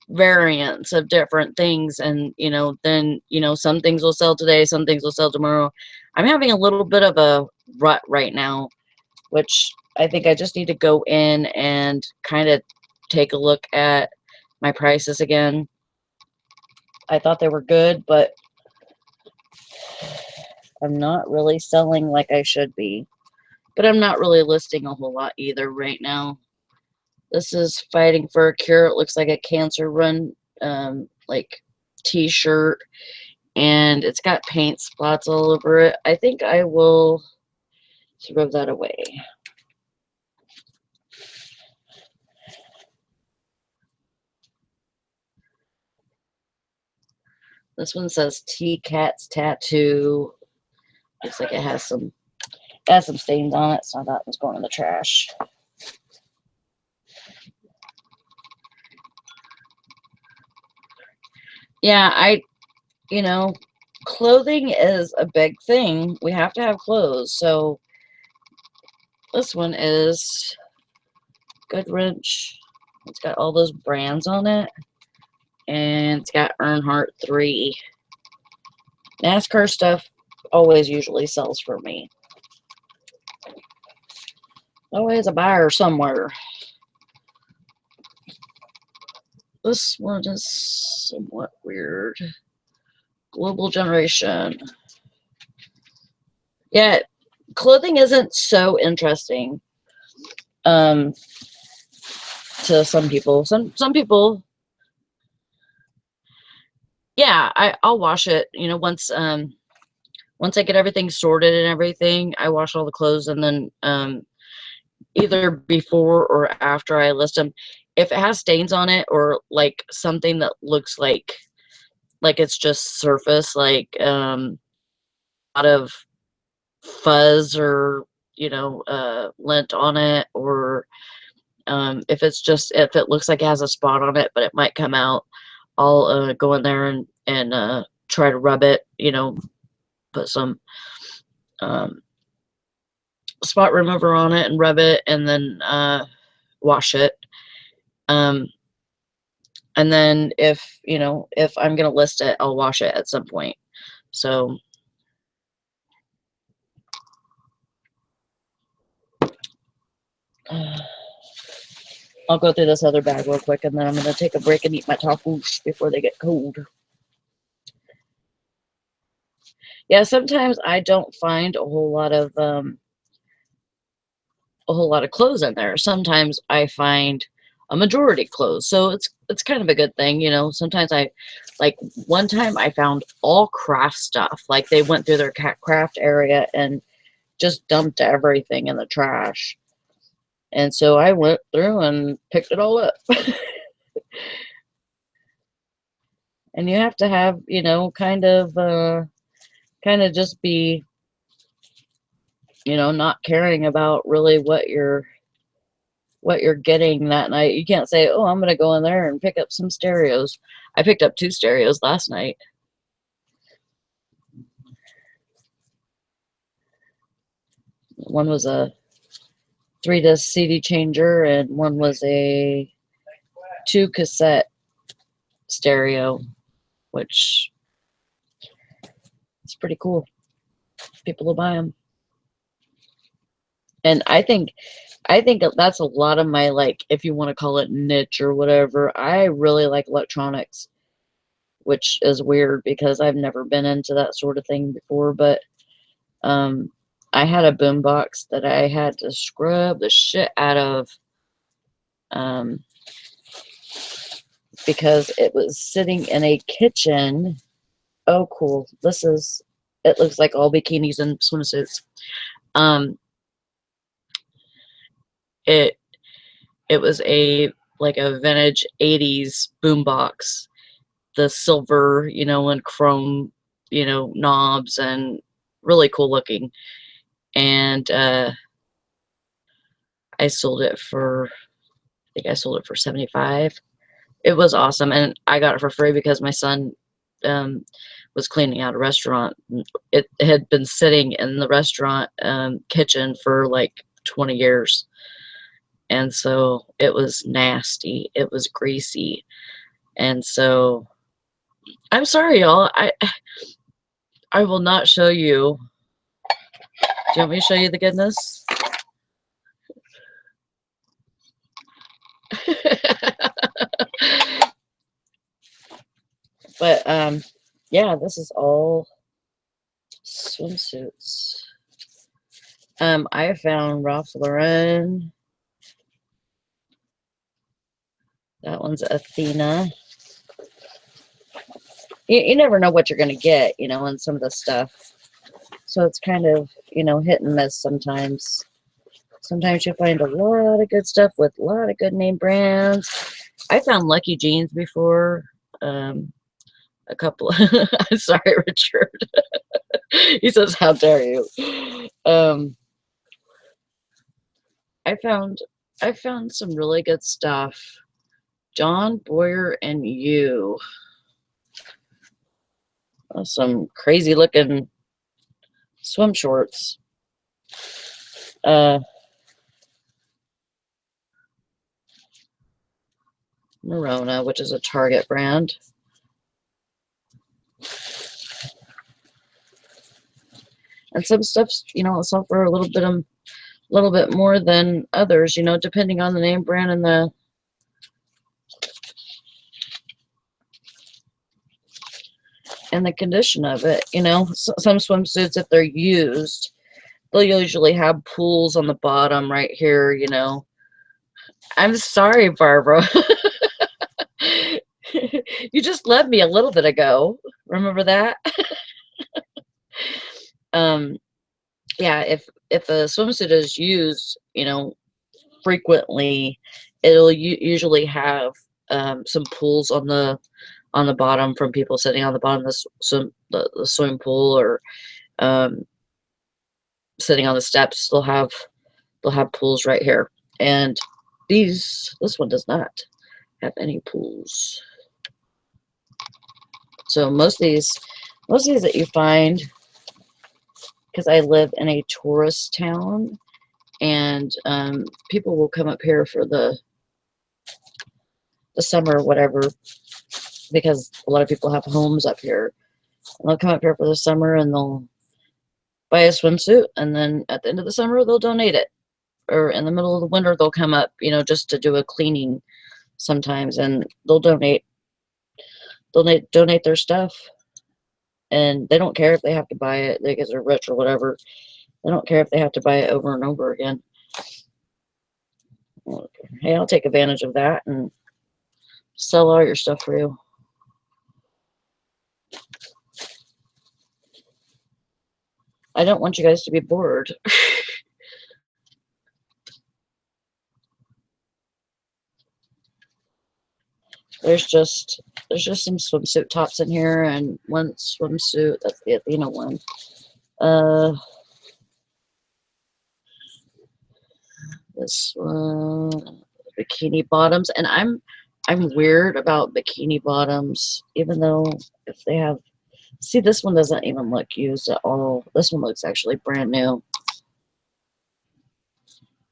variance of different things, and then some things will sell today, some things will sell tomorrow. I'm having a little bit of a rut right now, which I think I just need to go in and kind of take a look at my prices again. I thought they were good, but I'm not really selling like I should be. But I'm not really listing a whole lot either right now. This is Fighting for a Cure. It looks like a cancer run like t-shirt, and it's got paint spots all over it. I think I will throw that away. This one says T-Cat's Tattoo. Looks like it has some stains on it, so that one's going in the trash. Yeah, clothing is a big thing. We have to have clothes. So this one is Goodwrench. It's got all those brands on it. And it's got Earnhardt 3. NASCAR stuff always usually sells for me. Always a buyer somewhere. This one is somewhat weird. Global Generation. Yeah, clothing isn't so interesting to some people. Some people, yeah, I'll wash it. Once I get everything sorted and everything, I wash all the clothes, and then either before or after I list them. If it has stains on it, or like something that looks like it's just surface, like a lot of fuzz or lint on it, or if it looks like it has a spot on it but it might come out, I'll go in there and try to rub it, put some spot remover on it and rub it, and then wash it. And then if I'm gonna list it, I'll wash it at some point. So I'll go through this other bag real quick, and then I'm gonna take a break and eat my tacos before they get cold. Yeah, sometimes I don't find a whole lot of clothes in there. Sometimes I find a majority clothes, so it's kind of a good thing, Sometimes one time I found all craft stuff. Like, they went through their craft area and just dumped everything in the trash, and so I went through and picked it all up. And you have to have, kind of just be, not caring about really what you're getting that night. You can't say, oh, I'm going to go in there and pick up some stereos. I picked up 2 stereos last night. One was a 3-disc CD changer, and one was a 2-cassette stereo, which is pretty cool. People will buy them. And I think that's a lot of my, like, if you want to call it niche or whatever. I really like electronics, which is weird because I've never been into that sort of thing before. But I had a boombox that I had to scrub the shit out of because it was sitting in a kitchen. Oh, cool. It looks like all bikinis and swimsuits. It was like a vintage 80s boombox. The silver, and chrome, knobs, and really cool looking. And I sold it for, I think I sold it for $75. It was awesome, and I got it for free because my son was cleaning out a restaurant. It had been sitting in the restaurant kitchen for like 20 years, and so it was nasty. It was greasy, and so I'm sorry, y'all. I will not show you. Do you want me to show you the goodness? But yeah, this is all swimsuits. I found Ralph Lauren. That one's Athena. You never know what you're going to get, in some of the stuff. So it's kind of, hit and miss sometimes. Sometimes you find a lot of good stuff with a lot of good name brands. I found Lucky Jeans before. A couple. I'm sorry, Richard. He says, "How dare you?" I found some really good stuff. John Boyer and You. Some crazy looking swim shorts. Morona, which is a Target brand. And some stuff's, it'll sell for a little bit more than others, depending on the name brand and the condition of it. Some swimsuits, if they're used, they'll usually have pools on the bottom right here. I'm sorry, Barbara. You just left me a little bit ago. Remember that? Yeah, if a swimsuit is used, frequently, it'll usually have some pools on the bottom from people sitting on the bottom of the swimming pool, or sitting on the steps. They'll have pools right here, and this one does not have any pools. So most of these that you find, because I live in a tourist town, and people will come up here for the summer or whatever, because a lot of people have homes up here. And they'll come up here for the summer and they'll buy a swimsuit, and then at the end of the summer they'll donate it, or in the middle of the winter they'll come up, just to do a cleaning sometimes, and they'll donate their stuff. And they don't care if they have to buy it because they're rich or whatever. They don't care if they have to buy it over and over again. Hey, I'll take advantage of that and sell all your stuff for you. I don't want you guys to be bored. There's just some swimsuit tops in here, and one swimsuit. That's the Athena one. This one, bikini bottoms, and I'm weird about bikini bottoms, even though if they have, see, this one doesn't even look used at all. This one looks actually brand new,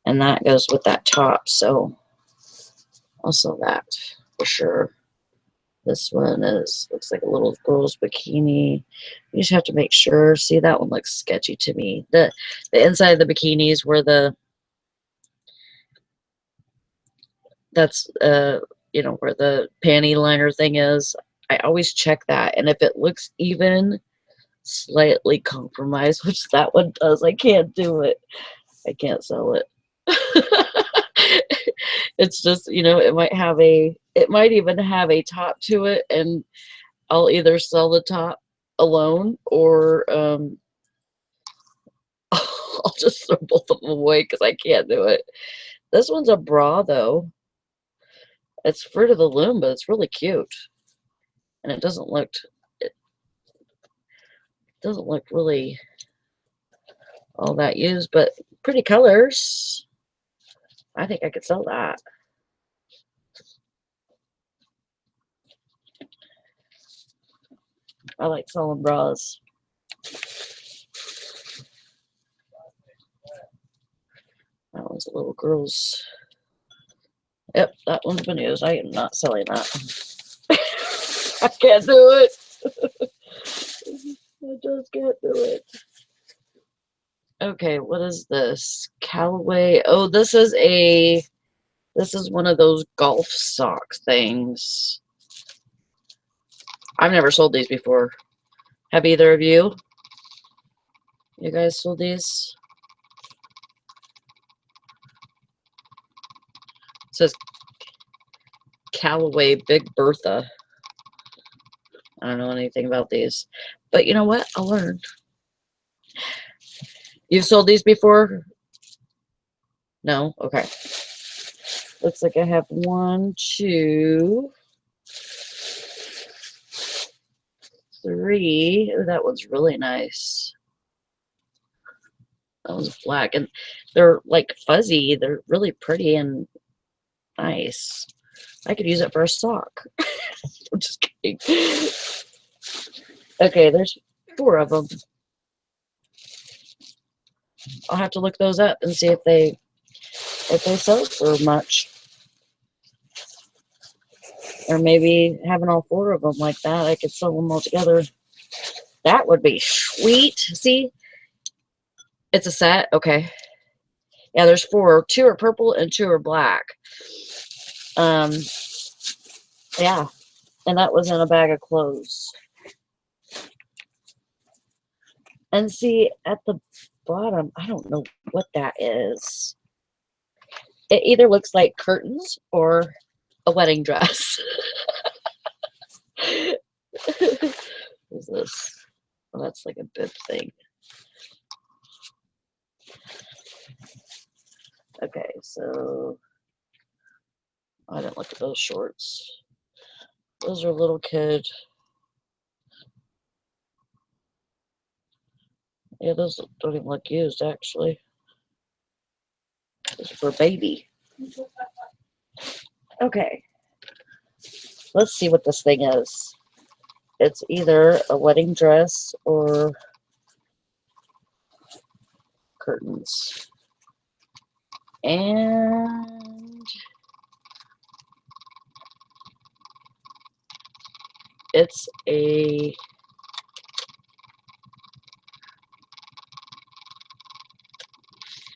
and that goes with that top, so I'll sell that for sure. This one looks like a little girl's bikini. You just have to make sure. See, that one looks sketchy to me. The inside of the bikinis where that's where the panty liner thing is, I always check that, and if it looks even slightly compromised, which that one does, I can't do it. I can't sell it. It's just, you know, it might even have a top to it, and I'll either sell the top alone or I'll just throw both of them away because I can't do it. This one's a bra though. It's Fruit of the Loom, but it's really cute. And it doesn't look really all that used, but pretty colors. I think I could sell that. I like selling bras. That one's a little girl's. Yep, that one's been used. I am not selling that. I can't do it. I just can't do it. Okay, what is this? Callaway. Oh, this is one of those golf sock things. I've never sold these before. Have either of you? You guys sold these? It says Callaway Big Bertha. I don't know anything about these. But you know what? I'll learn. You've sold these before? No? Okay. Looks like I have 1, 2, 3. Oh, that one's really nice. That one's black. And they're like fuzzy. They're really pretty and nice. I could use it for a sock. I'm just kidding. Okay, there's 4 of them. I'll have to look those up and see if they sell for much. Or maybe having all 4 of them like that, I could sell them all together. That would be sweet. See? It's a set? Okay. Yeah, there's 4. 2 are purple and 2 are black. Yeah. And that was in a bag of clothes. And see, at the bottom, I don't know what that is. It either looks like curtains or a wedding dress. What is this? Well, that's like a bib thing. Okay, so I didn't look at those shorts. Those are little kid. Yeah, those don't even look used, actually. Those are for baby. Okay. Let's see what this thing is. It's either a wedding dress or curtains. And it's a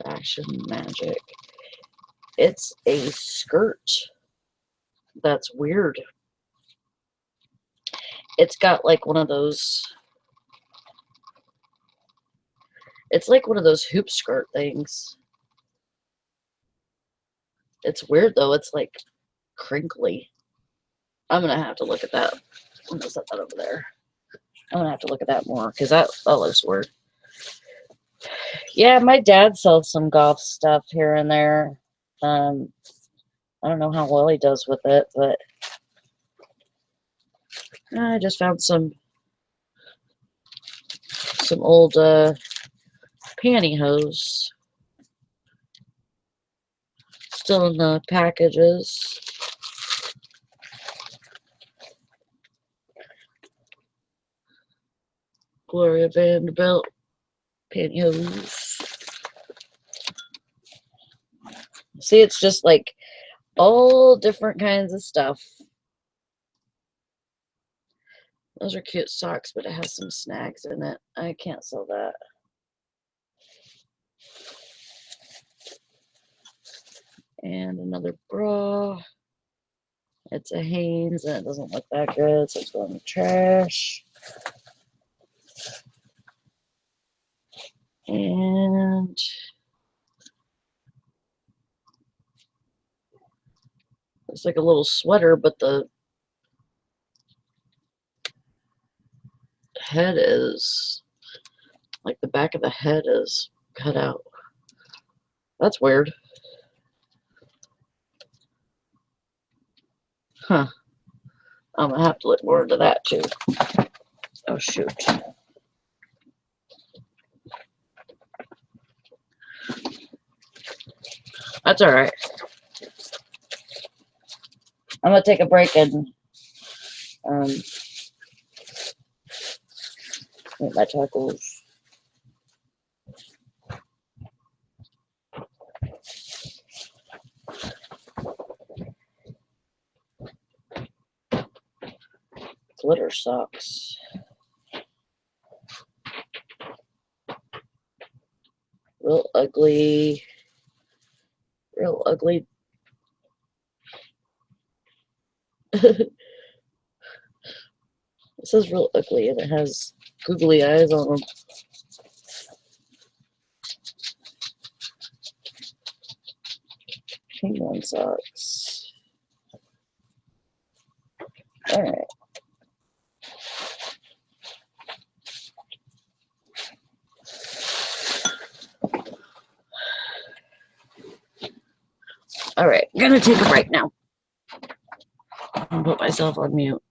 Fashion Magic. It's a skirt. That's weird. It's got like one of those. It's like one of those hoop skirt things. It's weird though. It's like crinkly. I'm gonna have to look at that. I'm gonna set that over there. I'm gonna have to look at that more because that looks weird. Yeah, my dad sells some golf stuff here and there. I don't know how well he does with it, but I just found some old pantyhose still in the packages. Gloria Vanderbilt pantyhose. See, it's just like all different kinds of stuff. Those are cute socks, but it has some snags in it. I can't sell that. And another bra. It's a Hanes, and it doesn't look that good, so it's going in the trash. And It's like a little sweater, but the head is, like the back of the head is cut out. That's weird. Huh. I'm gonna have to look more into that too. Oh shoot. That's alright. I'm gonna take a break and eat my tacos. Glitter socks. Real ugly. Real ugly. It says real ugly and it has googly eyes on them. Penguin socks. Alright. Alright, I'm gonna take a break now. I'll put myself on mute.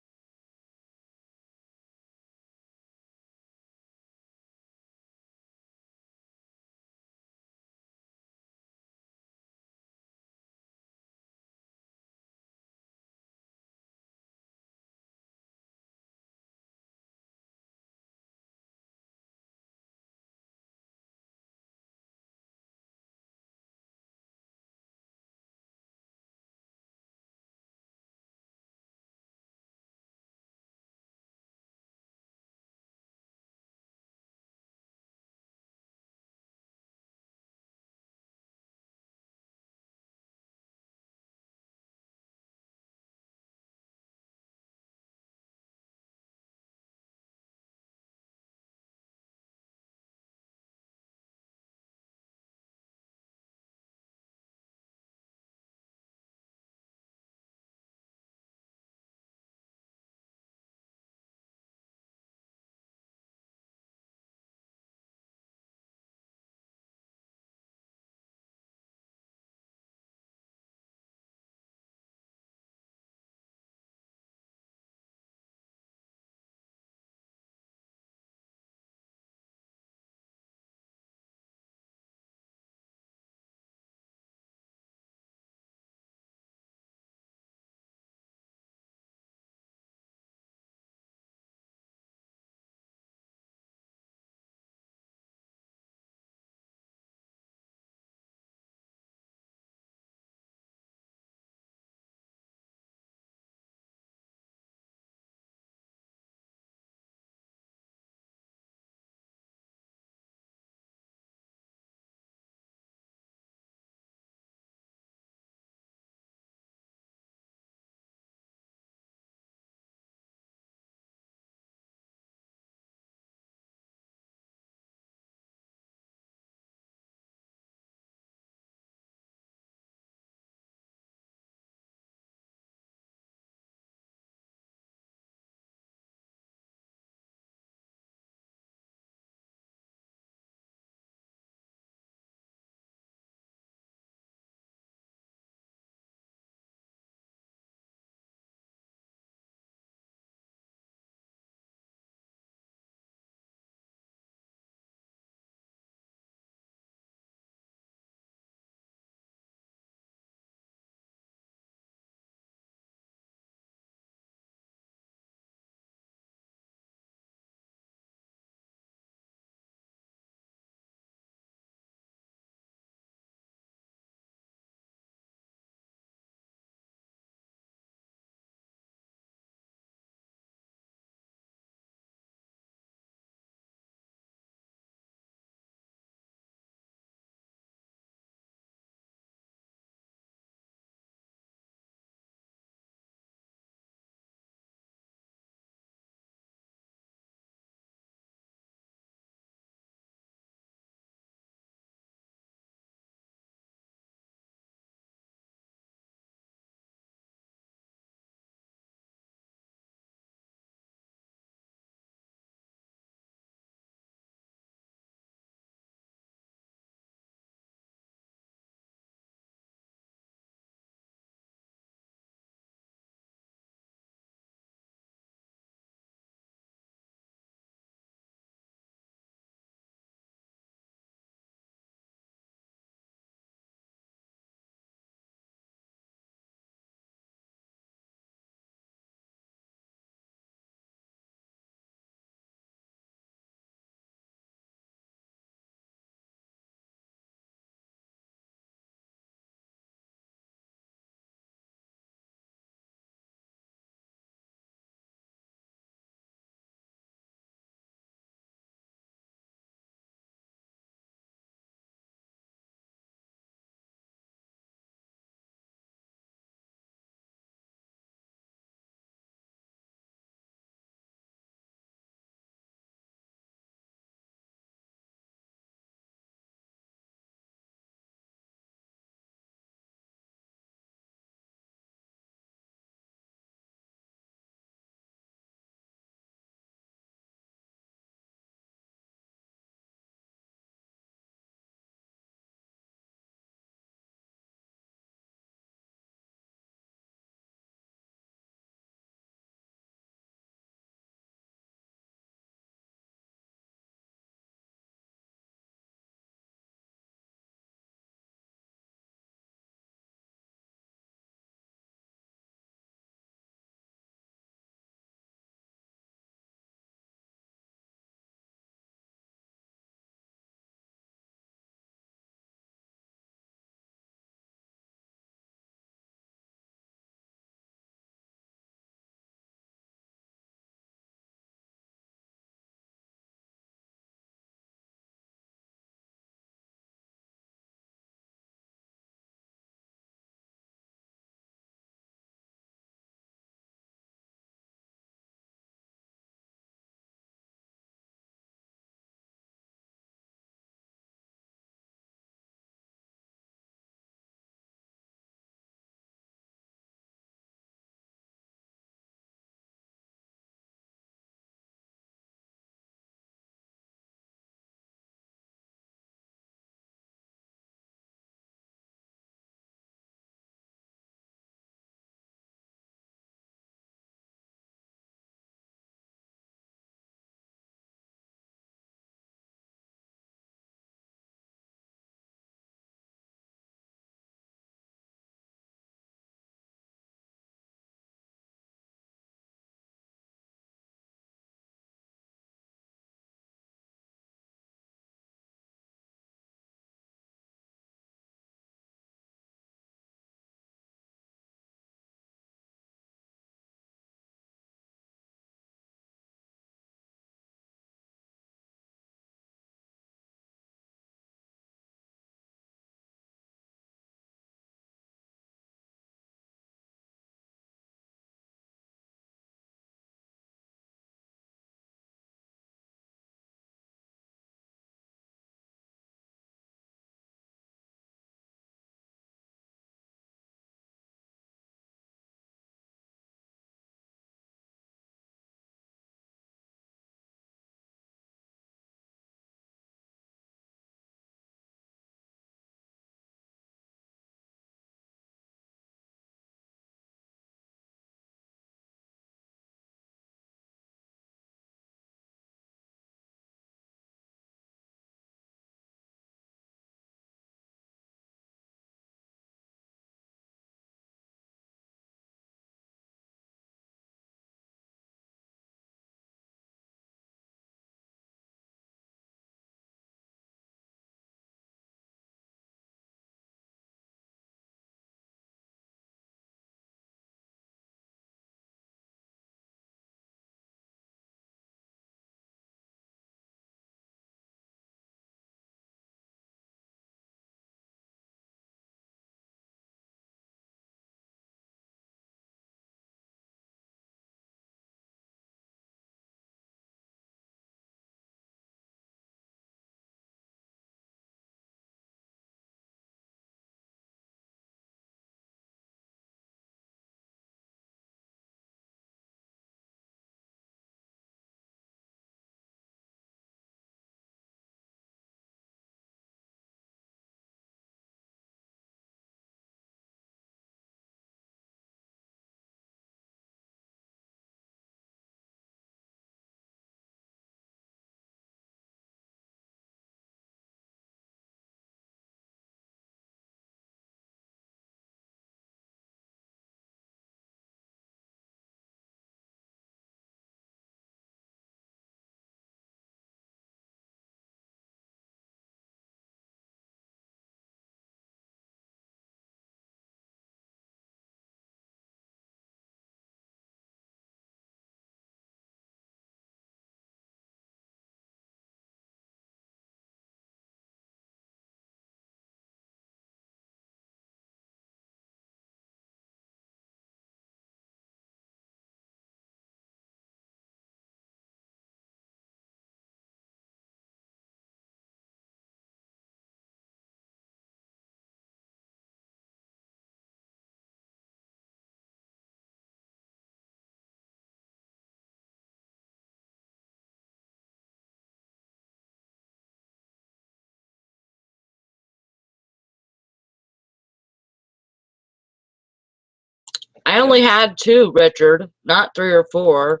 I only had 2, Richard, not 3 or 4.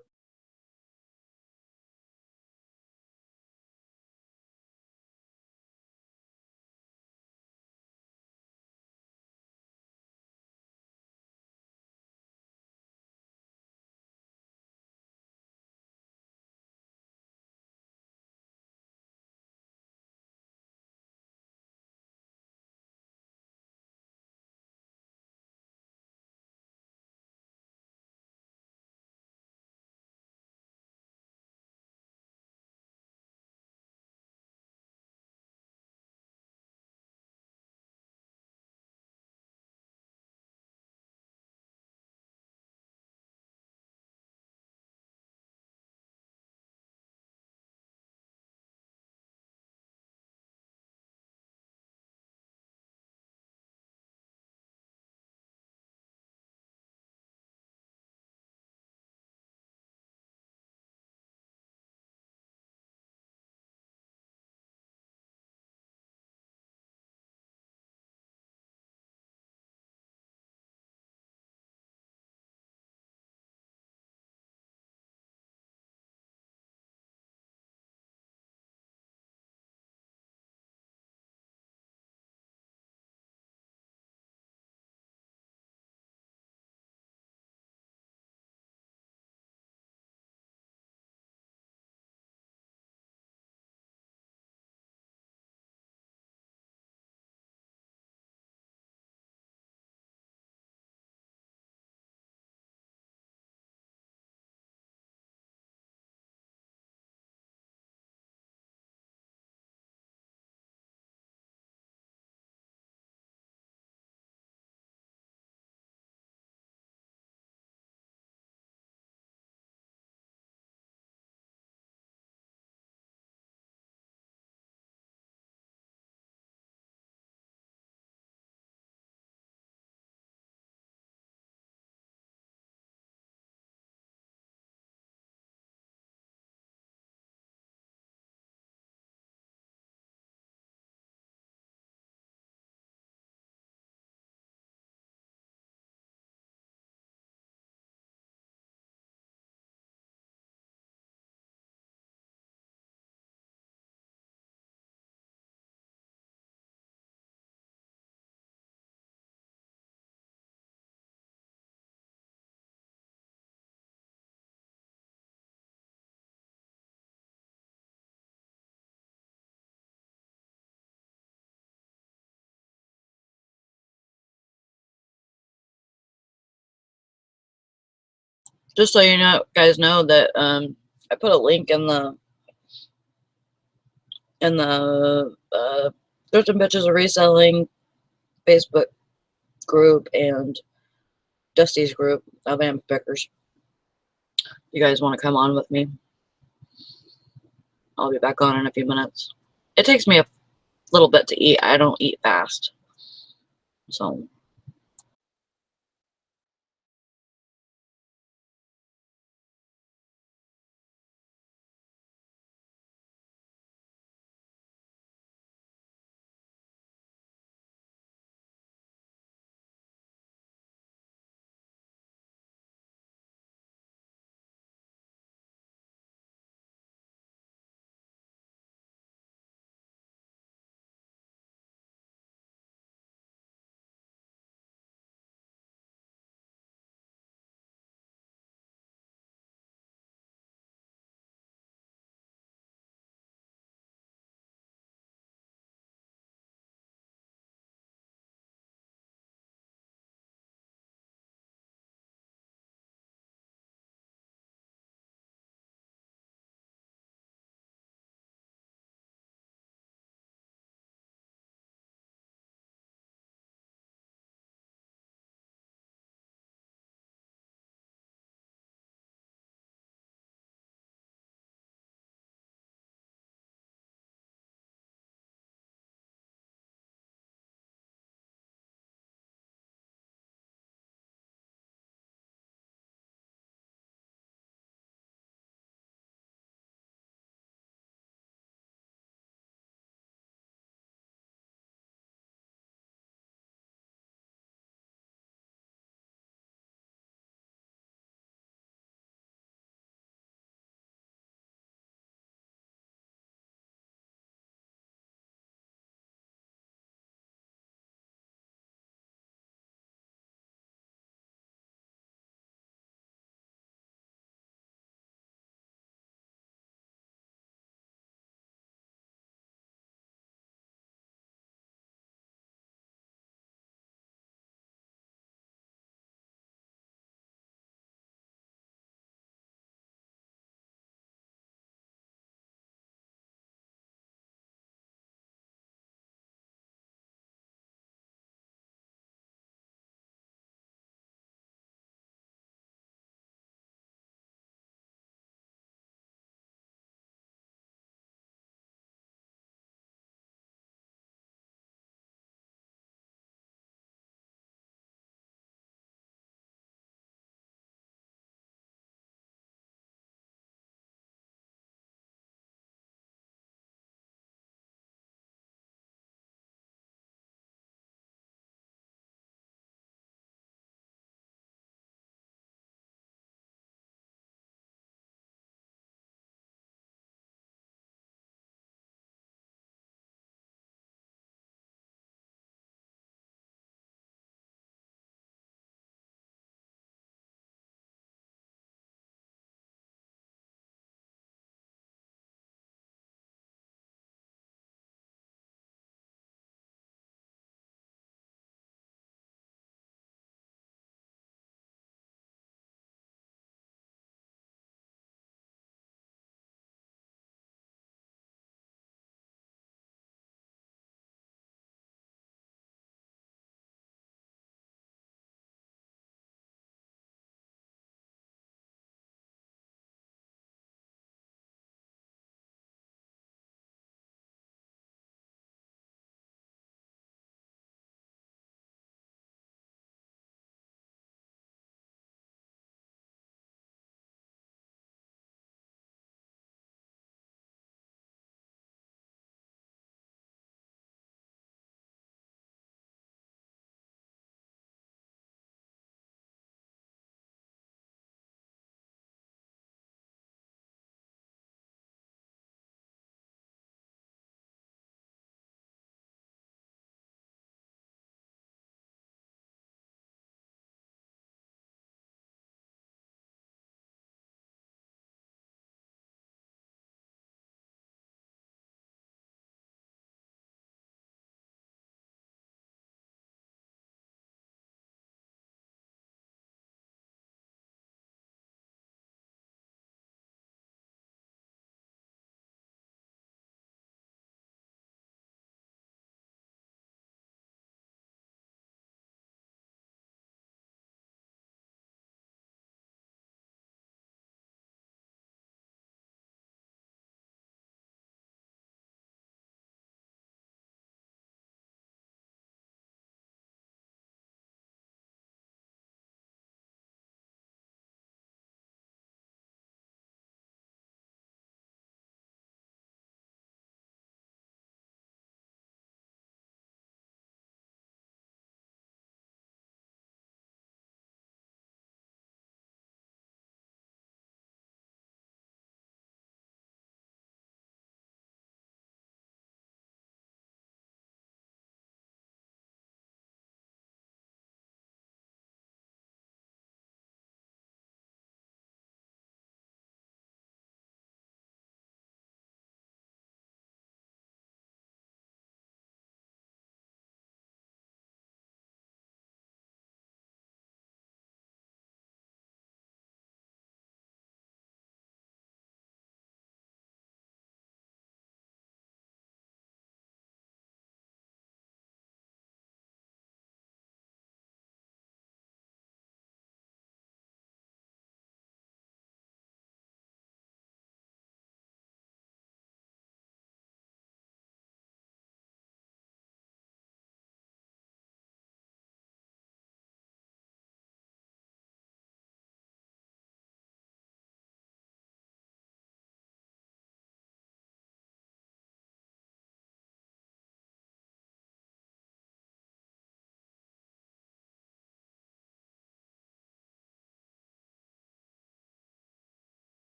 Just so you know, guys know that I put a link in the Thrift and Bitches are Reselling Facebook group and Dusty's group, Alabama Pickers. You guys want to come on with me? I'll be back on in a few minutes. It takes me a little bit to eat. I don't eat fast. So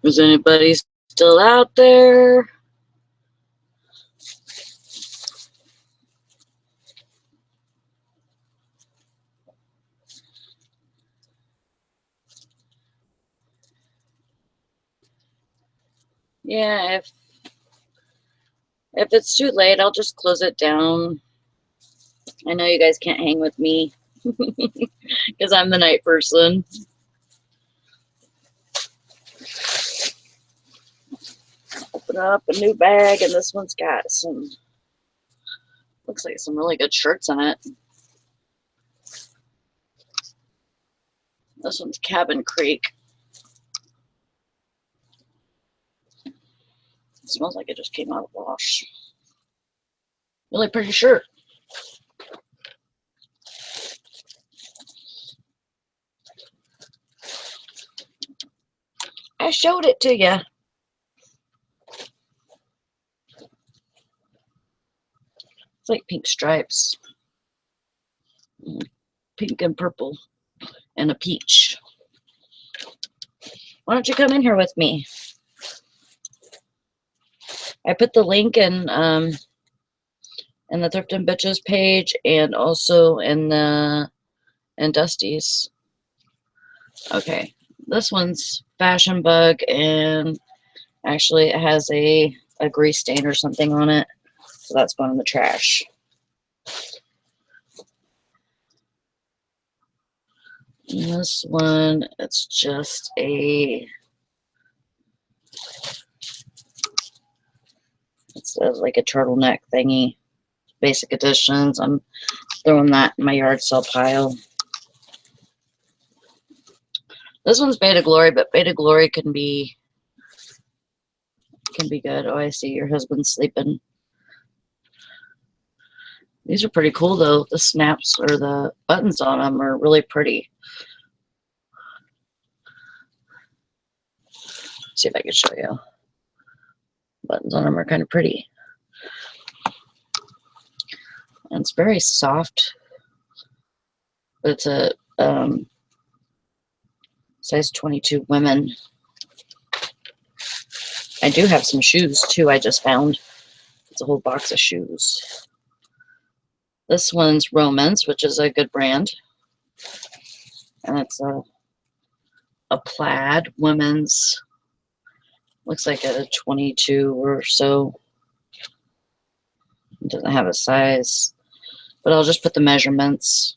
Is anybody still out there? Yeah, if it's too late, I'll just close it down. I know you guys can't hang with me because I'm the night person. Open up a new bag, and this one's got some, looks like some really good shirts in it. This one's Cabin Creek. It smells like it just came out of wash. Really pretty shirt. I showed it to you. It's like pink stripes. Pink and purple and a peach. Why don't you come in here with me? I put the link in the Thriftin' Bitches page and also in Dusty's. Okay, this one's Fashion Bug, and actually it has a grease stain or something on it, so that's going in the trash. And this one, it's just it's like a turtleneck thingy. Basic Editions. I'm throwing that in my yard sale pile. This one's Beta Glory, but Beta Glory can be good. Oh, I see your husband's sleeping. These are pretty cool though. The snaps or the buttons on them are really pretty. Let's see if I can show you. Buttons on them are kind of pretty. And it's very soft. But it's a size 22 women. I do have some shoes too, I just found. It's a whole box of shoes. This one's Romans, which is a good brand. And it's a plaid women's. Looks like a 22 or so. It doesn't have a size. But I'll just put the measurements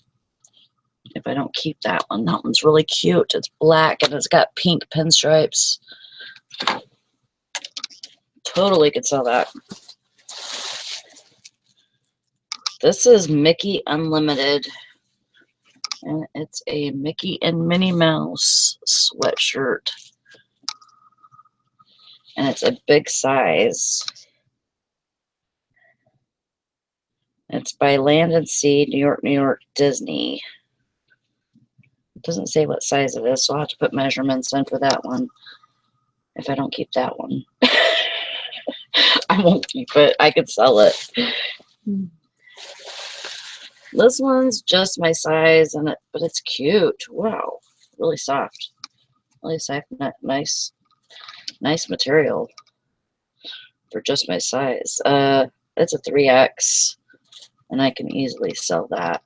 if I don't keep that one. That one's really cute. It's black and it's got pink pinstripes. Totally could sell that. This is Mickey Unlimited. And it's a Mickey and Minnie Mouse sweatshirt. And it's a big size. It's by Land and Sea, New York, New York, Disney. It doesn't say what size it is, so I'll have to put measurements in for that one if I don't keep that one. I won't keep it. I could sell it. This one's just my size, but it's cute. Wow, really soft. Really soft, nice material for just my size. It's a 3X, and I can easily sell that.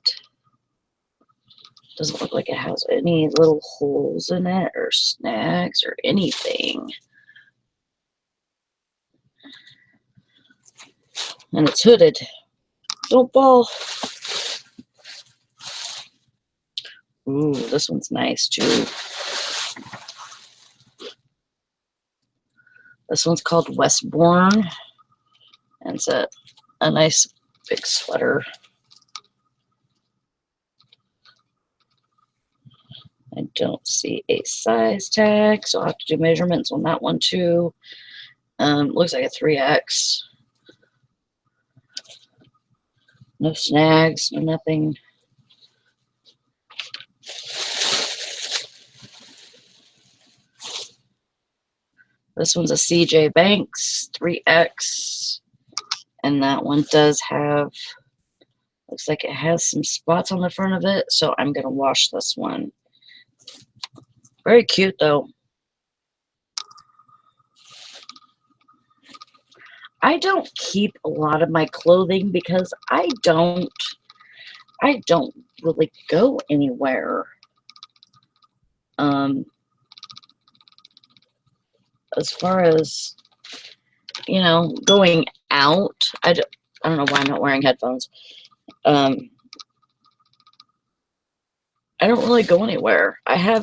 Doesn't look like it has any little holes in it or snags or anything. And it's hooded. Don't fall. Ooh, this one's nice too. This one's called Westbourne. And it's a nice big sweater. I don't see a size tag, so I'll have to do measurements on that one too. Looks like a 3X. No snags, no nothing. This one's a CJ Banks 3X. And that one does have, looks like it has some spots on the front of it, so I'm going to wash this one. Very cute though. I don't keep a lot of my clothing because I don't really go anywhere. As far as, you know, going out, I don't know why I'm not wearing headphones. I don't really go anywhere. I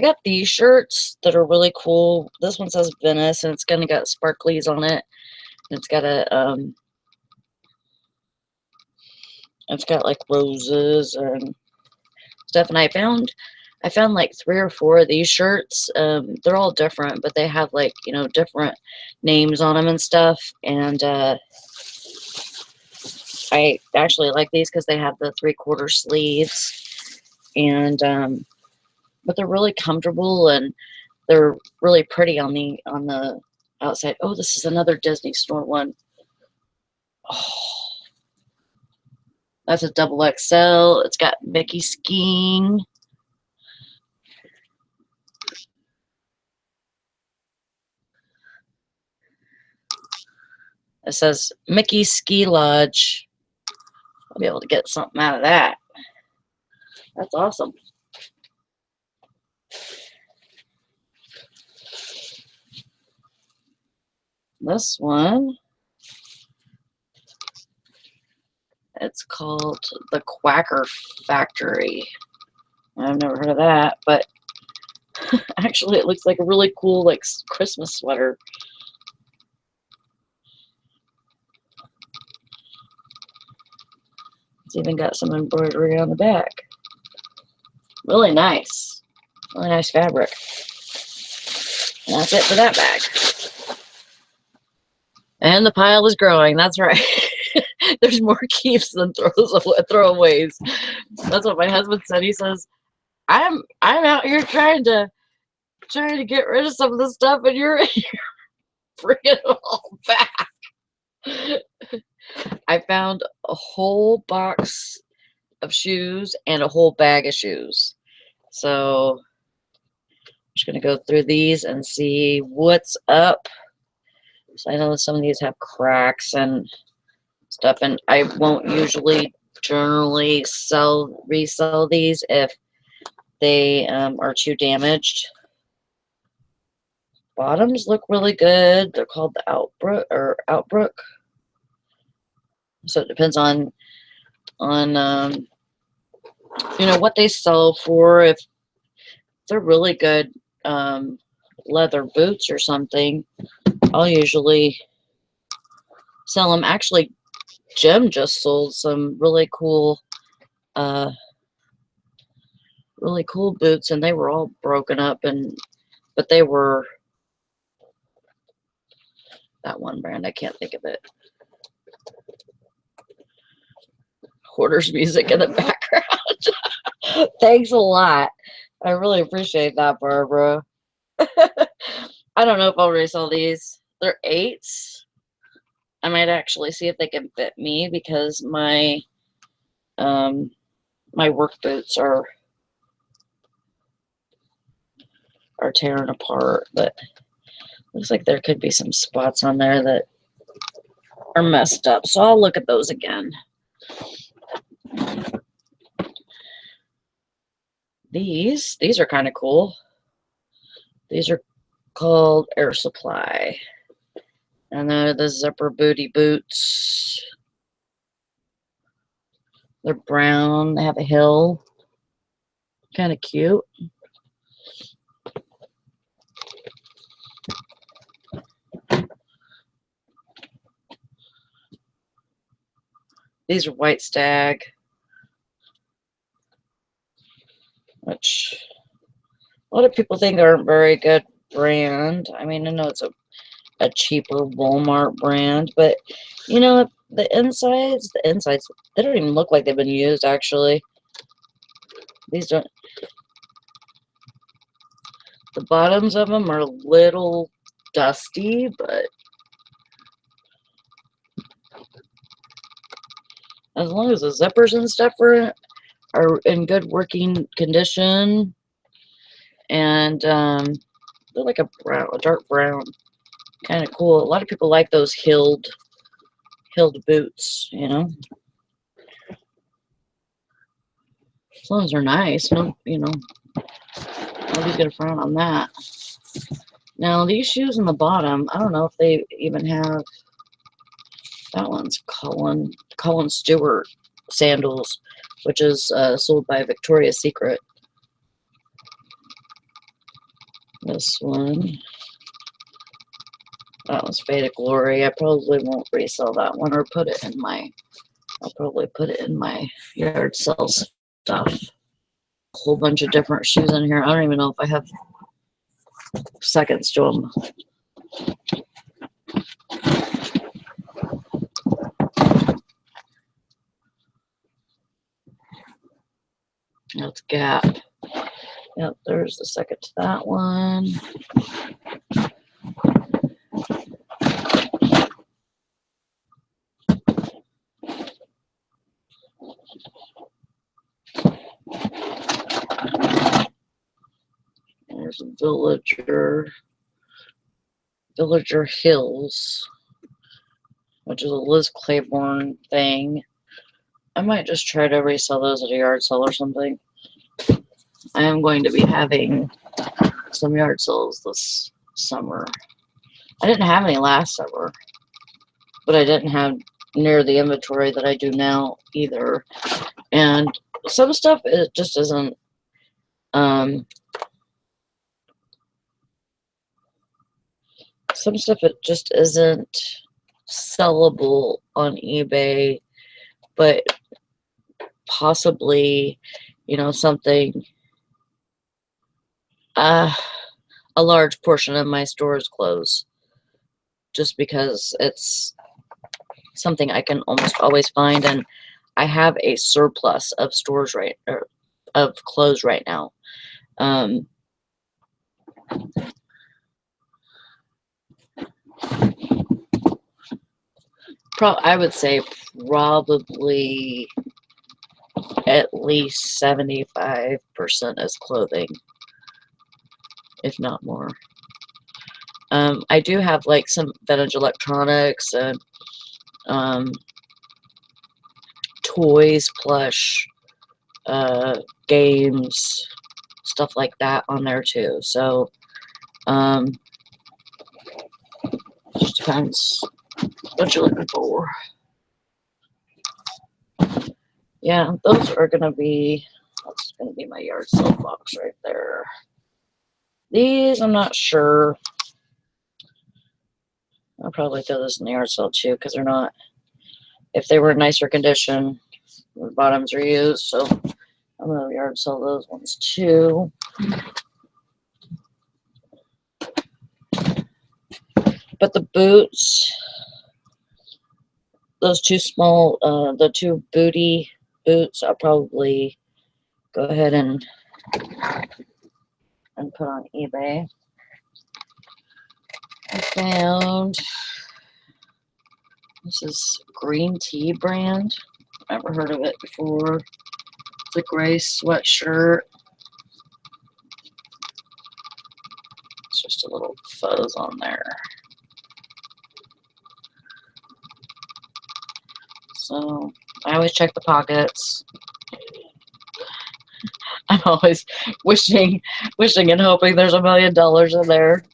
got these shirts that are really cool. This one says Venice, and it's kind of got sparklies on it. It's got a it's got like roses and stuff. And I found like 3 or 4 of these shirts. They're all different, but they have like, you know, different names on them and stuff. And I actually like these because they have the 3/4 sleeves, and but they're really comfortable and they're really pretty on the outside. Oh, this is another Disney Store one. Oh, that's a XXL. It's got Mickey skiing. It says Mickey Ski Lodge. I'll be able to get something out of that. That's awesome. This one, it's called the Quacker Factory. I've never heard of that, but actually it looks like a really cool like Christmas sweater. It's even got some embroidery on the back. Really nice. Really nice fabric. And that's it for that bag. And the pile is growing. That's right. There's more keeps than throwaways. That's what my husband said. He says, I'm out here trying to get rid of some of this stuff, and you're bringing it all back. I found a whole box of shoes and a whole bag of shoes. So I'm just going to go through these and see what's up. So I know some of these have cracks and stuff, and I won't usually generally resell these if they are too damaged. Bottoms look really good. They're called the Outbrook. So it depends on you know, what they sell for. If they're really good leather boots or something, I'll usually sell them. Actually, Jim just sold some really cool boots, and they were all broken up, but they were that one brand, I can't think of it. Hoarder's music in the background. Thanks a lot. I really appreciate that, Barbara. I don't know if I'll resell these. They're 8s. I might actually see if they can fit me because my my work boots are tearing apart, but looks like there could be some spots on there that are messed up. So I'll look at those again. These are kind of cool. These are called Air Supply. And they're the zipper booty boots. They're brown. They have a heel. Kind of cute. These are White Stag, which a lot of people think aren't a very good brand. I mean, I know it's a cheaper Walmart brand, but you know, the insides, they don't even look like they've been used, actually. These don't. The bottoms of them are a little dusty, but as long as the zippers and stuff are in good working condition, and they're like a dark brown. kind of cool. A lot of people like those heeled boots, you know. Those ones are nice. No, you know, nobody's gonna frown on that. Now these shoes in the bottom, I don't know if they even have. That one's Colin Stewart sandals, which is sold by Victoria's Secret. This one. That was Fate of Glory. I probably won't resell that one or put it in my. I'll probably put it in my yard sale stuff. A whole bunch of different shoes in here. I don't even know if I have seconds to them. That's Gap. Yep, there's the second to that one. There's Villager Hills, which is a Liz Claiborne thing. I might just try to resell those at a yard sale or something. I am going to be having some yard sales this summer. I didn't have any last summer, but I didn't have near the inventory that I do now either. And some stuff, it just isn't, some stuff, it just isn't sellable on eBay, but possibly, you know, something, a large portion of my stores close just because it's something I can almost always find, and I have a surplus of of clothes right now. I would say probably at least 75% is clothing, if not more. I do have like some vintage electronics and toys, plush, games, stuff like that on there too. So just depends what you're looking for. Yeah, those are gonna be, that's gonna be my yard sale box right there. These, I'm not sure. I'll probably throw this in the yard sale too, because they're not, if they were in nicer condition, the bottoms are used, so I'm gonna yard sell those ones too. But the boots, those two small, the two booty boots, I'll probably go ahead and put on eBay. I found, this is Green Tea brand. Never heard of it before. It's a gray sweatshirt. It's just a little fuzz on there. So I always check the pockets. I'm always wishing and hoping there's $1 million in there.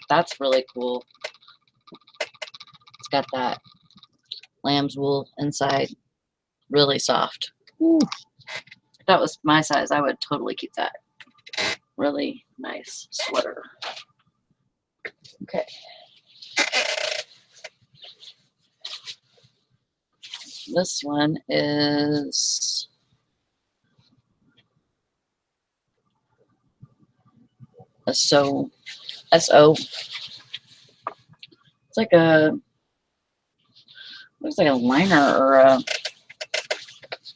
That's really cool. It's got that lamb's wool inside, really soft. Ooh. If that was my size, I would totally keep that. Really nice sweater. Okay. This one is SO. It's like looks like a liner or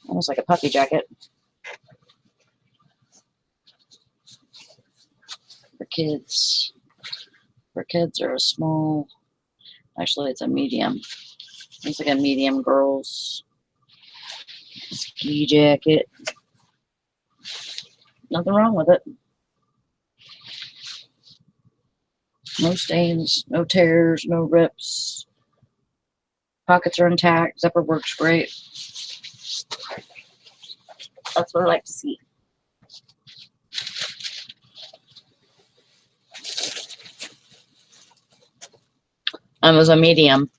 almost like a puffy jacket for kids. For kids or a small, actually it's a medium. It's like a medium girl's ski jacket. Nothing wrong with it. No stains, no tears, no rips. Pockets are intact. Zipper works great. That's what I like to see. It was a medium.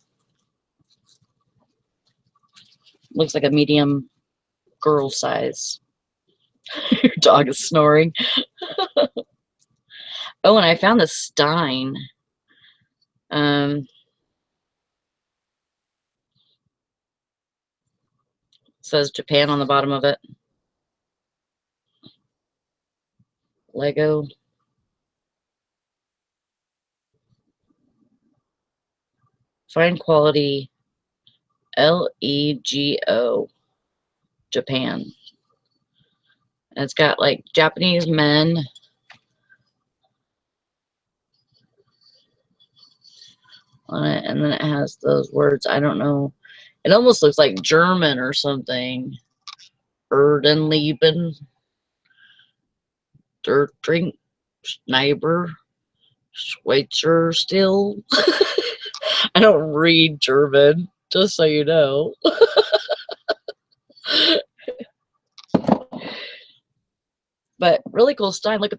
Looks like a medium girl size. Your dog is snoring. Oh, and I found this Stein. Says Japan on the bottom of it. Lego. Fine quality. LEGO. Japan. And it's got like Japanese men. On it, and then it has those words. I don't know. It almost looks like German or something. Erdenleben. Der Drink. Schneiber. Schweitzer still. I don't read German, just so you know. But really cool style. Look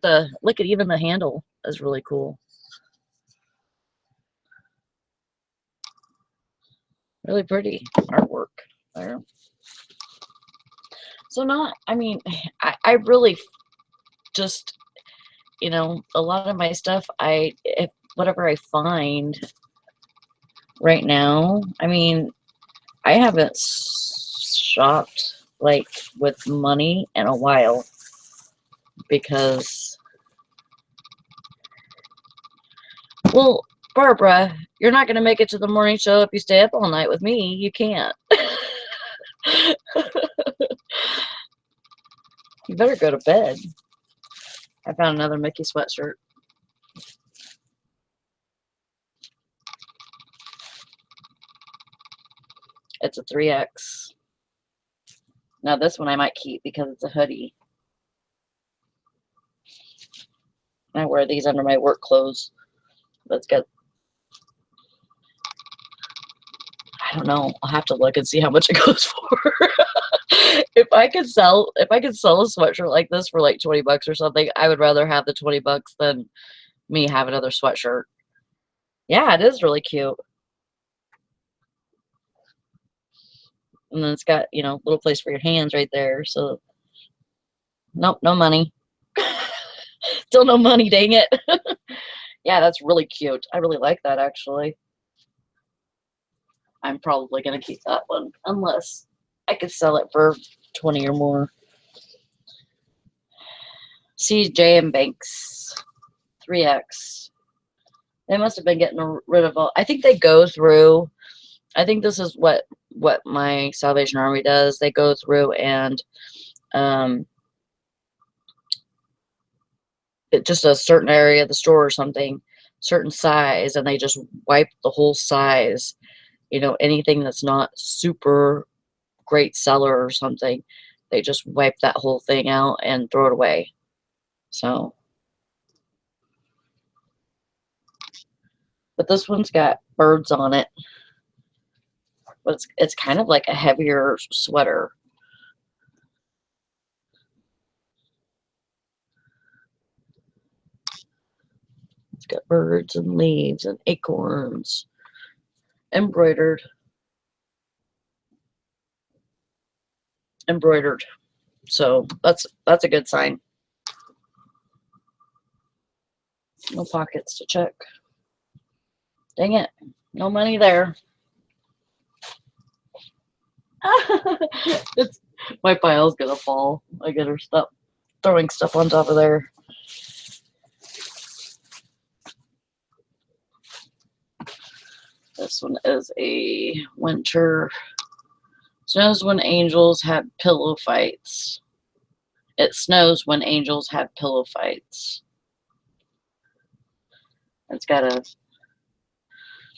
at even the handle is really cool. Really pretty artwork there. So I mean, I really just, you know, a lot of my stuff, whatever I find right now, I mean, I haven't shopped like with money in a while because, well, Barbara, you're not going to make it to the morning show if you stay up all night with me. You can't. You better go to bed. I found another Mickey sweatshirt. It's a 3X. Now this one I might keep because it's a hoodie. I wear these under my work clothes. Let's get. I don't know. I'll have to look and see how much it goes for. If I could sell a sweatshirt like this for like 20 bucks or something, I would rather have the 20 bucks than me have another sweatshirt. Yeah, it is really cute. And then it's got, you know, a little place for your hands right there. So, nope, no money. Still no money, dang it. Yeah, that's really cute. I really like that, actually. I'm probably going to keep that one, unless I could sell it for 20 or more. CJ and Banks, 3X. They must have been getting rid of all. I think they go through. I think this is what my Salvation Army does. They go through and just a certain area of the store or something, certain size, and they just wipe the whole size. You know, anything that's not super great seller or something, they just wipe that whole thing out and throw it away. So, but this one's got birds on it. But it's kind of like a heavier sweater. It's got birds and leaves and acorns. Embroidered. So that's a good sign. No pockets to check. Dang it. No money there. My pile's gonna fall. I gotta stop throwing stuff on top of there. This one is a winter. Snows when angels have pillow fights. It snows when angels have pillow fights. It's got a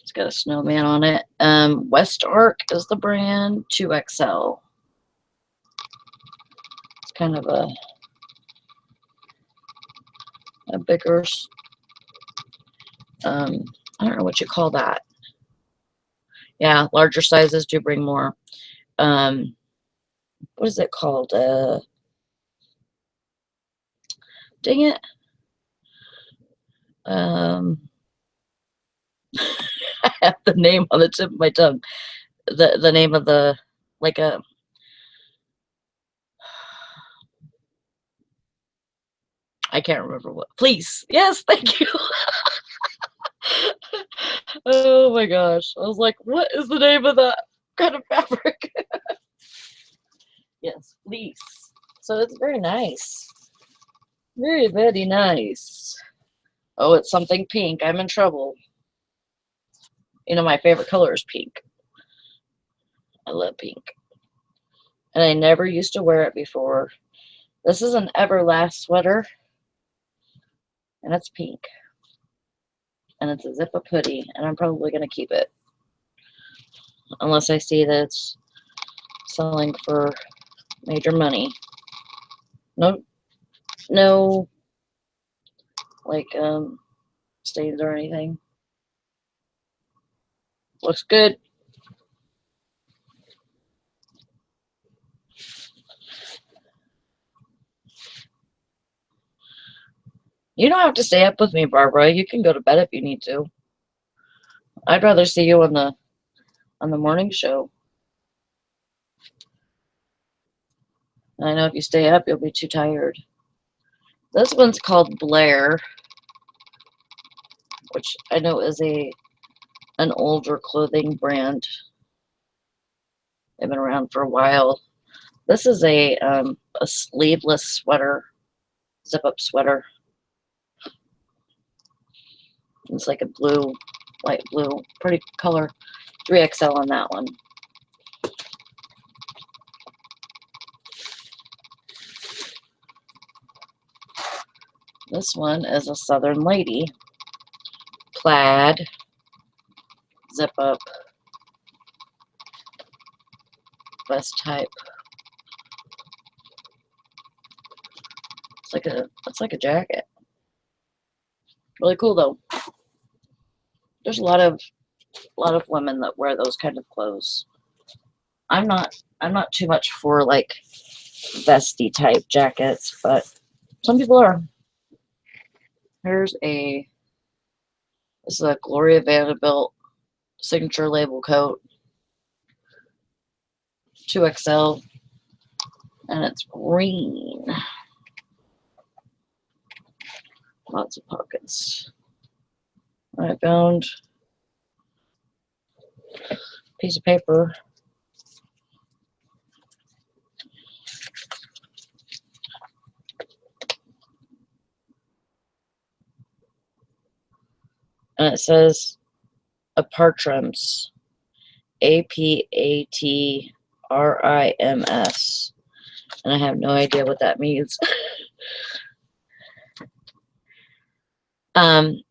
It's got a snowman on it. West Arc is the brand, 2XL. It's kind of a bigger, I don't know what you call that. Yeah, larger sizes do bring more. What is it called? Dang it. I have the name on the tip of my tongue. The name of the, like a, I can't remember what. Fleece. Yes, thank you. Oh my gosh. I was like, what is the name of that kind of fabric? Yes, fleece. So it's very nice. Very, very nice. Oh, it's something pink. I'm in trouble. You know, my favorite color is pink. I love pink. And I never used to wear it before. This is an Everlast sweater. And it's pink. And it's a zip-up hoodie. And I'm probably going to keep it. Unless I see that it's selling for major money. No, like, stains or anything. Looks good. You don't have to stay up with me, Barbara. You can go to bed if you need to. I'd rather see you on the morning show. I know if you stay up, you'll be too tired. This one's called Blair, which I know is an older clothing brand. They've been around for a while. This is a sleeveless sweater, zip-up sweater. It's like a blue, light blue, pretty color. 3XL on that one. This one is a Southern Lady. Plaid. Zip up. Vest type. It's like a jacket. Really cool though. There's a lot of women that wear those kind of clothes. I'm not too much for like vesty type jackets, but some people are. This is a Gloria Vanderbilt signature label coat. 2XL. And it's green. Lots of pockets. I found a piece of paper. And it says Apartrims. APATRIMS. And I have no idea what that means.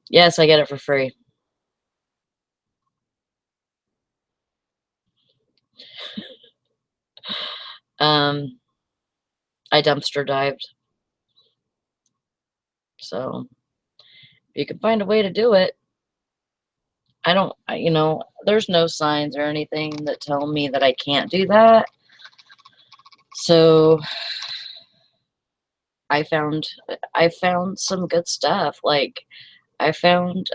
Yes, I get it for free. I dumpster dived. So if you can find a way to do it. There's no signs or anything that tell me that I can't do that. So I found some good stuff. Like I found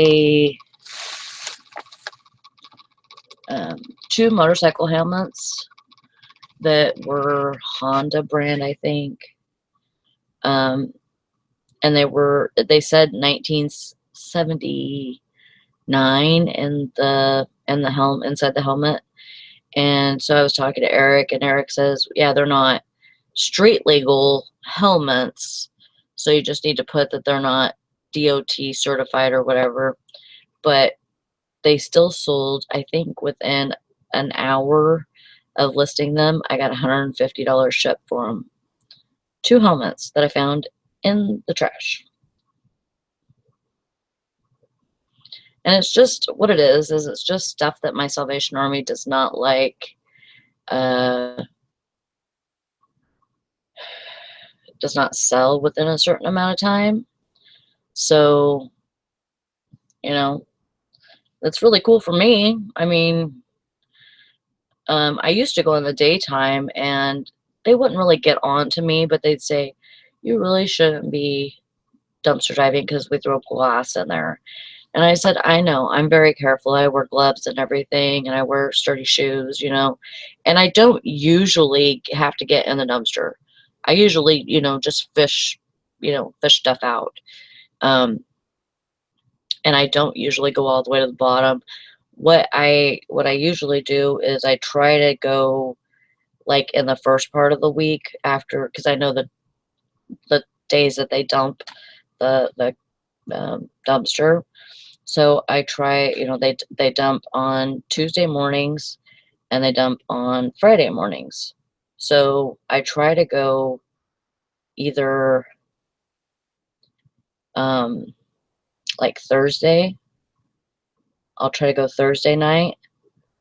a 2 motorcycle helmets that were Honda brand, I think. And they said 1979 in the helmet, inside the helmet. And so I was talking to Eric, and Eric says, yeah, they're not street legal helmets, so you just need to put that they're not DOT certified or whatever. But they still sold, I think within an hour of listing them, I got $150 shipped for them. 2 helmets that I found in the trash. And it's just what it is it's just stuff that my Salvation Army does not like, does not sell within a certain amount of time. So, you know, that's really cool for me. I mean, I used to go in the daytime and they wouldn't really get on to me, but they'd say, you really shouldn't be dumpster diving because we throw glass in there. And I said, I know, I'm very careful. I wear gloves and everything, and I wear sturdy shoes, you know, and I don't usually have to get in the dumpster. I usually, you know, just fish, you know, fish stuff out. And I don't usually go all the way to the bottom. What I usually do is I try to go like in the first part of the week after, because I know the days that they dump the dumpster. So I try, you know, they dump on Tuesday mornings and they dump on Friday mornings. So I try to go either like Thursday. I'll try to go Thursday night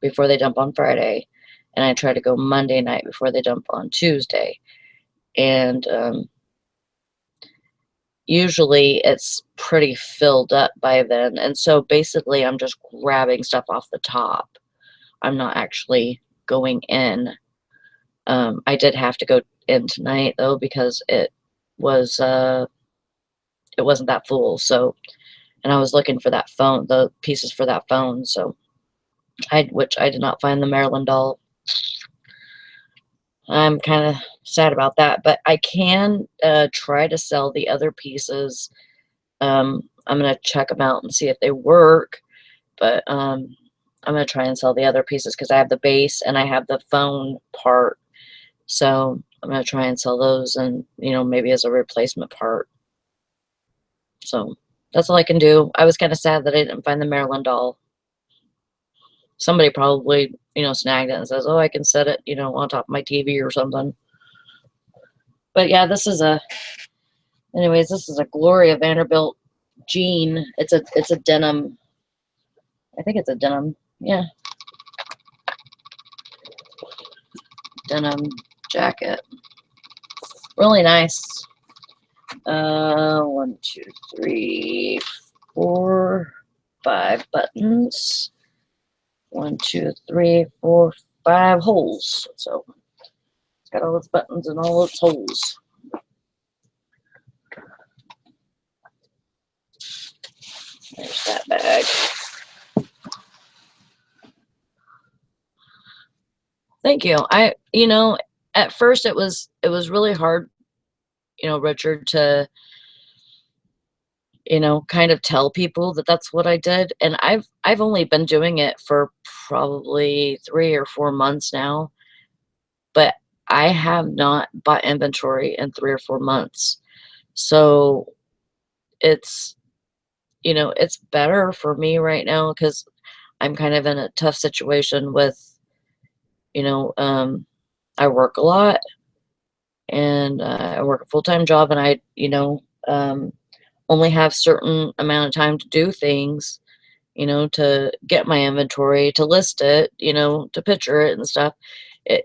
before they dump on Friday, and I try to go Monday night before they dump on Tuesday. And usually it's pretty filled up by then. And so basically I'm just grabbing stuff off the top. I'm not actually going in. I did have to go in tonight though because it wasn't that full. So, and I was looking for that phone, the pieces for that phone. So which I did not find the Maryland doll. I'm kind of sad about that, but I can try to sell the other pieces. I'm going to check them out and see if they work, but I'm going to try and sell the other pieces because I have the base and I have the phone part. So I'm going to try and sell those and, you know, maybe as a replacement part. So that's all I can do. I was kind of sad that I didn't find the Maryland doll. Somebody probably, you know, snagged it and says, oh, I can set it, you know, on top of my TV or something. But yeah, anyways, this is a Gloria Vanderbilt jean. It's a denim. I think it's a denim. Yeah. Denim jacket. Really nice. 1, 2, 3, 4, 5 buttons. 1, 2, 3, 4, 5 holes. So it's got all its buttons and all its holes. There's that bag. Thank you. You know, at first it was really hard, you know, Richard, to, you know, kind of tell people that that's what I did. And I've only been doing it for probably 3 or 4 months now, but I have not bought inventory in 3 or 4 months. So it's, you know, it's better for me right now because I'm kind of in a tough situation with, you know, I work a lot and I work a full-time job and I, you know, only have certain amount of time to do things, you know, to get my inventory, to list it, you know, to picture it and stuff.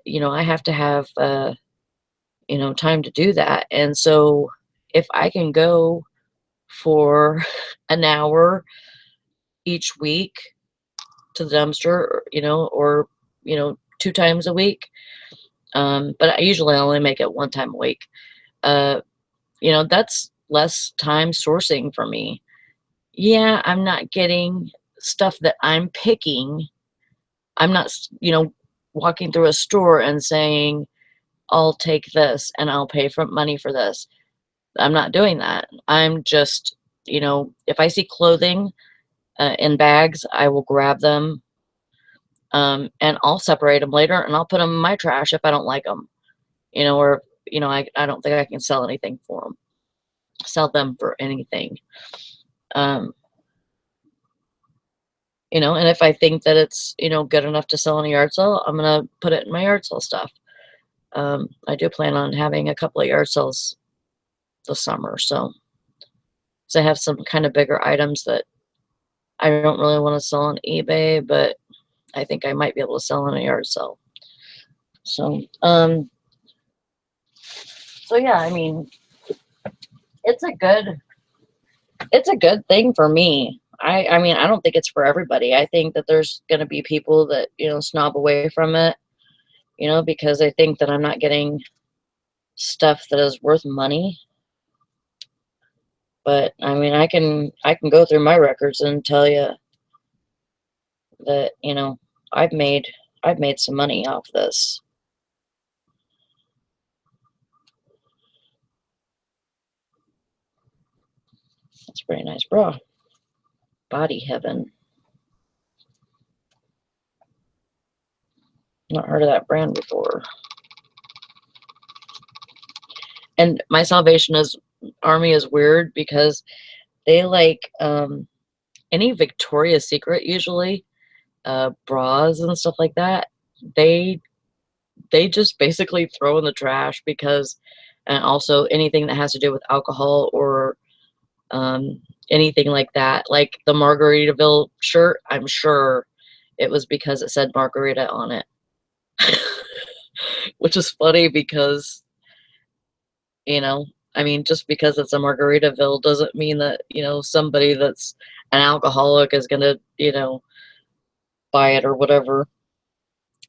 You know, I have to have, you know, time to do that. And so if I can go for an hour each week to the dumpster, you know, or, you know, 2 times a week, but I usually only make it 1 time a week. You know, that's less time sourcing for me. Yeah, I'm not getting stuff that I'm picking. I'm not, you know, walking through a store and saying, I'll take this and I'll pay for money for this. I'm not doing that. I'm just, you know, if I see clothing in bags, I will grab them and I'll separate them later and I'll put them in my trash if I don't like them, you know, or, you know, I don't think I can sell anything for them, sell them for anything. You know, and if I think that it's, you know, good enough to sell in a yard sale, I'm going to put it in my yard sale stuff. I do plan on having a couple of yard sales this summer. So I have some kind of bigger items that I don't really want to sell on eBay, but I think I might be able to sell on a yard sale. So, so yeah, I mean, it's a good thing for me. I mean, I don't think it's for everybody. I think that there's going to be people that, you know, snob away from it, you know, because they think that I'm not getting stuff that is worth money. But I mean, I can go through my records and tell you that, you know, I've made some money off this. That's a pretty nice bra. Body Heaven. Not heard of that brand before. And my Salvation Army is weird because they like any Victoria's Secret usually bras and stuff like that. They just basically throw in the trash because, and also anything that has to do with alcohol or anything like that, like the Margaritaville shirt. I'm sure it was because it said margarita on it. Which is funny because, you know, I mean, just because it's a Margaritaville doesn't mean that, you know, somebody that's an alcoholic is gonna, you know, buy it or whatever.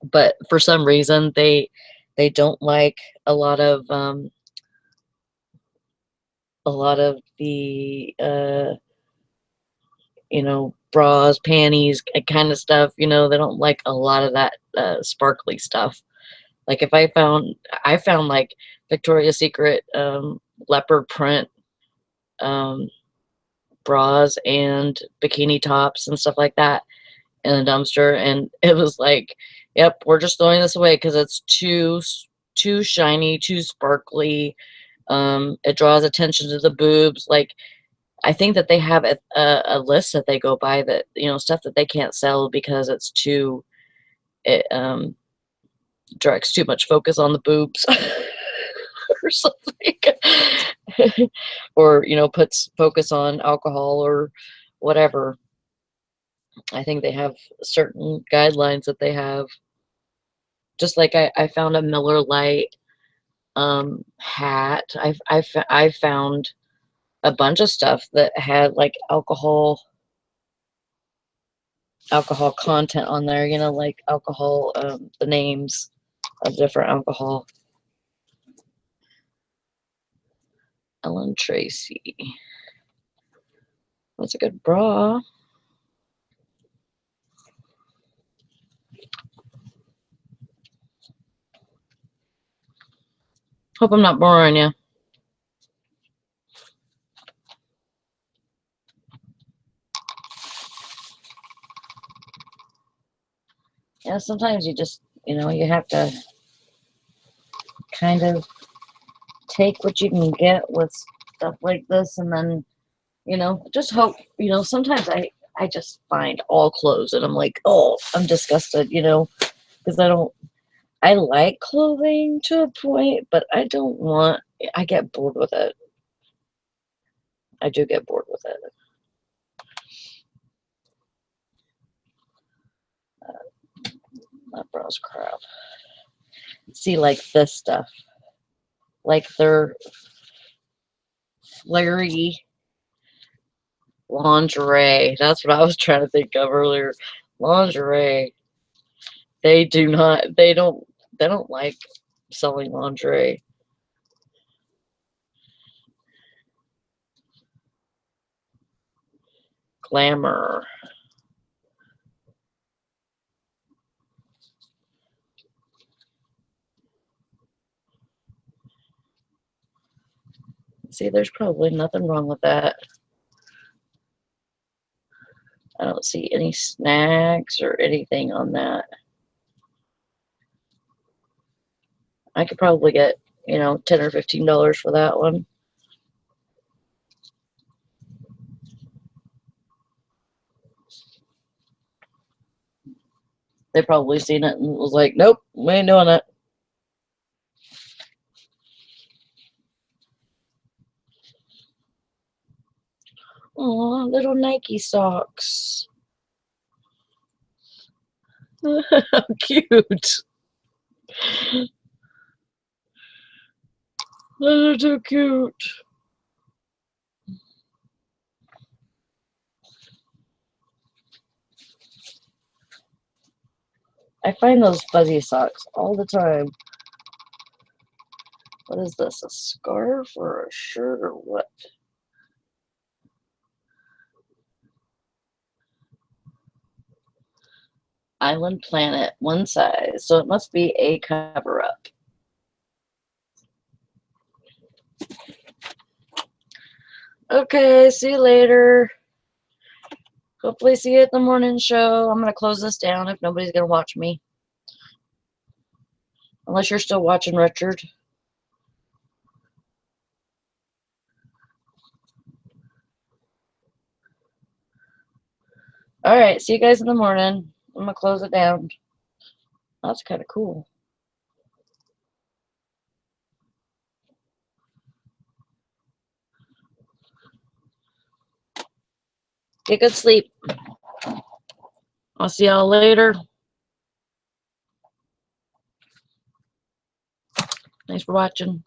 But for some reason they don't like a lot of the you know, bras, panties, kind of stuff. You know, they don't like a lot of that sparkly stuff. Like if I found like Victoria's Secret leopard print bras and bikini tops and stuff like that in the dumpster, and it was like, yep, we're just throwing this away because it's too shiny, too sparkly. It draws attention to the boobs. Like, I think that they have a list that they go by that, you know, stuff that they can't sell because it's too, it directs too much focus on the boobs or something. Or, you know, puts focus on alcohol or whatever. I think they have certain guidelines that they have. Just like I found a Miller Lite hat. I found a bunch of stuff that had like alcohol content on there, you know, like alcohol, the names of different alcohol. Ellen Tracy. That's a good bra. Hope I'm not boring you. Yeah, sometimes you just, you know, you have to kind of take what you can get with stuff like this, and then, you know, just hope, you know, sometimes I just find all clothes and I'm like, oh, I'm disgusted, you know, because I like clothing to a point, but I get bored with it. I do get bored with it. That bra's crap. See, like this stuff, like their flary lingerie. That's what I was trying to think of earlier. Lingerie. They don't like selling lingerie. Glamour. See, there's probably nothing wrong with that. I don't see any snags or anything on that. I could probably get, you know, $10 or $15 for that one. They probably seen it and was like, nope, we ain't doing it. Aw, little Nike socks. How cute. Those are so cute. I find those fuzzy socks all the time. What is this? A scarf or a shirt or what? Island Planet, one size. So it must be a cover-up. Okay, see you later. Hopefully see you at the morning show. I'm going to close this down if nobody's going to watch me. Unless you're still watching, Richard. Alright, see you guys in the morning. I'm going to close it down. That's kind of cool. Get good sleep. I'll see y'all later. Thanks for watching.